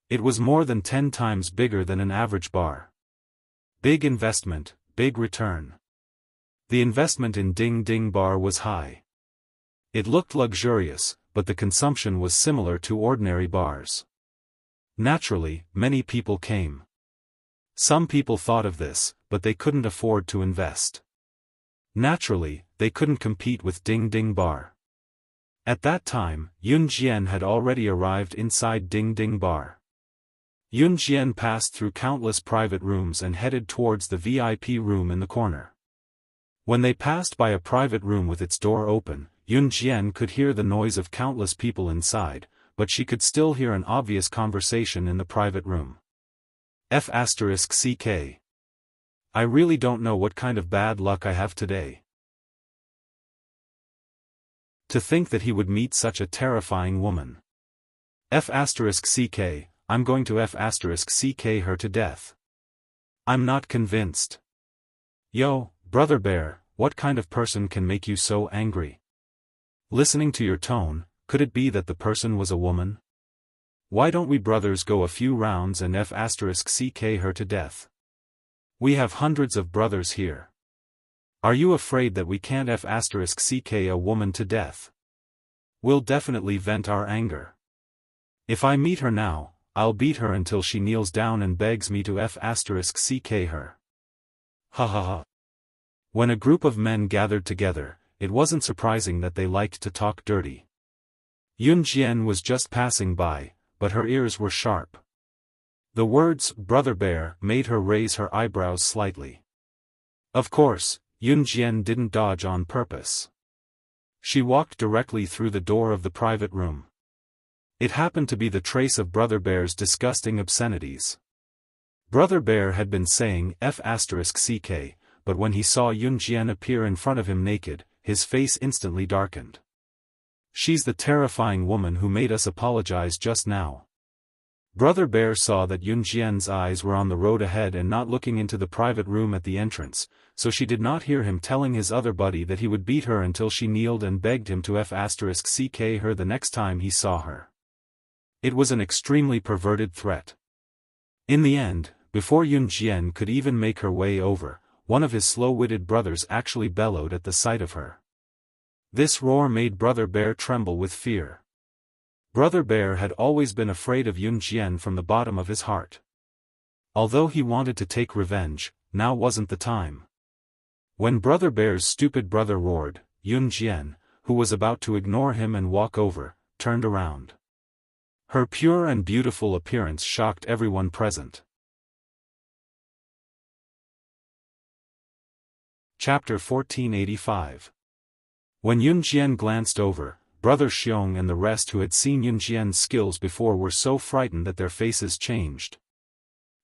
It was more than 10 times bigger than an average bar. Big investment, big return. The investment in Ding Ding Bar was high. It looked luxurious, but the consumption was similar to ordinary bars. Naturally, many people came. Some people thought of this, but they couldn't afford to invest. Naturally, they couldn't compete with Ding Ding Bar. At that time, Yun Jian had already arrived inside Ding Ding Bar. Yun Jian passed through countless private rooms and headed towards the VIP room in the corner. When they passed by a private room with its door open, Yun Jian could hear the noise of countless people inside, but she could still hear an obvious conversation in the private room. F***CK. I really don't know what kind of bad luck I have today. To think that he would meet such a terrifying woman. F***CK, I'm going to F***CK her to death. I'm not convinced. Yo, Brother Bear, what kind of person can make you so angry? Listening to your tone, could it be that the person was a woman? Why don't we brothers go a few rounds and *ck her to death? We have hundreds of brothers here. Are you afraid that we can't *ck a woman to death? We'll definitely vent our anger. If I meet her now, I'll beat her until she kneels down and begs me to *ck her. Ha ha ha. When a group of men gathered together, it wasn't surprising that they liked to talk dirty. Yun Jian was just passing by, but her ears were sharp. The words, "Brother Bear," made her raise her eyebrows slightly. Of course, Yun Jian didn't dodge on purpose. She walked directly through the door of the private room. It happened to be the trace of Brother Bear's disgusting obscenities. Brother Bear had been saying *ck, but when he saw Yun Jian appear in front of him naked, his face instantly darkened. She's the terrifying woman who made us apologize just now. Brother Bear saw that Yun Jian's eyes were on the road ahead and not looking into the private room at the entrance, so she did not hear him telling his other buddy that he would beat her until she kneeled and begged him to *ck her the next time he saw her. It was an extremely perverted threat. In the end, before Yun Jian could even make her way over, one of his slow-witted brothers actually bellowed at the sight of her. This roar made Brother Bear tremble with fear. Brother Bear had always been afraid of Yun Jian from the bottom of his heart. Although he wanted to take revenge, now wasn't the time. When Brother Bear's stupid brother roared, Yun Jian, who was about to ignore him and walk over, turned around. Her pure and beautiful appearance shocked everyone present. Chapter 1485. When Yun Jian glanced over, Brother Xiong and the rest who had seen Yun Jian's skills before were so frightened that their faces changed.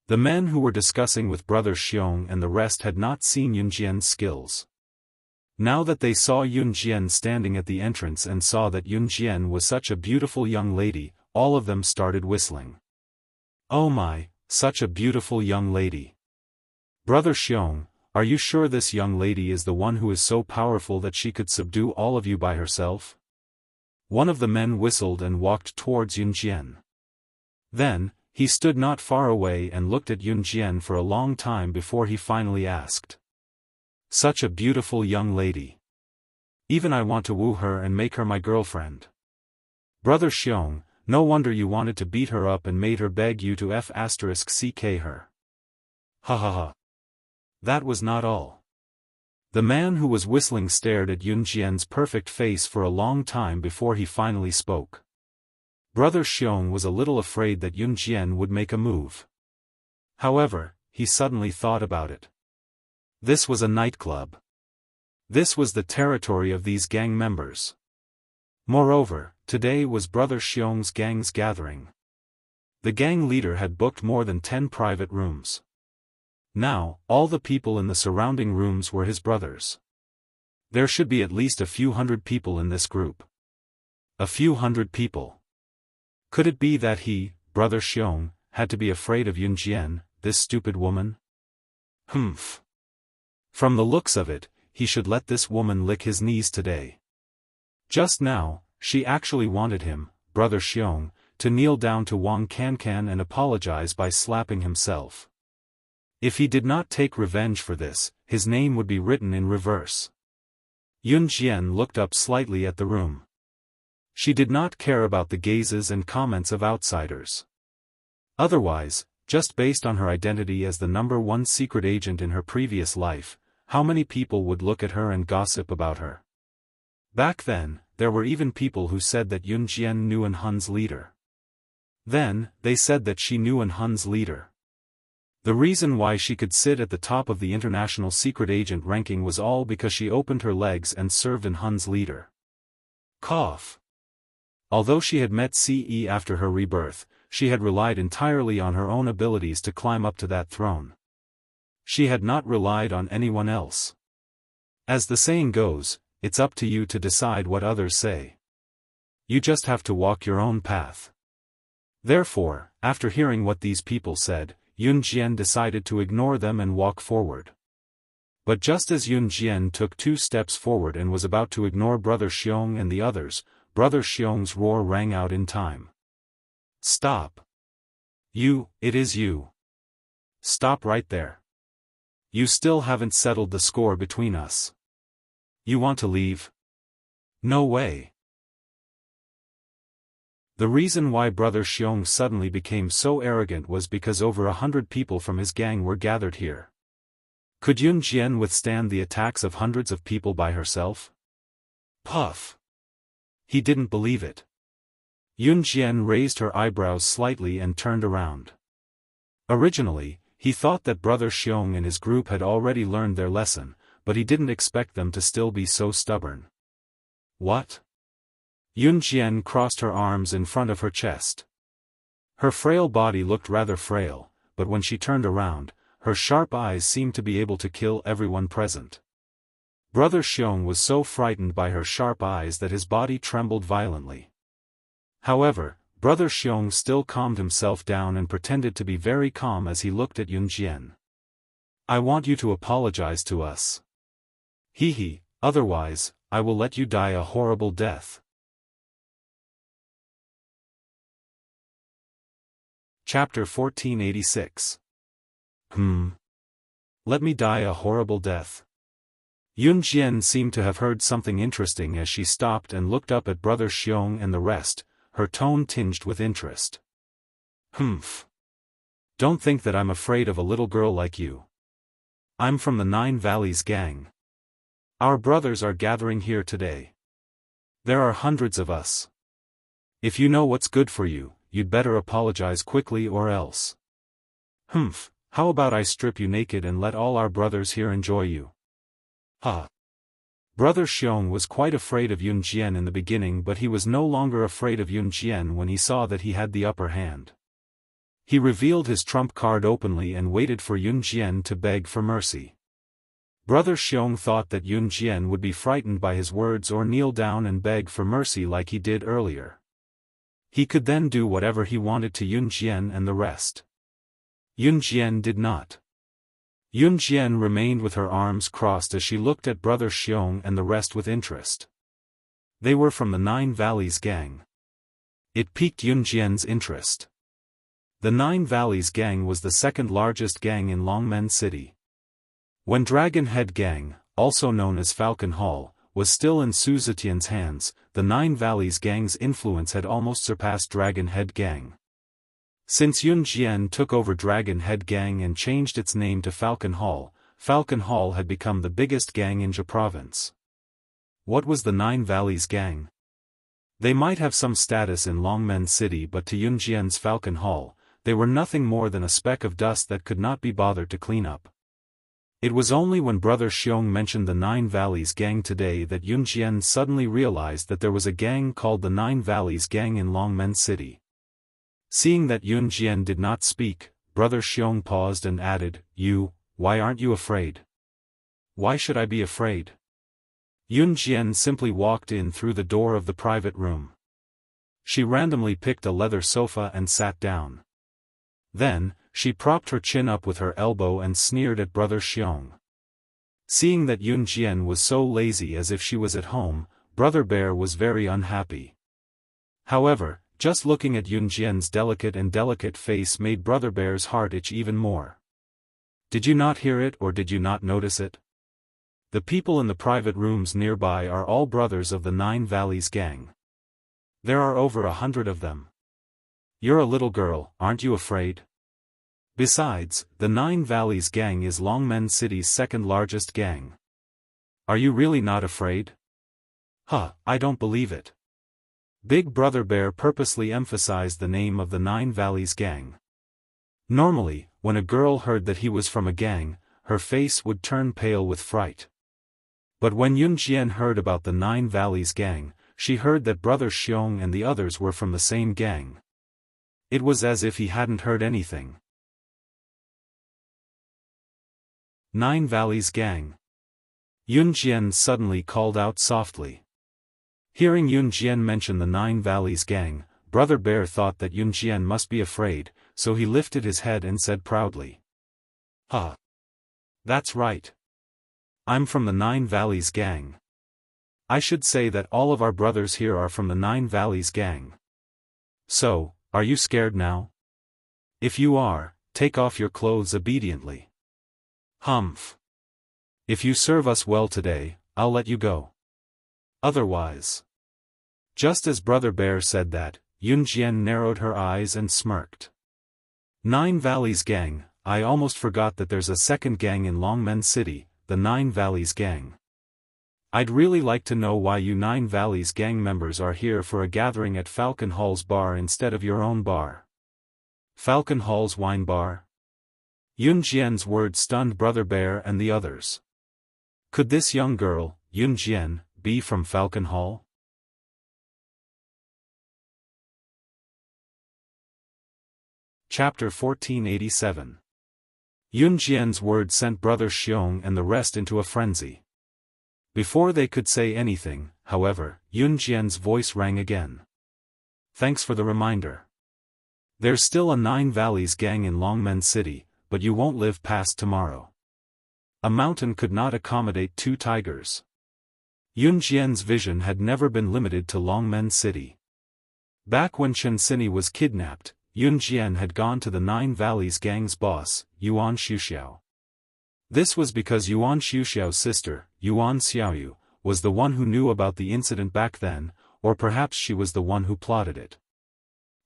The men who were discussing with Brother Xiong and the rest had not seen Yun Jian's skills. Now that they saw Yun Jian standing at the entrance and saw that Yun Jian was such a beautiful young lady, all of them started whistling. Oh my, such a beautiful young lady. Brother Xiong, are you sure this young lady is the one who is so powerful that she could subdue all of you by herself? One of the men whistled and walked towards Yun Jian. Then, he stood not far away and looked at Yun Jian for a long time before he finally asked. Such a beautiful young lady. Even I want to woo her and make her my girlfriend. Brother Xiong, no wonder you wanted to beat her up and made her beg you to *ck her. Ha ha ha. That was not all. The man who was whistling stared at Yun Jian's perfect face for a long time before he finally spoke. Brother Xiong was a little afraid that Yun Jian would make a move. However, he suddenly thought about it. This was a nightclub. This was the territory of these gang members. Moreover, today was Brother Xiong's gang's gathering. The gang leader had booked more than 10 private rooms. Now, all the people in the surrounding rooms were his brothers. There should be at least a few hundred people in this group. A few hundred people. Could it be that he, Brother Xiong, had to be afraid of Yun Jian, this stupid woman? Humph. From the looks of it, he should let this woman lick his knees today. Just now, she actually wanted him, Brother Xiong, to kneel down to Wang Cancan and apologize by slapping himself. If he did not take revenge for this, his name would be written in reverse. Yun Jian looked up slightly at the room. She did not care about the gazes and comments of outsiders. Otherwise, just based on her identity as the #1 secret agent in her previous life, how many people would look at her and gossip about her? Back then, there were even people who said that Yun Jian knew An Hun's leader. Then, they said that she knew An Hun's leader. The reason why she could sit at the top of the international secret agent ranking was all because she opened her legs and served An Hun's leader. Cough. Although she had met CE after her rebirth, she had relied entirely on her own abilities to climb up to that throne. She had not relied on anyone else. As the saying goes, it's up to you to decide what others say. You just have to walk your own path. Therefore, after hearing what these people said, Yun Jian decided to ignore them and walk forward. But just as Yun Jian took 2 steps forward and was about to ignore Brother Xiong and the others, Brother Xiong's roar rang out in time. Stop! It is you. Stop right there. You still haven't settled the score between us. You want to leave? No way. The reason why Brother Xiong suddenly became so arrogant was because over 100 people from his gang were gathered here. Could Yun Jian withstand the attacks of hundreds of people by herself? Puff! He didn't believe it. Yun Jian raised her eyebrows slightly and turned around. Originally, he thought that Brother Xiong and his group had already learned their lesson, but he didn't expect them to still be so stubborn. What? Yun Jian crossed her arms in front of her chest. Her frail body looked rather frail, but when she turned around, her sharp eyes seemed to be able to kill everyone present. Brother Xiong was so frightened by her sharp eyes that his body trembled violently. However, Brother Xiong still calmed himself down and pretended to be very calm as he looked at Yun Jian. I want you to apologize to us. Hee, otherwise, I will let you die a horrible death. Chapter 1486. Let me die a horrible death. Yun Jian seemed to have heard something interesting as she stopped and looked up at Brother Xiong and the rest, her tone tinged with interest. Don't think that I'm afraid of a little girl like you. I'm from the 9 Valleys gang. Our brothers are gathering here today. There are hundreds of us. If you know what's good for you, you'd better apologize quickly or else. How about I strip you naked and let all our brothers here enjoy you? Brother Xiong was quite afraid of Yun Jian in the beginning, but he was no longer afraid of Yun Jian when he saw that he had the upper hand. He revealed his trump card openly and waited for Yun Jian to beg for mercy. Brother Xiong thought that Yun Jian would be frightened by his words or kneel down and beg for mercy like he did earlier. He could then do whatever he wanted to Yun Jian and the rest. Yun Jian did not. Yun Jian remained with her arms crossed as she looked at Brother Xiong and the rest with interest. They were from the 9 Valleys gang. It piqued Yun Jian's interest. The 9 Valleys gang was the 2nd largest gang in Longmen City. When Dragon Head Gang, also known as Falcon Hall, was still in Su Zetian's hands, the 9 Valleys gang's influence had almost surpassed Dragon Head Gang. Since Yun Jian took over Dragon Head Gang and changed its name to Falcon Hall had become the biggest gang in Jia province. What was the 9 Valleys gang? They might have some status in Longmen City, but to Yun Jian's Falcon Hall, they were nothing more than a speck of dust that could not be bothered to clean up. It was only when Brother Xiong mentioned the 9 Valleys gang today that Yun Jian suddenly realized that there was a gang called the 9 Valleys gang in Longmen City. Seeing that Yun Jian did not speak, Brother Xiong paused and added, Why aren't you afraid? Why should I be afraid? Yun Jian simply walked in through the door of the private room. She randomly picked a leather sofa and sat down. Then, she propped her chin up with her elbow and sneered at Brother Xiong. Seeing that Yun Jian was so lazy as if she was at home, Brother Bear was very unhappy. However, just looking at Yun Jian's delicate face made Brother Bear's heart itch even more. Did you not hear it or did you not notice it? The people in the private rooms nearby are all brothers of the 9 Valleys gang. There are over 100 of them. You're a little girl, aren't you afraid? Besides, the 9 Valleys gang is Longmen City's 2nd largest gang. Are you really not afraid? I don't believe it. Big Brother Bear purposely emphasized the name of the 9 Valleys gang. Normally, when a girl heard that he was from a gang, her face would turn pale with fright. But when Yun Jian heard about the 9 Valleys gang, she heard that Brother Xiong and the others were from the same gang. It was as if he hadn't heard anything. 9 Valleys gang. Yun Jian suddenly called out softly. Hearing Yun Jian mention the 9 Valleys gang, Brother Bear thought that Yun Jian must be afraid, so he lifted his head and said proudly. That's right. I'm from the Nine Valleys gang. I should say that all of our brothers here are from the Nine Valleys gang. So, are you scared now? If you are, take off your clothes obediently. Humph. If you serve us well today, I'll let you go. Otherwise. Just as Brother Bear said that, Yunjian narrowed her eyes and smirked. Nine Valleys gang, I almost forgot that there's a second gang in Longmen City, the Nine Valleys gang. I'd really like to know why you Nine Valleys gang members are here for a gathering at Falcon Hall's bar instead of your own bar. Falcon Hall's wine bar? Yunjian's words stunned Brother Bear and the others. Could this young girl, Yunjian, be from Falcon Hall? Chapter 1487. Yunjian's words sent Brother Xiong and the rest into a frenzy. Before they could say anything, however, Yunjian's voice rang again. Thanks for the reminder. There's still a Nine Valleys gang in Longmen City, but you won't live past tomorrow. A mountain could not accommodate two tigers. Yunjian's vision had never been limited to Longmen City. Back when Chen Sini was kidnapped, Yunjian had gone to the Nine Valleys gang's boss, Yuan Xiuxiao. This was because Yuan Xiuxiao's sister, Yuan Xiaoyu, was the one who knew about the incident back then, or perhaps she was the one who plotted it.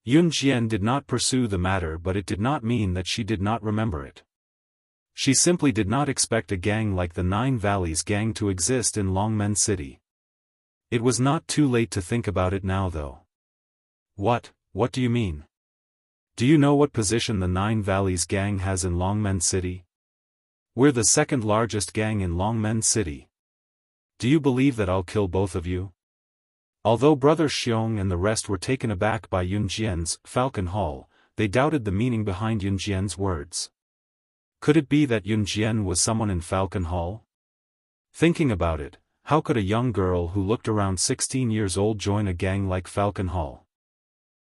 Yunjian did not pursue the matter, but it did not mean that she did not remember it. She simply did not expect a gang like the Nine Valleys gang to exist in Longmen City. It was not too late to think about it now though. What do you mean? Do you know what position the Nine Valleys gang has in Longmen City? We're the second largest gang in Longmen City. Do you believe that I'll kill both of you? Although Brother Xiong and the rest were taken aback by Yunjian's Falcon Hall, they doubted the meaning behind Yunjian's words. Could it be that Yunjian was someone in Falcon Hall? Thinking about it, how could a young girl who looked around 16 years old join a gang like Falcon Hall?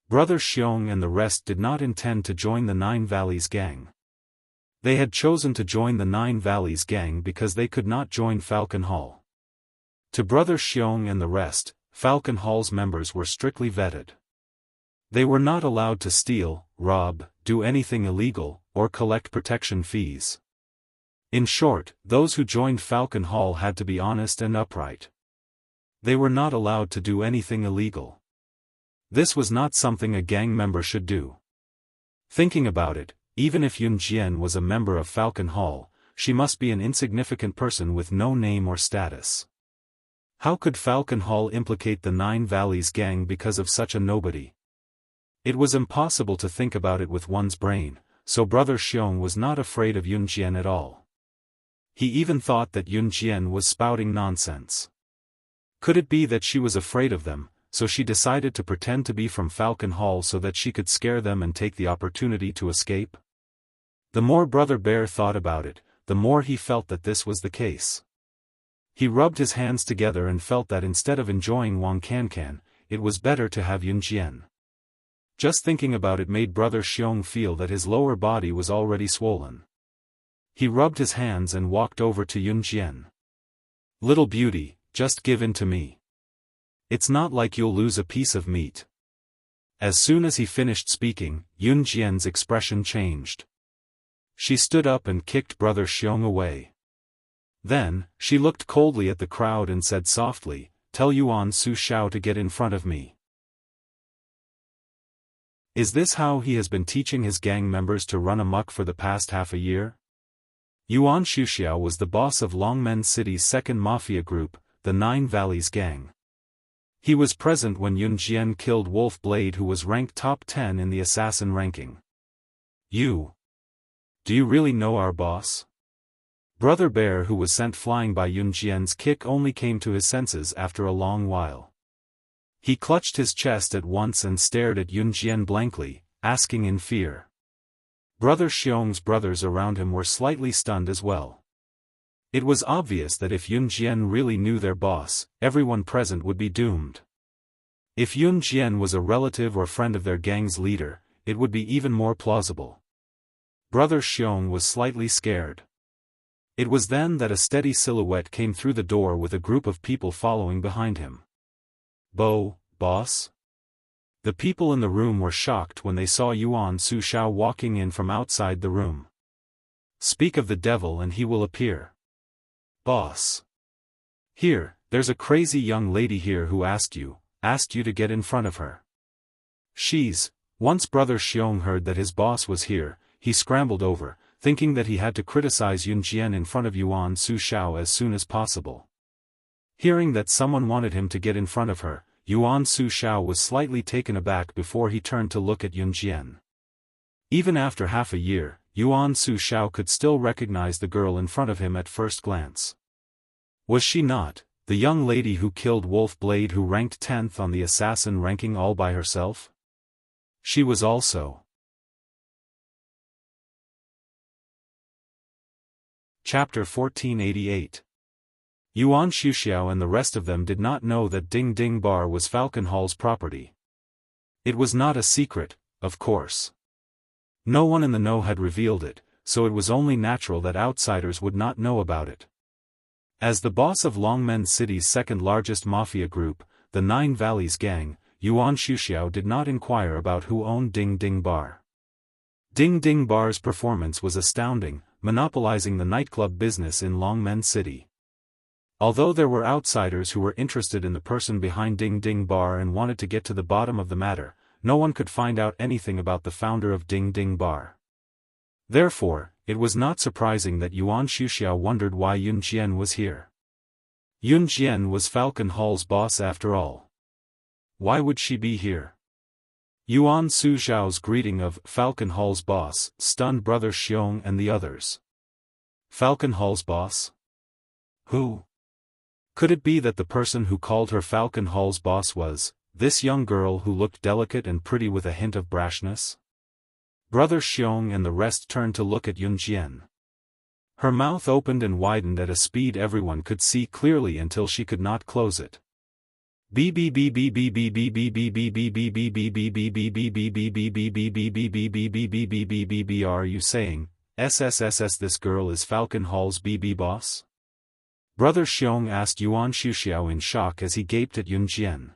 Brother Xiong and the rest did not intend to join the Nine Valleys gang. They had chosen to join the Nine Valleys gang because they could not join Falcon Hall. To Brother Xiong and the rest, Falcon Hall's members were strictly vetted. They were not allowed to steal, rob, do anything illegal, or collect protection fees. In short, those who joined Falcon Hall had to be honest and upright. They were not allowed to do anything illegal. This was not something a gang member should do. Thinking about it, even if Yunjian was a member of Falcon Hall, she must be an insignificant person with no name or status. How could Falcon Hall implicate the Nine Valleys gang because of such a nobody? It was impossible to think about it with one's brain, so Brother Xiong was not afraid of Yunjian at all. He even thought that Yunjian was spouting nonsense. Could it be that she was afraid of them, so she decided to pretend to be from Falcon Hall so that she could scare them and take the opportunity to escape? The more Brother Bear thought about it, the more he felt that this was the case. He rubbed his hands together and felt that instead of enjoying Wang Cancan, it was better to have Yunjian. Just thinking about it made Brother Xiong feel that his lower body was already swollen. He rubbed his hands and walked over to Yunjian. Little beauty, just give in to me. It's not like you'll lose a piece of meat. As soon as he finished speaking, Yunjian's expression changed. She stood up and kicked Brother Xiong away. Then, she looked coldly at the crowd and said softly, "Tell Yuan Su Shao to get in front of me." Is this how he has been teaching his gang members to run amok for the past half a year? Yuan Xiuxiao was the boss of Longmen City's second mafia group, the Nine Valleys gang. He was present when Yunjian killed Wolf Blade, who was ranked top 10 in the assassin ranking. Do you really know our boss? Brother Bear, who was sent flying by Yunjian's kick, only came to his senses after a long while. He clutched his chest at once and stared at Yunjian blankly, asking in fear. Brother Xiong's brothers around him were slightly stunned as well. It was obvious that if Yunjian really knew their boss, everyone present would be doomed. If Yunjian was a relative or friend of their gang's leader, it would be even more plausible. Brother Xiong was slightly scared. It was then that a steady silhouette came through the door with a group of people following behind him. Boss? The people in the room were shocked when they saw Yuan Sushao walking in from outside the room. Speak of the devil and he will appear. Boss. Here, there's a crazy young lady here who asked you to get in front of her. Once Brother Xiong heard that his boss was here, he scrambled over, thinking that he had to criticize Yun Jian in front of Yuan Sushao as soon as possible. Hearing that someone wanted him to get in front of her, Yuan Sushao was slightly taken aback before he turned to look at Yun Jian. Even after half a year, Yuan Sushao could still recognize the girl in front of him at first glance. Was she not the young lady who killed Wolf Blade, who ranked 10th on the assassin ranking all by herself? She was also. Chapter 1488. Yuan Xuxiao and the rest of them did not know that Ding Ding Bar was Falcon Hall's property. It was not a secret, of course. No one in the know had revealed it, so it was only natural that outsiders would not know about it. As the boss of Longmen City's second-largest mafia group, the Nine Valleys Gang, Yuan Xuxiao did not inquire about who owned Ding Ding Bar. Ding Ding Bar's performance was astounding, monopolizing the nightclub business in Longmen City. Although there were outsiders who were interested in the person behind Ding Ding Bar and wanted to get to the bottom of the matter, no one could find out anything about the founder of Ding Ding Bar. Therefore, it was not surprising that Yuan Xuxiao wondered why Yun Jian was here. Yun Jian was Falcon Hall's boss after all. Why would she be here? Yuan Suzhao's greeting of Falcon Hall's boss stunned Brother Xiong and the others. Falcon Hall's boss? Who? Could it be that the person who called her Falcon Hall's boss was this young girl who looked delicate and pretty with a hint of brashness? Brother Xiong and the rest turned to look at Yun Jian. Her mouth opened and widened at a speed everyone could see clearly until she could not close it. Are you saying, SSSS, this girl is Falcon Hall's BB boss? Brother Xiong asked Yuan Xuxiao in shock as he gaped at Yun Jian.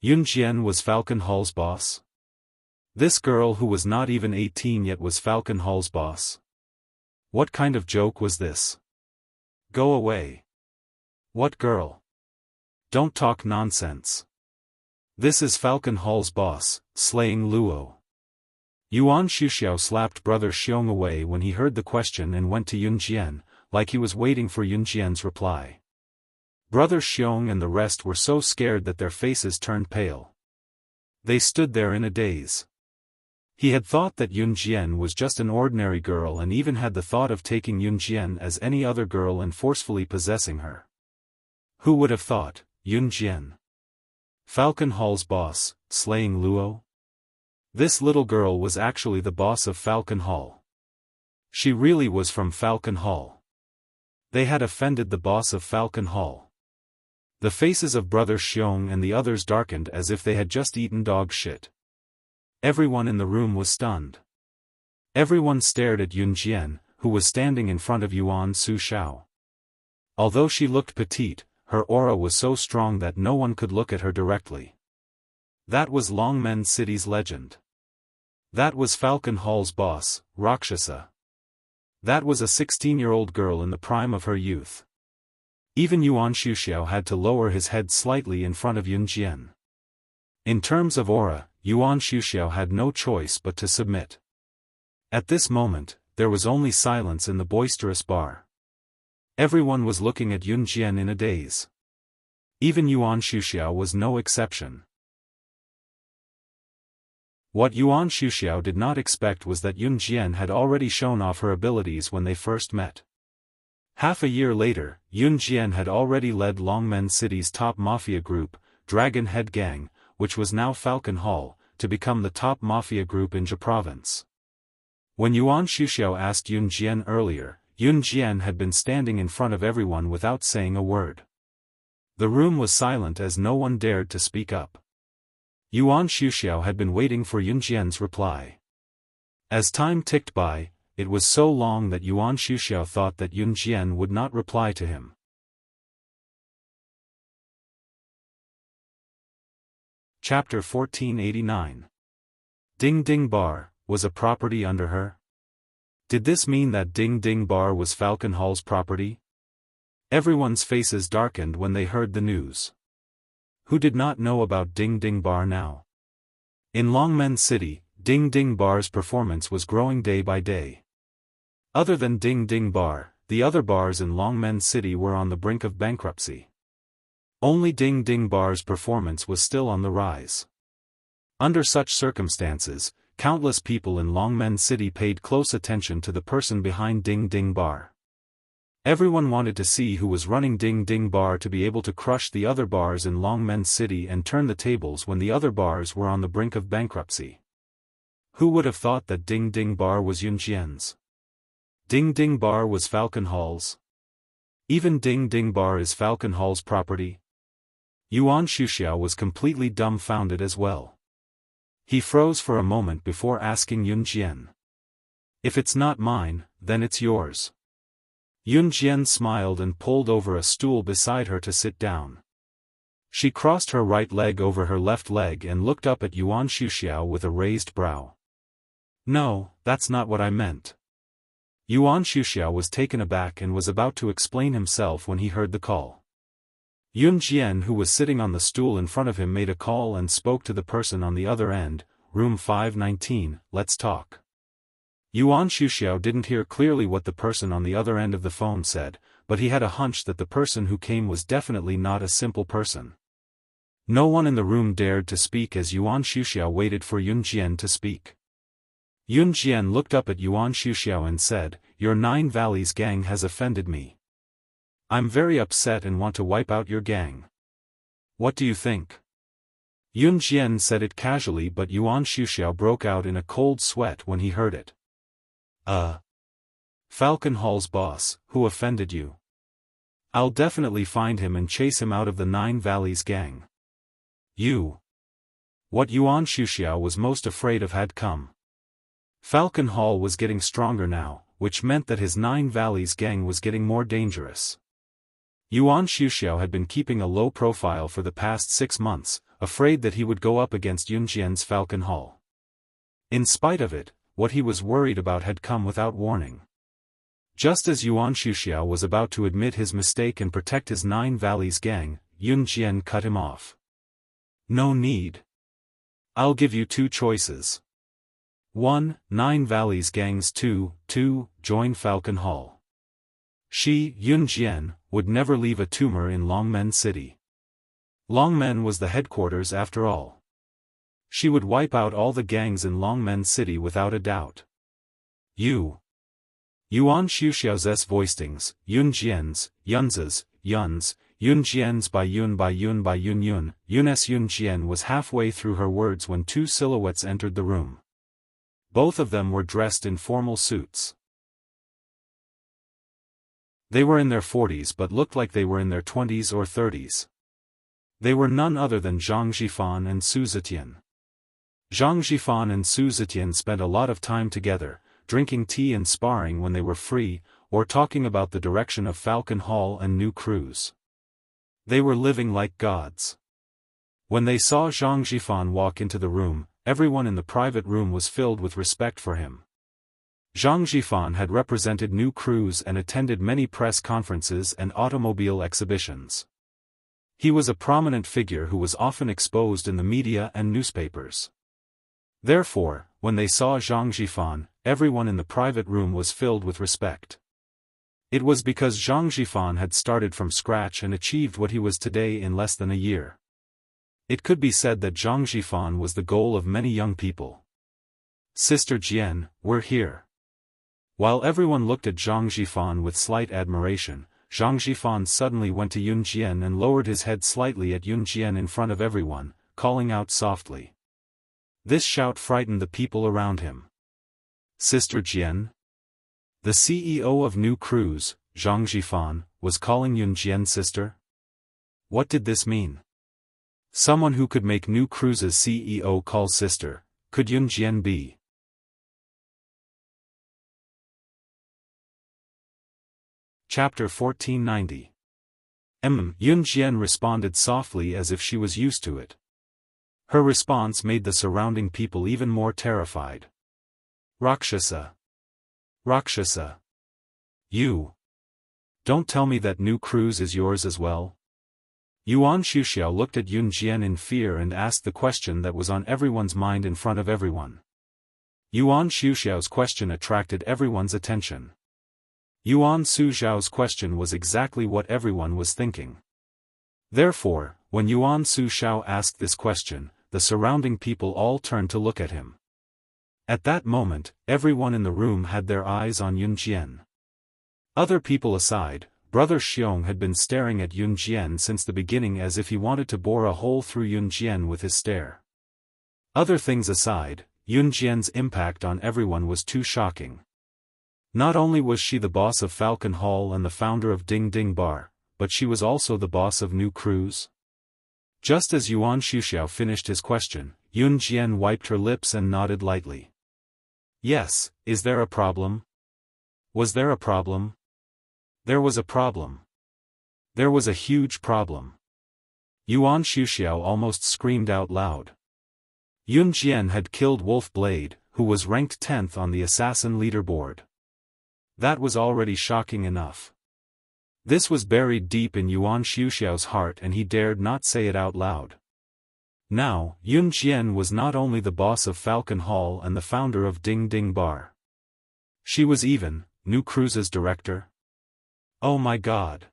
Yun Jian was Falcon Hall's boss? This girl who was not even 18 yet was Falcon Hall's boss? What kind of joke was this? Go away. What girl? Don't talk nonsense. This is Falcon Hall's boss, slaying Luo. Yuan Xuxiao slapped Brother Xiong away when he heard the question and went to Yun Jian, like he was waiting for Yun Jian's reply. Brother Xiong and the rest were so scared that their faces turned pale. They stood there in a daze. He had thought that Yun Jian was just an ordinary girl and even had the thought of taking Yun Jian as any other girl and forcefully possessing her. Who would have thought, Yun Jian? Falcon Hall's boss, slaying Luo? This little girl was actually the boss of Falcon Hall. She really was from Falcon Hall. They had offended the boss of Falcon Hall. The faces of Brother Xiong and the others darkened as if they had just eaten dog shit. Everyone in the room was stunned. Everyone stared at Yun Jian, who was standing in front of Yuan Sushao. Although she looked petite, her aura was so strong that no one could look at her directly. That was Longmen City's legend. That was Falcon Hall's boss, Rakshasa. That was a 16-year-old girl in the prime of her youth. Even Yuan Xuxiao had to lower his head slightly in front of Yun Jian. In terms of aura, Yuan Xuxiao had no choice but to submit. At this moment, there was only silence in the boisterous bar. Everyone was looking at Yun Jian in a daze. Even Yuan Xuxiao was no exception. What Yuan Xuxiao did not expect was that Yun Jian had already shown off her abilities when they first met. Half a year later, Yun Jian had already led Longmen City's top mafia group, Dragon Head Gang, which was now Falcon Hall, to become the top mafia group in Jia Province. When Yuan Xuxiao asked Yun Jian earlier, Yun Jian had been standing in front of everyone without saying a word. The room was silent as no one dared to speak up. Yuan Xuxiao had been waiting for Yun Jian's reply. As time ticked by, it was so long that Yuan Shuxiao thought that Yun Jian would not reply to him. Chapter 1489. Ding Ding Bar, was a property under her? Did this mean that Ding Ding Bar was Falcon Hall's property? Everyone's faces darkened when they heard the news. Who did not know about Ding Ding Bar now? In Longmen City, Ding Ding Bar's performance was growing day by day. Other than Ding Ding Bar, the other bars in Longmen City were on the brink of bankruptcy. Only Ding Ding Bar's performance was still on the rise. Under such circumstances, countless people in Longmen City paid close attention to the person behind Ding Ding Bar. Everyone wanted to see who was running Ding Ding Bar to be able to crush the other bars in Longmen City and turn the tables when the other bars were on the brink of bankruptcy. Who would have thought that Ding Ding Bar was Yun Jian's? Ding Ding Bar was Falcon Hall's? Even Ding Ding Bar is Falcon Hall's property? Yuan Shuxiao was completely dumbfounded as well. He froze for a moment before asking Yun Jian. If it's not mine, then it's yours. Yun Jian smiled and pulled over a stool beside her to sit down. She crossed her right leg over her left leg and looked up at Yuan Shuxiao with a raised brow. No, that's not what I meant. Yuan Shuxiao was taken aback and was about to explain himself when he heard the call. Yun Jian, who was sitting on the stool in front of him, made a call and spoke to the person on the other end. Room 519, let's talk. Yuan Shuxiao didn't hear clearly what the person on the other end of the phone said, but he had a hunch that the person who came was definitely not a simple person. No one in the room dared to speak as Yuan Shuxiao waited for Yun Jian to speak. Yun Jian looked up at Yuan Shuxiao and said, "Your Nine Valleys gang has offended me. I'm very upset and want to wipe out your gang. What do you think?" Yun Jian said it casually, but Yuan Shuxiao broke out in a cold sweat when he heard it. Falcon Hall's boss, who offended you? I'll definitely find him and chase him out of the Nine Valleys gang. You. What Yuan Shuxiao was most afraid of had come. Falcon Hall was getting stronger now, which meant that his Nine Valleys gang was getting more dangerous. Yuan Shuxiao had been keeping a low profile for the past 6 months, afraid that he would go up against Yun Jian's Falcon Hall. In spite of it, what he was worried about had come without warning. Just as Yuan Shuxiao was about to admit his mistake and protect his Nine Valleys gang, Yun Jian cut him off. No need. I'll give you 2 choices. 1. Nine Valleys gangs. 2. Join Falcon Hall. She, Yun Jian, would never leave a tumor in Longmen City. Longmen was the headquarters after all. She would wipe out all the gangs in Longmen City without a doubt. Yuan Shuxiao's voicings, Yun Jian's, Yun's, Yun Jian's by Yun. Yun's Yun Jian was halfway through her words when 2 silhouettes entered the room. Both of them were dressed in formal suits. They were in their 40s but looked like they were in their 20s or 30s. They were none other than Zhang Zhifan and Su Zetian. Zhang Zhifan and Su Zetian spent a lot of time together, drinking tea and sparring when they were free, or talking about the direction of Falcon Hall and new crews. They were living like gods. When they saw Zhang Zhifan walk into the room, everyone in the private room was filled with respect for him. Zhang Zhifan had represented new crews and attended many press conferences and automobile exhibitions. He was a prominent figure who was often exposed in the media and newspapers. Therefore, when they saw Zhang Zhifan, everyone in the private room was filled with respect. It was because Zhang Zhifan had started from scratch and achieved what he was today in less than a year. It could be said that Zhang Zhifan was the goal of many young people. Sister Jian, we're here. While everyone looked at Zhang Zhifan with slight admiration, Zhang Zhifan suddenly went to Yun Jian and lowered his head slightly at Yun Jian in front of everyone, calling out softly. This shout frightened the people around him. Sister Jian? The CEO of New Crews, Zhang Zhifan, was calling Yun Jian sister? What did this mean? Someone who could make New Crews' CEO call sister, could Yun Jian be? Chapter 1490. Yun Jian responded softly as if she was used to it. Her response made the surrounding people even more terrified. Rakshasa. Rakshasa. You. Don't tell me that new cruise is yours as well? Yuan Shuxiao looked at Yun Jian in fear and asked the question that was on everyone's mind in front of everyone. Yuan Shuxiao's question attracted everyone's attention. Yuan Suzhao's question was exactly what everyone was thinking. Therefore, when Yuan Suzhao asked this question, the surrounding people all turned to look at him. At that moment, everyone in the room had their eyes on Yun Jian. Other people aside, Brother Xiong had been staring at Yun Jian since the beginning as if he wanted to bore a hole through Yun Jian with his stare. Other things aside, Yun Jian's impact on everyone was too shocking. Not only was she the boss of Falcon Hall and the founder of Ding Ding Bar, but she was also the boss of New Cruise. Just as Yuan Shuxiao finished his question, Yun Jian wiped her lips and nodded lightly. Yes, is there a problem? Was there a problem? There was a problem. There was a huge problem. Yuan Shuxiao almost screamed out loud. Yun Jian had killed Wolf Blade, who was ranked 10th on the assassin leaderboard. That was already shocking enough. This was buried deep in Yuan Shuxiao's heart and he dared not say it out loud. Now, Yun Jian was not only the boss of Falcon Hall and the founder of Ding Ding Bar. She was even, New Cruise's director. Oh my God!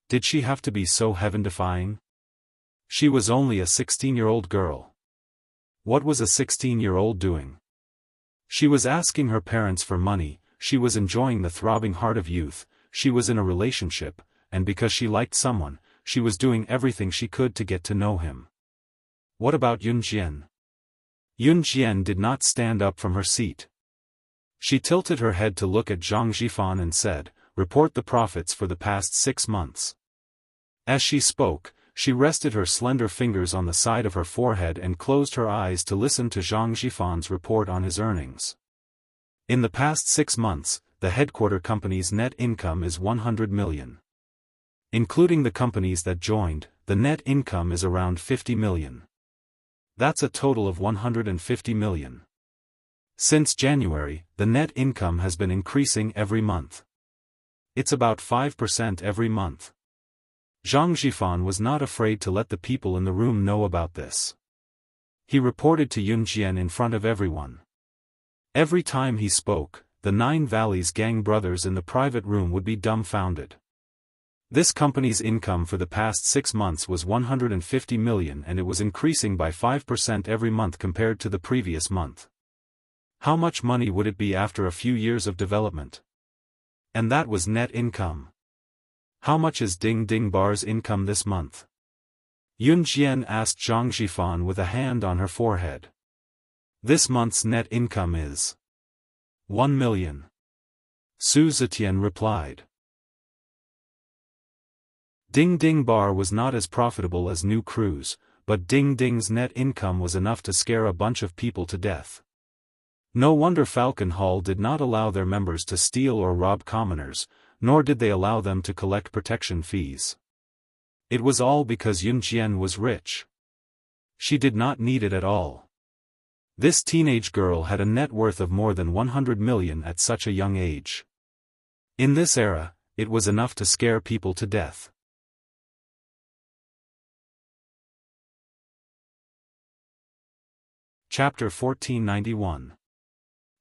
Did she have to be so heaven-defying? She was only a 16-year-old girl. What was a 16-year-old doing? She was asking her parents for money, she was enjoying the throbbing heart of youth, she was in a relationship, and because she liked someone, she was doing everything she could to get to know him. What about Yun Jian? Yun Jian did not stand up from her seat. She tilted her head to look at Zhang Zhifan and said, "Report the profits for the past 6 months." As she spoke, she rested her slender fingers on the side of her forehead and closed her eyes to listen to Zhang Zhifan's report on his earnings. In the past 6 months, the headquarter company's net income is 100 million. Including the companies that joined, the net income is around 50 million. That's a total of 150 million. Since January, the net income has been increasing every month. It's about 5% every month. Zhang Zhifan was not afraid to let the people in the room know about this. He reported to Yun Jian in front of everyone. Every time he spoke, the Nine Valleys gang brothers in the private room would be dumbfounded. This company's income for the past 6 months was 150 million and it was increasing by 5% every month compared to the previous month. How much money would it be after a few years of development? And that was net income. How much is Ding Ding Bar's income this month? Yun Jian asked Zhang Zhifan with a hand on her forehead. This month's net income is 1 million. Su Zetian replied. Ding Ding Bar was not as profitable as New Cruise, but Ding Ding's net income was enough to scare a bunch of people to death. No wonder Falcon Hall did not allow their members to steal or rob commoners, nor did they allow them to collect protection fees. It was all because Yun Jian was rich. She did not need it at all. This teenage girl had a net worth of more than 100 million at such a young age. In this era, it was enough to scare people to death. Chapter 1491.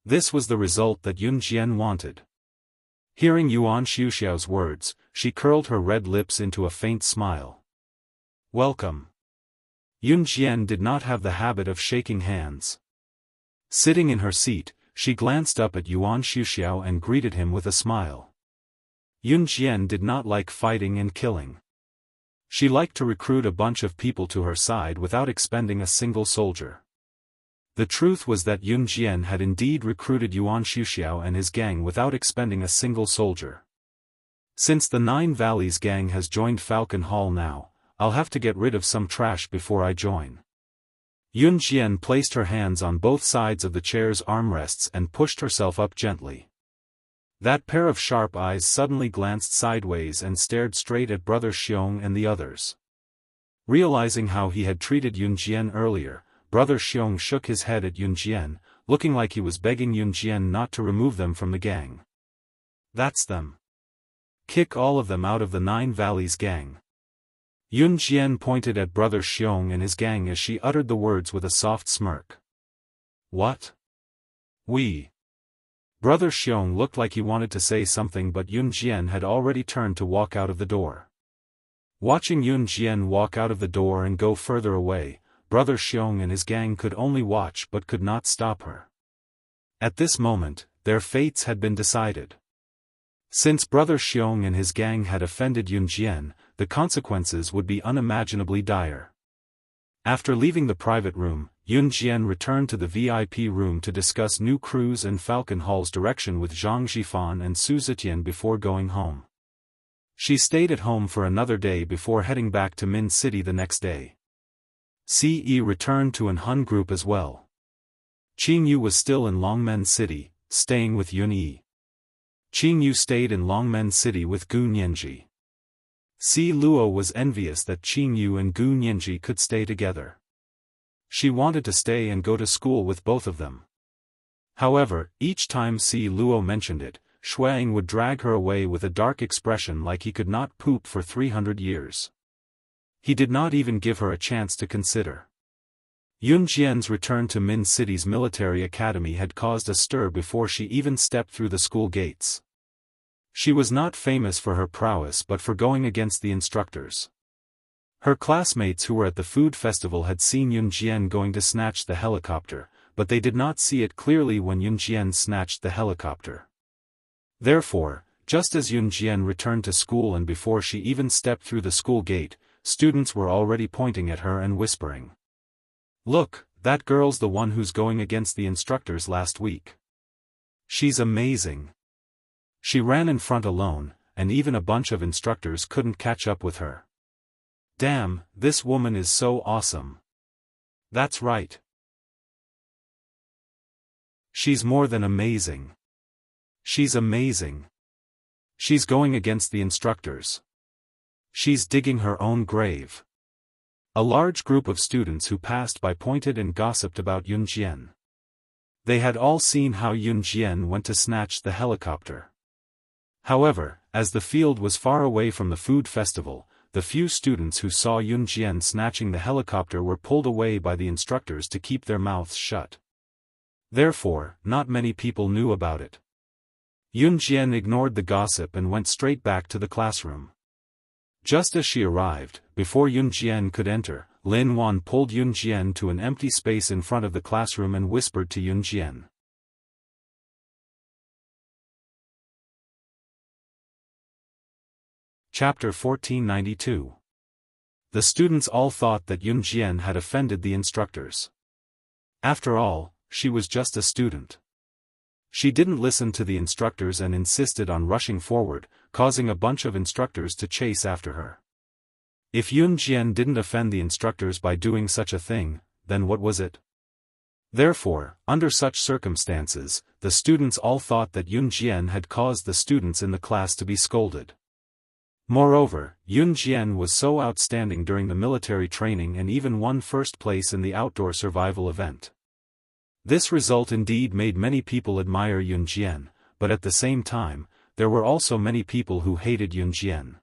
This was the result that Yun Jian wanted. Hearing Yuan Shuxiao's words, she curled her red lips into a faint smile. Welcome. Yun Jian did not have the habit of shaking hands. Sitting in her seat, she glanced up at Yuan Shuxiao and greeted him with a smile. Yun Jian did not like fighting and killing. She liked to recruit a bunch of people to her side without expending a single soldier. The truth was that Yun Jian had indeed recruited Yuan Shuxiao and his gang without expending a single soldier. Since the Nine Valleys gang has joined Falcon Hall now, I'll have to get rid of some trash before I join. Yun Jian placed her hands on both sides of the chair's armrests and pushed herself up gently. That pair of sharp eyes suddenly glanced sideways and stared straight at Brother Xiong and the others. Realizing how he had treated Yunjian earlier, Brother Xiong shook his head at Yunjian, looking like he was begging Yunjian not to remove them from the gang. That's them. Kick all of them out of the Nine Valleys gang. Yunjian pointed at Brother Xiong and his gang as she uttered the words with a soft smirk. What? We. Brother Xiong looked like he wanted to say something, but Yunjian had already turned to walk out of the door. Watching Yunjian walk out of the door and go further away, Brother Xiong and his gang could only watch but could not stop her. At this moment, their fates had been decided. Since Brother Xiong and his gang had offended Yunjian, the consequences would be unimaginably dire. After leaving the private room, Yunjian returned to the VIP room to discuss new cruise and Falcon Hall's direction with Zhang Xiaofan and Su Zetian before going home. She stayed at home for another day before heading back to Min City the next day. Ce returned to an Hun group as well. Qingyu was still in Longmen City, staying with Yunyi. Qingyu stayed in Longmen City with Gu Nianji. Si Luo was envious that Qingyu and Gu Nianji could stay together. She wanted to stay and go to school with both of them. However, each time Si Luo mentioned it, Shuang would drag her away with a dark expression like he could not poop for 300 years. He did not even give her a chance to consider. Yunjian's return to Min City's military academy had caused a stir before she even stepped through the school gates. She was not famous for her prowess but for going against the instructors. Her classmates who were at the food festival had seen Yunjian going to snatch the helicopter, but they did not see it clearly when Yunjian snatched the helicopter. Therefore, just as Yunjian returned to school and before she even stepped through the school gate, students were already pointing at her and whispering. Look, that girl's the one who's going against the instructors last week. She's amazing. She ran in front alone, and even a bunch of instructors couldn't catch up with her. Damn, this woman is so awesome. That's right. She's more than amazing. She's amazing. She's going against the instructors. She's digging her own grave. A large group of students who passed by pointed and gossiped about Yunjian. They had all seen how Yunjian went to snatch the helicopter. However, as the field was far away from the food festival, the few students who saw Yunjian snatching the helicopter were pulled away by the instructors to keep their mouths shut. Therefore, not many people knew about it. Yunjian ignored the gossip and went straight back to the classroom. Just as she arrived, before Yunjian could enter, Lin Wan pulled Yunjian to an empty space in front of the classroom and whispered to Yunjian. Chapter 1492. The students all thought that Yunjian had offended the instructors. After all, she was just a student. She didn't listen to the instructors and insisted on rushing forward, causing a bunch of instructors to chase after her. If Yunjian didn't offend the instructors by doing such a thing, then what was it? Therefore, under such circumstances, the students all thought that Yunjian had caused the students in the class to be scolded. Moreover, Yunjian was so outstanding during the military training and even won first place in the outdoor survival event. This result indeed made many people admire Yunjian, but at the same time, there were also many people who hated Yunjian.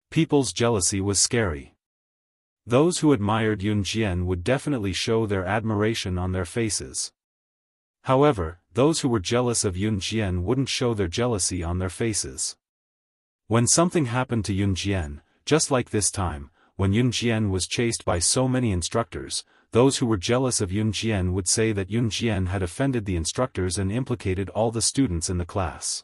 People's jealousy was scary. Those who admired Yunjian would definitely show their admiration on their faces. However, those who were jealous of Yunjian wouldn't show their jealousy on their faces. When something happened to Yunjian, just like this time, when Yunjian was chased by so many instructors, those who were jealous of Yunjian would say that Yunjian had offended the instructors and implicated all the students in the class.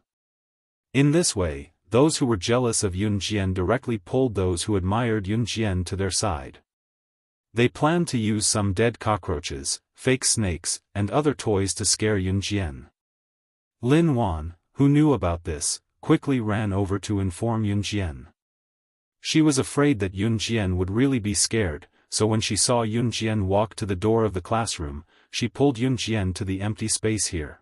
In this way, those who were jealous of Yunjian directly pulled those who admired Yunjian to their side. They planned to use some dead cockroaches, fake snakes, and other toys to scare Yunjian. Lin Wan, who knew about this, quickly ran over to inform Yunjian. She was afraid that Yunjian would really be scared, so when she saw Yunjian walk to the door of the classroom, she pulled Yunjian to the empty space here.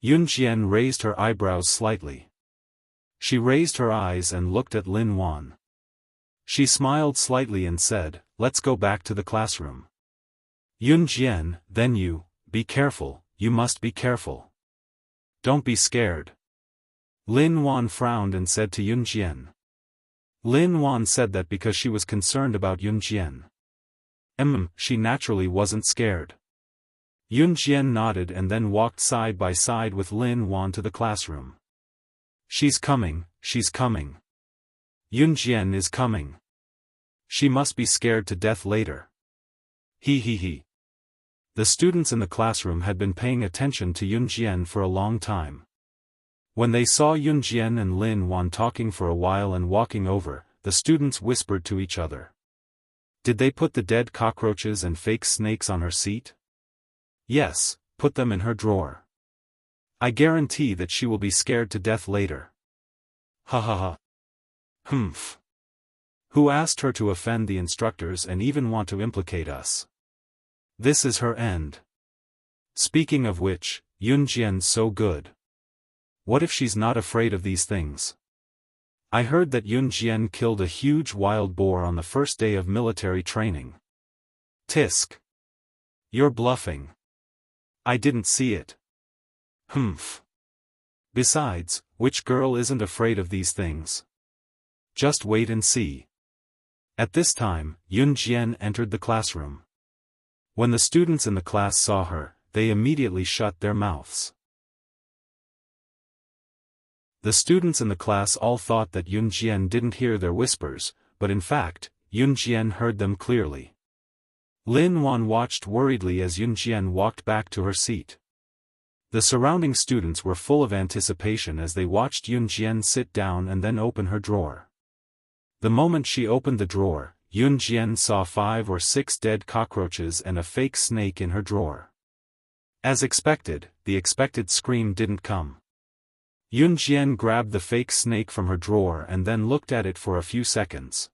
Yunjian raised her eyebrows slightly. She raised her eyes and looked at Lin Wan. She smiled slightly and said, "Let's go back to the classroom." Yunjian, then you, be careful, you must be careful. Don't be scared. Lin Wan frowned and said to Yunjian. Lin Wan said that because she was concerned about Yunjian. She naturally wasn't scared. Yunjian nodded and then walked side by side with Lin Wan to the classroom. She's coming, she's coming. Yunjian is coming. She must be scared to death later. He. The students in the classroom had been paying attention to Yunjian for a long time. When they saw Yunjian and Lin Wan talking for a while and walking over, the students whispered to each other. Did they put the dead cockroaches and fake snakes on her seat? Yes, put them in her drawer. I guarantee that she will be scared to death later. Ha ha ha. Humph. Who asked her to offend the instructors and even want to implicate us? This is her end. Speaking of which, Yunjian's so good. What if she's not afraid of these things? I heard that Yunjian killed a huge wild boar on the first day of military training. Tisk. You're bluffing. I didn't see it. Humph. Besides, which girl isn't afraid of these things? Just wait and see. At this time, Yunjian entered the classroom. When the students in the class saw her, they immediately shut their mouths. The students in the class all thought that Yunjian didn't hear their whispers, but in fact, Yunjian heard them clearly. Lin Wan watched worriedly as Yunjian walked back to her seat. The surrounding students were full of anticipation as they watched Yunjian sit down and then open her drawer. The moment she opened the drawer, Yunjian saw 5 or 6 dead cockroaches and a fake snake in her drawer. As expected, the expected scream didn't come. Yunjian grabbed the fake snake from her drawer and then looked at it for a few seconds.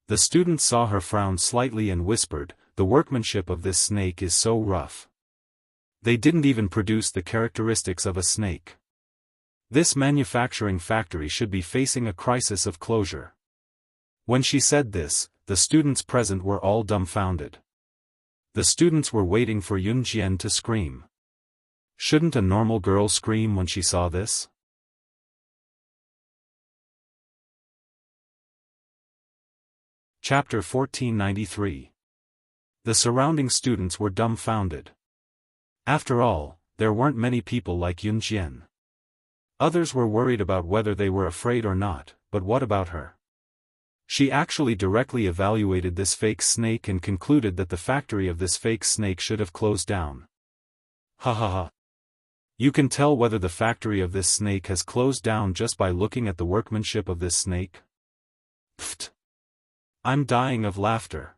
The students saw her frown slightly and whispered, "The workmanship of this snake is so rough. They didn't even produce the characteristics of a snake. This manufacturing factory should be facing a crisis of closure." When she said this, the students present were all dumbfounded. The students were waiting for Yunjian to scream. Shouldn't a normal girl scream when she saw this? Chapter 1493. The surrounding students were dumbfounded. After all, there weren't many people like Yunjian. Others were worried about whether they were afraid or not, but what about her? She actually directly evaluated this fake snake and concluded that the factory of this fake snake should have closed down. Ha ha ha. You can tell whether the factory of this snake has closed down just by looking at the workmanship of this snake. Pfft. I'm dying of laughter.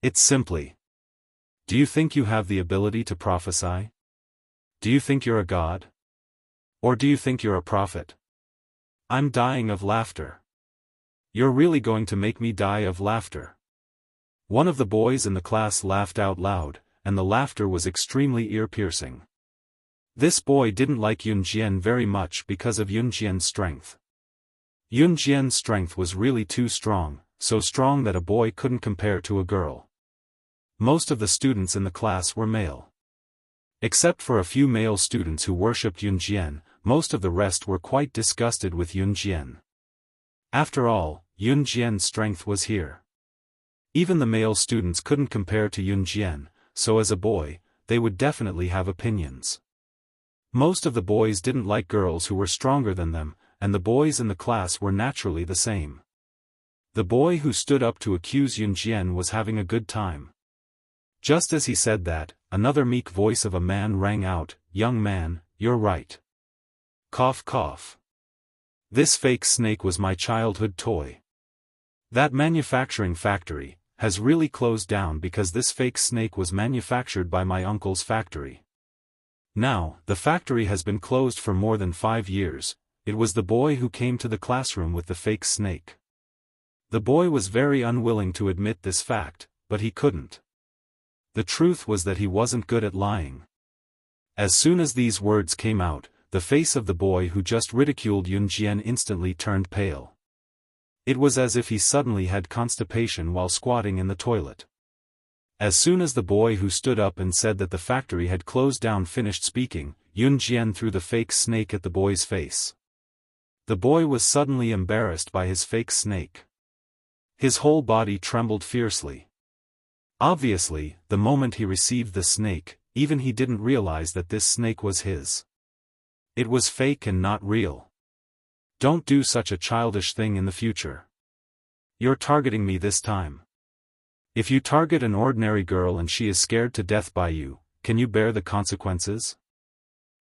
It's simply. Do you think you have the ability to prophesy? Do you think you're a god? Or do you think you're a prophet? I'm dying of laughter. You're really going to make me die of laughter. One of the boys in the class laughed out loud, and the laughter was extremely ear-piercing. This boy didn't like Yunjian very much because of Yunjian's strength. Yunjian's strength was really too strong, so strong that a boy couldn't compare to a girl. Most of the students in the class were male. Except for a few male students who worshipped Yunjian, most of the rest were quite disgusted with Yunjian. After all, Yunjian's strength was here. Even the male students couldn't compare to Yunjian, so as a boy, they would definitely have opinions. Most of the boys didn't like girls who were stronger than them, and the boys in the class were naturally the same. The boy who stood up to accuse Yunjian was having a good time. Just as he said that, another meek voice of a man rang out, "Young man, you're right. Cough cough. This fake snake was my childhood toy. That manufacturing factory has really closed down because this fake snake was manufactured by my uncle's factory. Now, the factory has been closed for more than 5 years. It was the boy who came to the classroom with the fake snake." The boy was very unwilling to admit this fact, but he couldn't. The truth was that he wasn't good at lying. As soon as these words came out, the face of the boy who just ridiculed Yun Jian instantly turned pale. It was as if he suddenly had constipation while squatting in the toilet. As soon as the boy who stood up and said that the factory had closed down finished speaking, Yun Jian threw the fake snake at the boy's face. The boy was suddenly embarrassed by his fake snake. His whole body trembled fiercely. Obviously, the moment he received the snake, even he didn't realize that this snake was his. It was fake and not real. Don't do such a childish thing in the future. You're targeting me this time. If you target an ordinary girl and she is scared to death by you, can you bear the consequences?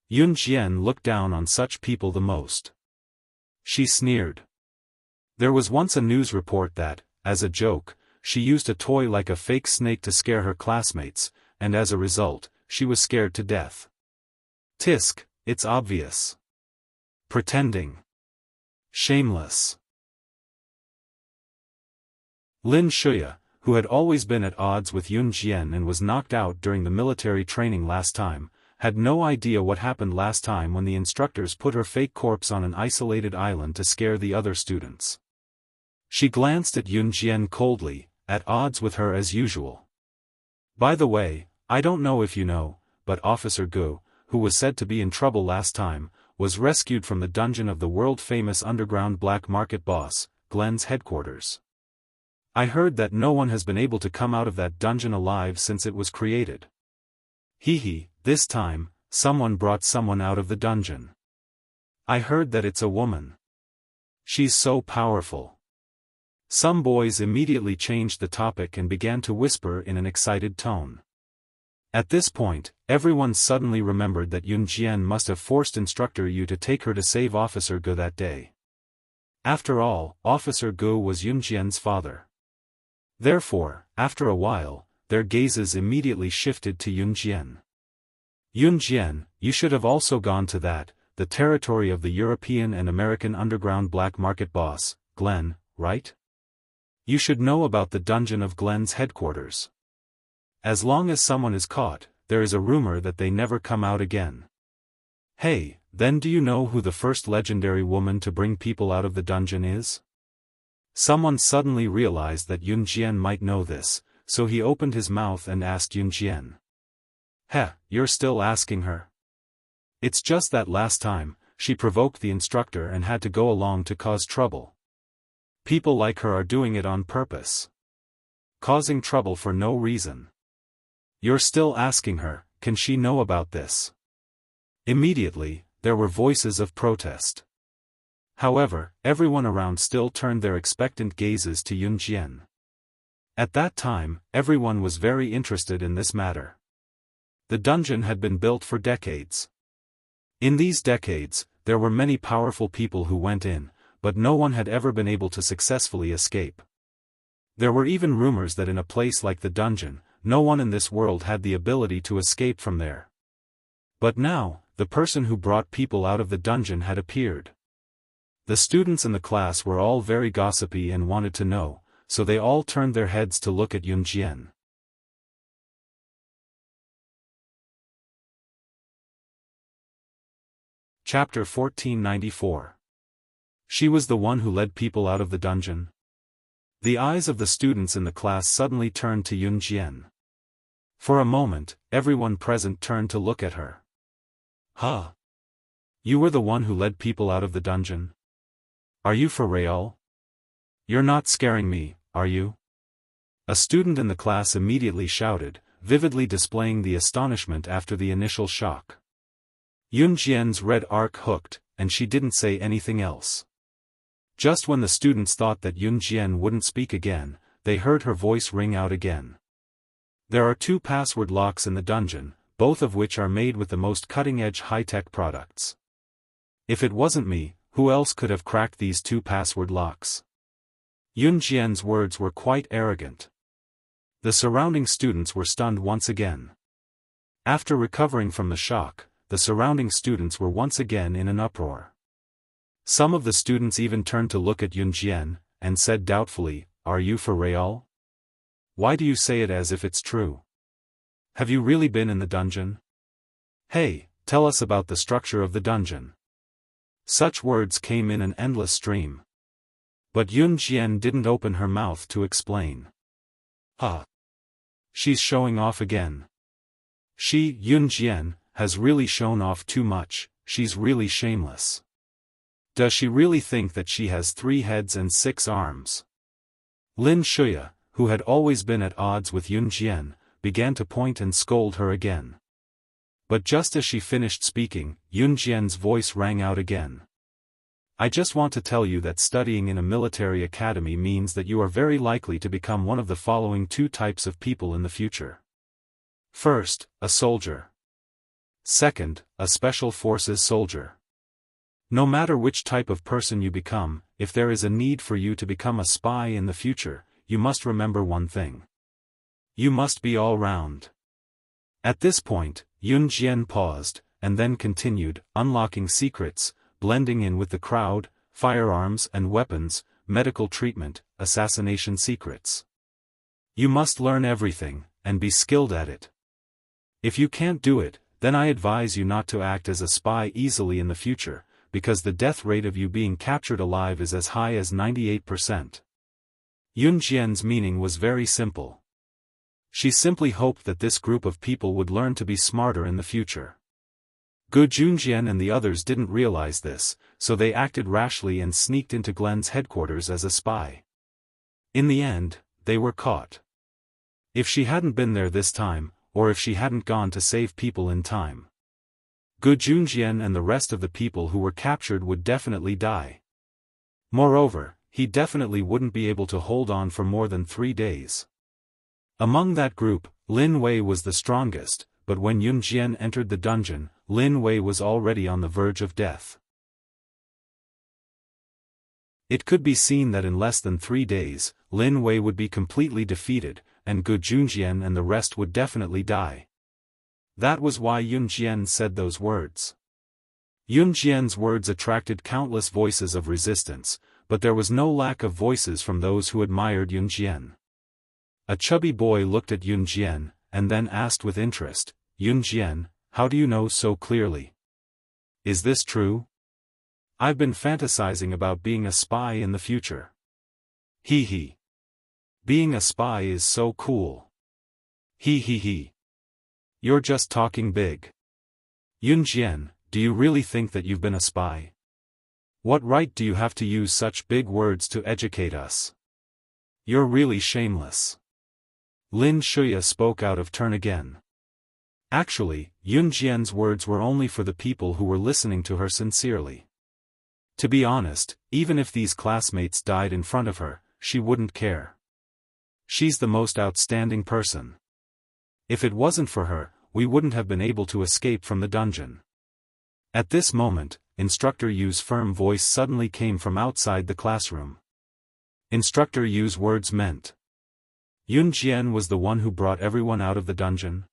Yun Jian looked down on such people the most. She sneered. There was once a news report that, as a joke, she used a toy like a fake snake to scare her classmates, and as a result, she was scared to death. Tisk, it's obvious. Pretending. Shameless. Lin Shuya, who had always been at odds with Yun Jian and was knocked out during the military training last time, had no idea what happened last time when the instructors put her fake corpse on an isolated island to scare the other students. She glanced at Yun Jian coldly, at odds with her as usual. By the way, I don't know if you know, but Officer Gu, who was said to be in trouble last time, was rescued from the dungeon of the world-famous underground black market boss, Glen's headquarters. I heard that no one has been able to come out of that dungeon alive since it was created. Hee, this time, someone brought someone out of the dungeon. I heard that it's a woman. She's so powerful. Some boys immediately changed the topic and began to whisper in an excited tone. At this point, everyone suddenly remembered that Yun Jian must have forced Instructor Yu to take her to save Officer Gu that day. After all, Officer Gu was Yun Jian's father. Therefore, after a while, their gazes immediately shifted to Yun Jian. Yun Jian, you should have also gone to that, the territory of the European and American underground black market boss, Glen, right? You should know about the dungeon of Glen's headquarters. As long as someone is caught, there is a rumor that they never come out again. Hey, then do you know who the first legendary woman to bring people out of the dungeon is? Someone suddenly realized that Yun Jian might know this, so he opened his mouth and asked Yun Jian. Heh, you're still asking her? It's just that last time, she provoked the instructor and had to go along to cause trouble. People like her are doing it on purpose. Causing trouble for no reason. You're still asking her, can she know about this? Immediately, there were voices of protest. However, everyone around still turned their expectant gazes to Yun Jian. At that time, everyone was very interested in this matter. The dungeon had been built for decades. In these decades, there were many powerful people who went in, but no one had ever been able to successfully escape. There were even rumors that in a place like the dungeon, no one in this world had the ability to escape from there. But now, the person who brought people out of the dungeon had appeared. The students in the class were all very gossipy and wanted to know, so they all turned their heads to look at Yun Jian. Chapter 1494. She was the one who led people out of the dungeon. The eyes of the students in the class suddenly turned to Yun Jian. For a moment, everyone present turned to look at her. Huh? You were the one who led people out of the dungeon? Are you for real? You're not scaring me, are you? A student in the class immediately shouted, vividly displaying the astonishment after the initial shock. Yun Jian's red arc hooked, and she didn't say anything else. Just when the students thought that Yun Jian wouldn't speak again, they heard her voice ring out again. There are 2 password locks in the dungeon, both of which are made with the most cutting-edge high-tech products. If it wasn't me, who else could have cracked these 2 password locks? Yun Jian's words were quite arrogant. The surrounding students were stunned once again. After recovering from the shock, the surrounding students were once again in an uproar. Some of the students even turned to look at Yun Jian, and said doubtfully, "Are you for real? Why do you say it as if it's true? Have you really been in the dungeon? Hey, tell us about the structure of the dungeon. Such words came in an endless stream. But Yun Jian didn't open her mouth to explain. She's showing off again. Yun Jian, has really shown off too much. She's really shameless. Does she really think that she has 3 heads and 6 arms? Lin Shuya, who had always been at odds with Yun Jian, began to point and scold her again. But just as she finished speaking, Yun Jian's voice rang out again. I just want to tell you that studying in a military academy means that you are very likely to become one of the following 2 types of people in the future. First, a soldier. Second, a special forces soldier. No matter which type of person you become, if there is a need for you to become a spy in the future, you must remember one thing. You must be all round. At this point, Yun Jian paused, and then continued, unlocking secrets, blending in with the crowd, firearms and weapons, medical treatment, assassination secrets. You must learn everything, and be skilled at it. If you can't do it, then I advise you not to act as a spy easily in the future, because the death rate of you being captured alive is as high as 98%. Yun Jian's meaning was very simple. She simply hoped that this group of people would learn to be smarter in the future. Gu Junjian and the others didn't realize this, so they acted rashly and sneaked into Glen's headquarters as a spy. In the end, they were caught. If she hadn't been there this time, or if she hadn't gone to save people in time, Gu Junjian and the rest of the people who were captured would definitely die. Moreover, he definitely wouldn't be able to hold on for more than 3 days. Among that group, Lin Wei was the strongest, but when Yun Jian entered the dungeon, Lin Wei was already on the verge of death. It could be seen that in less than 3 days, Lin Wei would be completely defeated, and Gu Junjian and the rest would definitely die. That was why Yun Jian said those words. Yun Jian's words attracted countless voices of resistance, but there was no lack of voices from those who admired Yun Jian. A chubby boy looked at Yun Jian, and then asked with interest, Yun Jian, how do you know so clearly? Is this true? I've been fantasizing about being a spy in the future. Hee hee. Being a spy is so cool. Hee hee hee. You're just talking big. Yun Jian, do you really think that you've been a spy? What right do you have to use such big words to educate us? You're really shameless. Lin Shuya spoke out of turn again. Actually, Yun Jian's words were only for the people who were listening to her sincerely. To be honest, even if these classmates died in front of her, she wouldn't care. She's the most outstanding person. If it wasn't for her, we wouldn't have been able to escape from the dungeon. At this moment, Instructor Yu's firm voice suddenly came from outside the classroom. Instructor Yu's words meant. Yun Jian was the one who brought everyone out of the dungeon.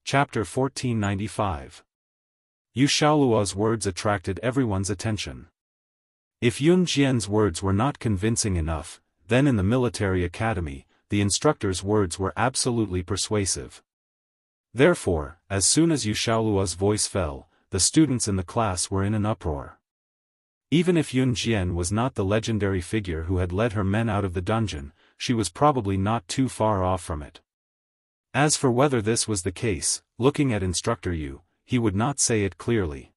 Chapter 1495. Yu Xiaoluo's words attracted everyone's attention. If Yun Jian's words were not convincing enough, then in the military academy, the instructor's words were absolutely persuasive. Therefore, as soon as Yu Xiaoluo's voice fell, the students in the class were in an uproar. Even if Yun Jian was not the legendary figure who had led her men out of the dungeon, she was probably not too far off from it. As for whether this was the case, looking at Instructor Yu, he would not say it clearly.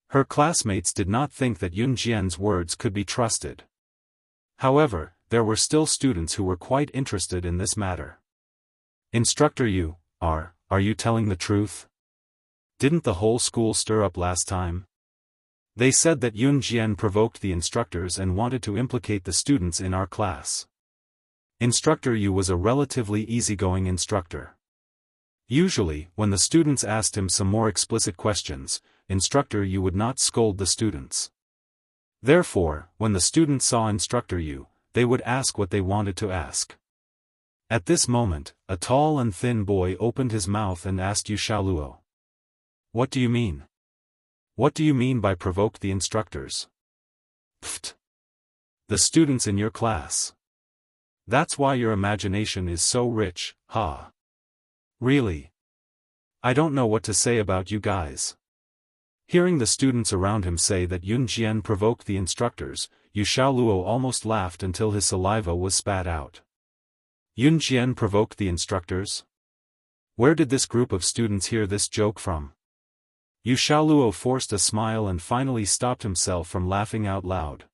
Her classmates did not think that Yun Jian's words could be trusted. However, there were still students who were quite interested in this matter. Instructor Yu, are you telling the truth? Didn't the whole school stir up last time? They said that Yun Jian provoked the instructors and wanted to implicate the students in our class. Instructor Yu was a relatively easygoing instructor. Usually, when the students asked him some more explicit questions, Instructor Yu would not scold the students. Therefore, when the students saw Instructor Yu, they would ask what they wanted to ask. At this moment, a tall and thin boy opened his mouth and asked Yu Xiaoluo. What do you mean? What do you mean by provoked the instructors? Pfft. The students in your class. That's why your imagination is so rich, ha. Really? I don't know what to say about you guys. Hearing the students around him say that Yun Jian provoked the instructors, Yu Xiaoluo almost laughed until his saliva was spat out. Yun Jian provoked the instructors? Where did this group of students hear this joke from? Yu Xiaoluo forced a smile and finally stopped himself from laughing out loud.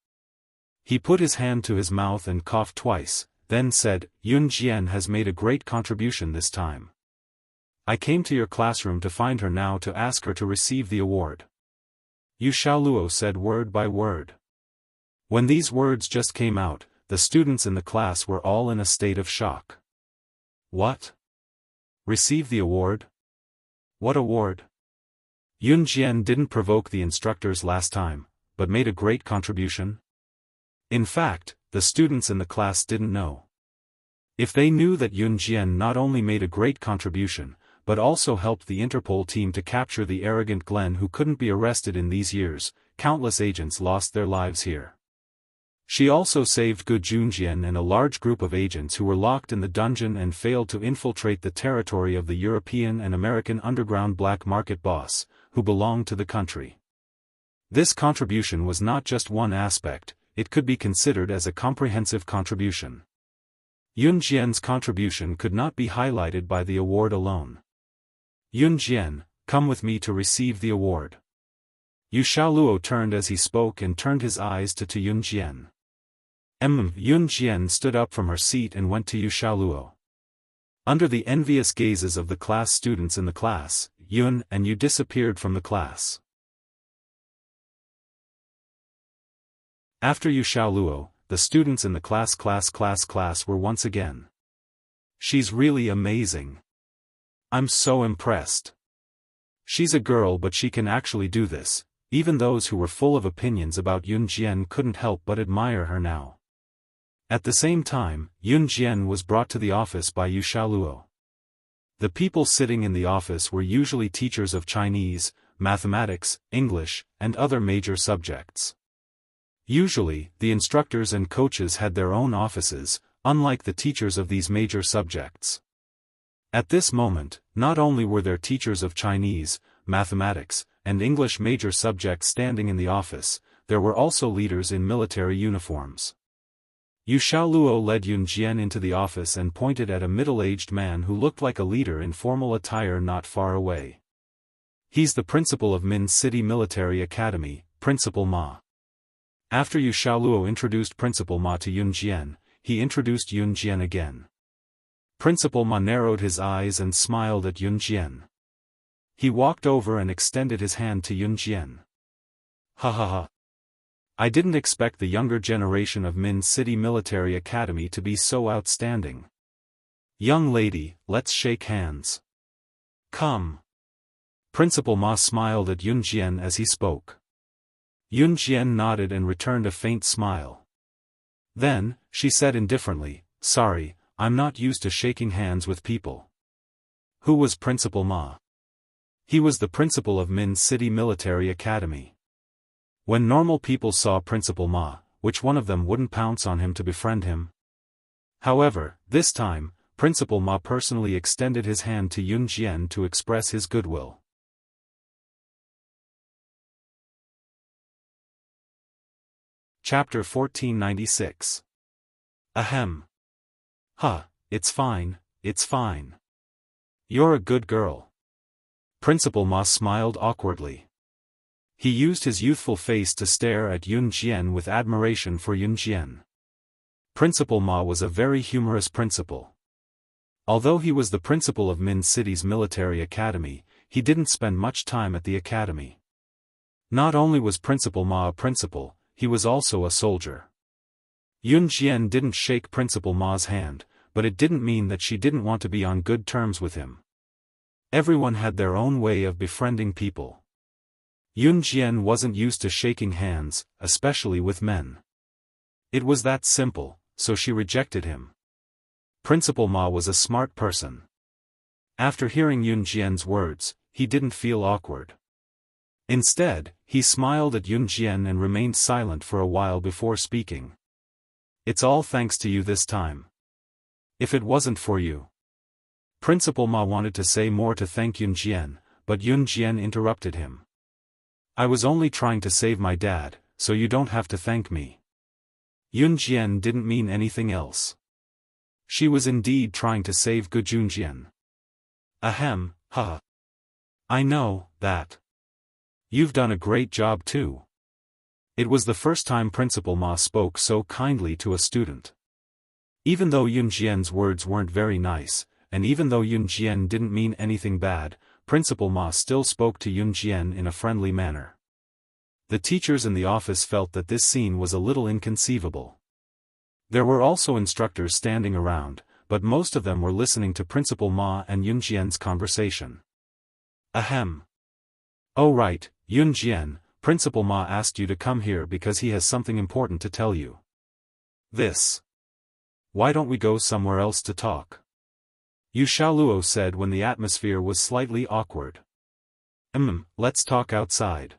He put his hand to his mouth and coughed twice, then said, Yun Jian has made a great contribution this time. I came to your classroom to find her now to ask her to receive the award. Yu Xiaoluo said word by word. When these words just came out, the students in the class were all in a state of shock. What? Receive the award? What award? Yun Jian didn't provoke the instructors last time, but made a great contribution? In fact, the students in the class didn't know. If they knew that Yun Jian not only made a great contribution, but also helped the Interpol team to capture the arrogant Glenn who couldn't be arrested in these years, countless agents lost their lives here. She also saved Gu Junjian and a large group of agents who were locked in the dungeon and failed to infiltrate the territory of the European and American underground black market boss, who belonged to the country. This contribution was not just one aspect, it could be considered as a comprehensive contribution. Yun Jian's contribution could not be highlighted by the award alone. Yun Jian, come with me to receive the award. Yu Xiaoluo turned as he spoke and turned his eyes to Yun Jian. Yun Jian stood up from her seat and went to Yu Xiaoluo. Under the envious gazes of the class students in the class, Yun and Yu disappeared from the class. After Yu Xiaoluo, the students in the class were once again. She's really amazing. I'm so impressed. She's a girl but she can actually do this. Even those who were full of opinions about Yun Jian couldn't help but admire her now. At the same time, Yun Jian was brought to the office by Yu Xiaoluo. The people sitting in the office were usually teachers of Chinese, mathematics, English, and other major subjects. Usually, the instructors and coaches had their own offices, unlike the teachers of these major subjects. At this moment, not only were there teachers of Chinese, mathematics, and English major subjects standing in the office, there were also leaders in military uniforms. Yu Xiaoluo led Yun Jian into the office and pointed at a middle-aged man who looked like a leader in formal attire not far away. He's the principal of Min City Military Academy, Principal Ma. After Yu Xiaoluo introduced Principal Ma to Yun Jian, he introduced Yun Jian again. Principal Ma narrowed his eyes and smiled at Yun Jian. He walked over and extended his hand to Yun Jian. Ha ha ha. I didn't expect the younger generation of Min City Military Academy to be so outstanding. Young lady, let's shake hands. Come. Principal Ma smiled at Yun Jian as he spoke. Yun Jian nodded and returned a faint smile. Then, she said indifferently, sorry, I'm not used to shaking hands with people. Who was Principal Ma? He was the principal of Min City Military Academy. When normal people saw Principal Ma, which one of them wouldn't pounce on him to befriend him? However, this time, Principal Ma personally extended his hand to Yun Jian to express his goodwill. Chapter 1496. Ahem. Huh, it's fine, it's fine. You're a good girl. Principal Ma smiled awkwardly. He used his youthful face to stare at Yun Jian with admiration for Yun Jian. Principal Ma was a very humorous principal. Although he was the principal of Min City's military academy, he didn't spend much time at the academy. Not only was Principal Ma a principal, he was also a soldier. Yun Jian didn't shake Principal Ma's hand, but it didn't mean that she didn't want to be on good terms with him. Everyone had their own way of befriending people. Yun Jian wasn't used to shaking hands, especially with men. It was that simple, so she rejected him. Principal Ma was a smart person. After hearing Yun Jian's words, he didn't feel awkward. Instead, he smiled at Yun Jian and remained silent for a while before speaking. It's all thanks to you this time. If it wasn't for you. Principal Ma wanted to say more to thank Yun Jian, but Yun Jian interrupted him. I was only trying to save my dad, so you don't have to thank me. Yun Jian didn't mean anything else. She was indeed trying to save Gu Junjian. Ahem, haha. I know that. You've done a great job too. It was the first time Principal Ma spoke so kindly to a student. Even though Yun Jian's words weren't very nice, and even though Yun Jian didn't mean anything bad, Principal Ma still spoke to Yun Jian in a friendly manner. The teachers in the office felt that this scene was a little inconceivable. There were also instructors standing around, but most of them were listening to Principal Ma and Yun Jian's conversation. Ahem. Oh right, Yun Jian, Principal Ma asked you to come here because he has something important to tell you. This. Why don't we go somewhere else to talk? Yu Xiaoluo said when the atmosphere was slightly awkward. Let's talk outside.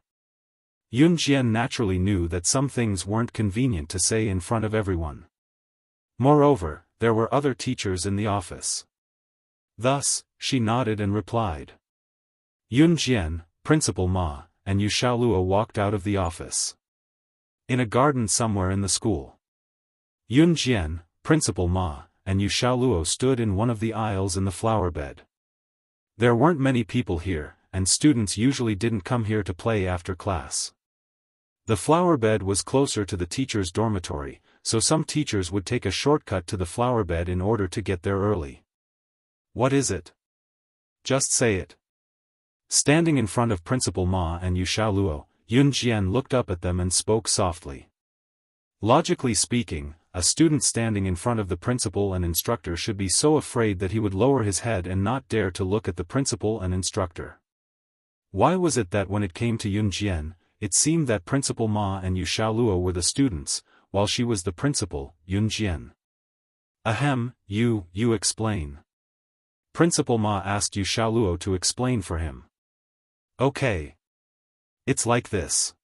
Yun Jian naturally knew that some things weren't convenient to say in front of everyone. Moreover, there were other teachers in the office. Thus, she nodded and replied. Yun Jian, Principal Ma, and Yu Xiaoluo walked out of the office. In a garden somewhere in the school. Yun Jian, Principal Ma, and Yu Xiaoluo stood in one of the aisles in the flower bed. There weren't many people here, and students usually didn't come here to play after class. The flower bed was closer to the teacher's dormitory, so some teachers would take a shortcut to the flower bed in order to get there early. What is it? Just say it. Standing in front of Principal Ma and Yu Xiaoluo, Yun Jian looked up at them and spoke softly. Logically speaking, a student standing in front of the principal and instructor should be so afraid that he would lower his head and not dare to look at the principal and instructor. Why was it that when it came to Yun Jian, it seemed that Principal Ma and Yu Xiaoluo were the students, while she was the principal, Yun Jian? Ahem, you explain. Principal Ma asked Yu Xiaoluo to explain for him. Okay. It's like this.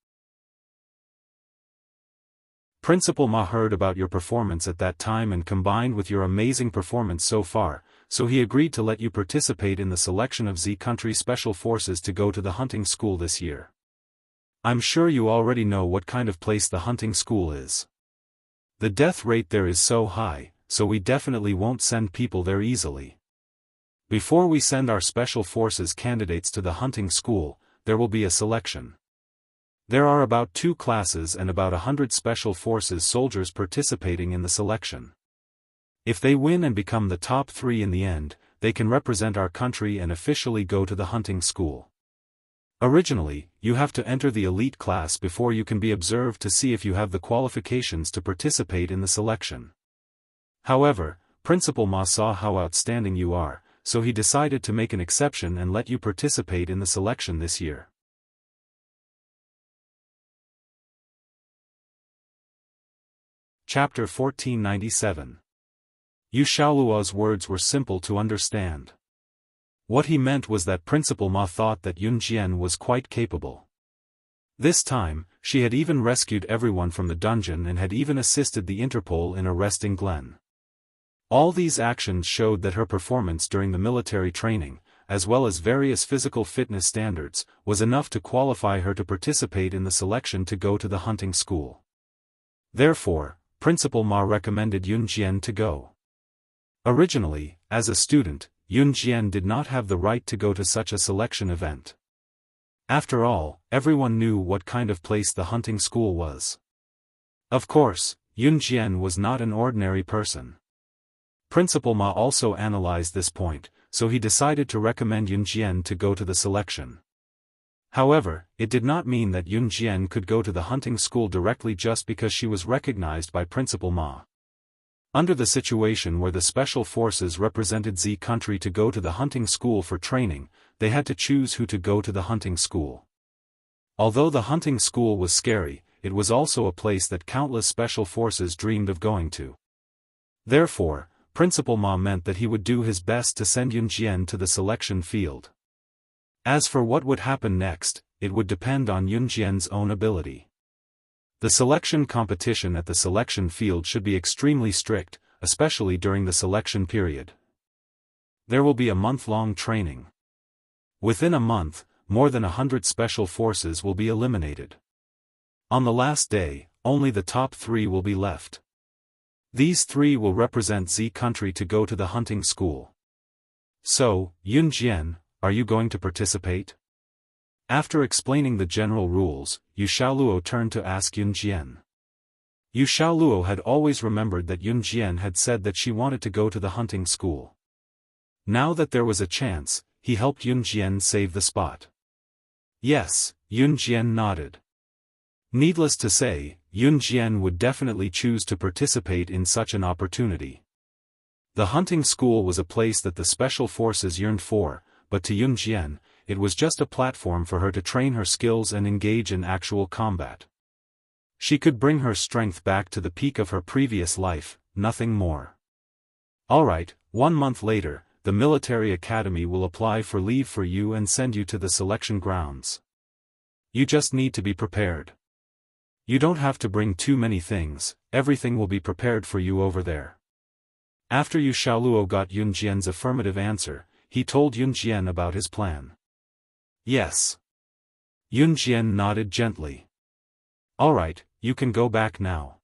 Principal Ma heard about your performance at that time and combined with your amazing performance so far, so he agreed to let you participate in the selection of Z Country Special Forces to go to the hunting school this year. I'm sure you already know what kind of place the hunting school is. The death rate there is so high, so we definitely won't send people there easily. Before we send our Special Forces candidates to the hunting school, there will be a selection. There are about 2 classes and about 100 Special Forces soldiers participating in the selection. If they win and become the top 3 in the end, they can represent our country and officially go to the hunting school. Originally, you have to enter the elite class before you can be observed to see if you have the qualifications to participate in the selection. However, Principal Ma saw how outstanding you are, so he decided to make an exception and let you participate in the selection this year. Chapter 1497. Yu Xiaoluo's words were simple to understand. What he meant was that Principal Ma thought that Yun Jian was quite capable. This time, she had even rescued everyone from the dungeon and had even assisted the Interpol in arresting Glenn. All these actions showed that her performance during the military training, as well as various physical fitness standards, was enough to qualify her to participate in the selection to go to the hunting school. Therefore, Principal Ma recommended Yun Jian to go. Originally, as a student, Yun Jian did not have the right to go to such a selection event. After all, everyone knew what kind of place the hunting school was. Of course, Yun Jian was not an ordinary person. Principal Ma also analyzed this point, so he decided to recommend Yun Jian to go to the selection. However, it did not mean that Yun Jian could go to the hunting school directly just because she was recognized by Principal Ma. Under the situation where the Special Forces represented Z Country to go to the hunting school for training, they had to choose who to go to the hunting school. Although the hunting school was scary, it was also a place that countless Special Forces dreamed of going to. Therefore, Principal Ma meant that he would do his best to send Yun Jian to the selection field. As for what would happen next, it would depend on Yun Jian's own ability. The selection competition at the selection field should be extremely strict, especially during the selection period. There will be a month-long training. Within a month, more than 100 special forces will be eliminated. On the last day, only the top 3 will be left. These 3 will represent Z country to go to the hunting school. So, Yun Jian, are you going to participate? After explaining the general rules, Yu Xiaoluo turned to ask Yun Jian. Yu Xiaoluo had always remembered that Yun Jian had said that she wanted to go to the hunting school. Now that there was a chance, he helped Yun Jian save the spot. Yes, Yun Jian nodded. Needless to say, Yun Jian would definitely choose to participate in such an opportunity. The hunting school was a place that the special forces yearned for, but to Yun Jian, it was just a platform for her to train her skills and engage in actual combat. She could bring her strength back to the peak of her previous life, nothing more. Alright, 1 month later, the military academy will apply for leave for you and send you to the selection grounds. You just need to be prepared. You don't have to bring too many things, everything will be prepared for you over there. After Yu Xiaoluo got Yun Jian's affirmative answer, he told Yun Jian about his plan. Yes. Yun Jian nodded gently. Alright, you can go back now.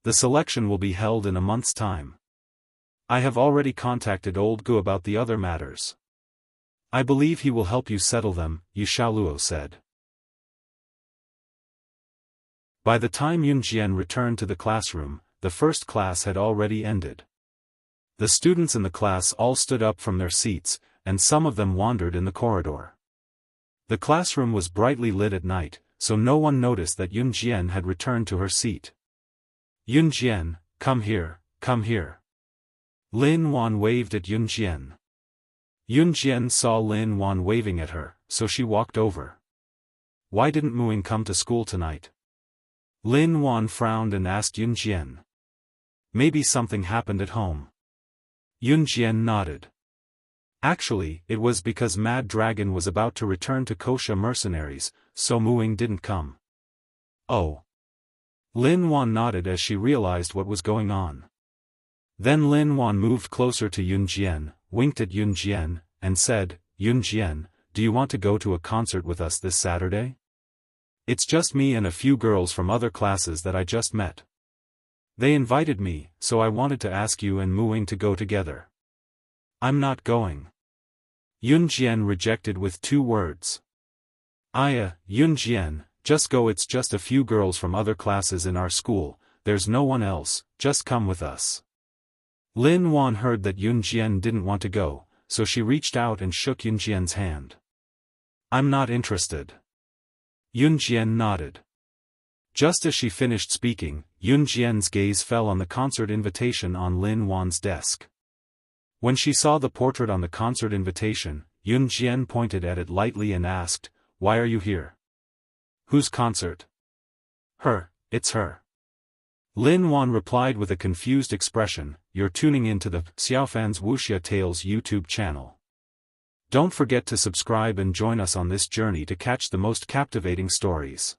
The selection will be held in a month's time. I have already contacted Old Gu about the other matters. I believe he will help you settle them, Yu Xiaoluo said. By the time Yun Jian returned to the classroom, the first class had already ended. The students in the class all stood up from their seats, and some of them wandered in the corridor. The classroom was brightly lit at night, so no one noticed that Yun Jian had returned to her seat. Yun Jian, come here, come here. Lin Wan waved at Yun Jian. Yun Jian saw Lin Wan waving at her, so she walked over. Why didn't Muing come to school tonight? Lin Wan frowned and asked Yun Jian. Maybe something happened at home. Yun Jian nodded. Actually, it was because Mad Dragon was about to return to Kosha mercenaries, so Muing didn't come. Oh. Lin Wan nodded as she realized what was going on. Then Lin Wan moved closer to Yun Jian, winked at Yun Jian, and said, Yun Jian, do you want to go to a concert with us this Saturday? It's just me and a few girls from other classes that I just met. They invited me, so I wanted to ask you and Muing to go together. I'm not going. Yun Jian rejected with 2 words. Yun Jian, just go, it's just a few girls from other classes in our school, there's no one else, just come with us. Lin Wan heard that Yun Jian didn't want to go, so she reached out and shook Yun Jian's hand. I'm not interested. Yun Jian nodded. Just as she finished speaking, Yun Jian's gaze fell on the concert invitation on Lin Wan's desk. When she saw the portrait on the concert invitation, Yun Jian pointed at it lightly and asked, why are you here? Whose concert? Her, it's her. Lin Wan replied with a confused expression, you're tuning into the Xiaofan's Wuxia Tales YouTube channel. Don't forget to subscribe and join us on this journey to catch the most captivating stories.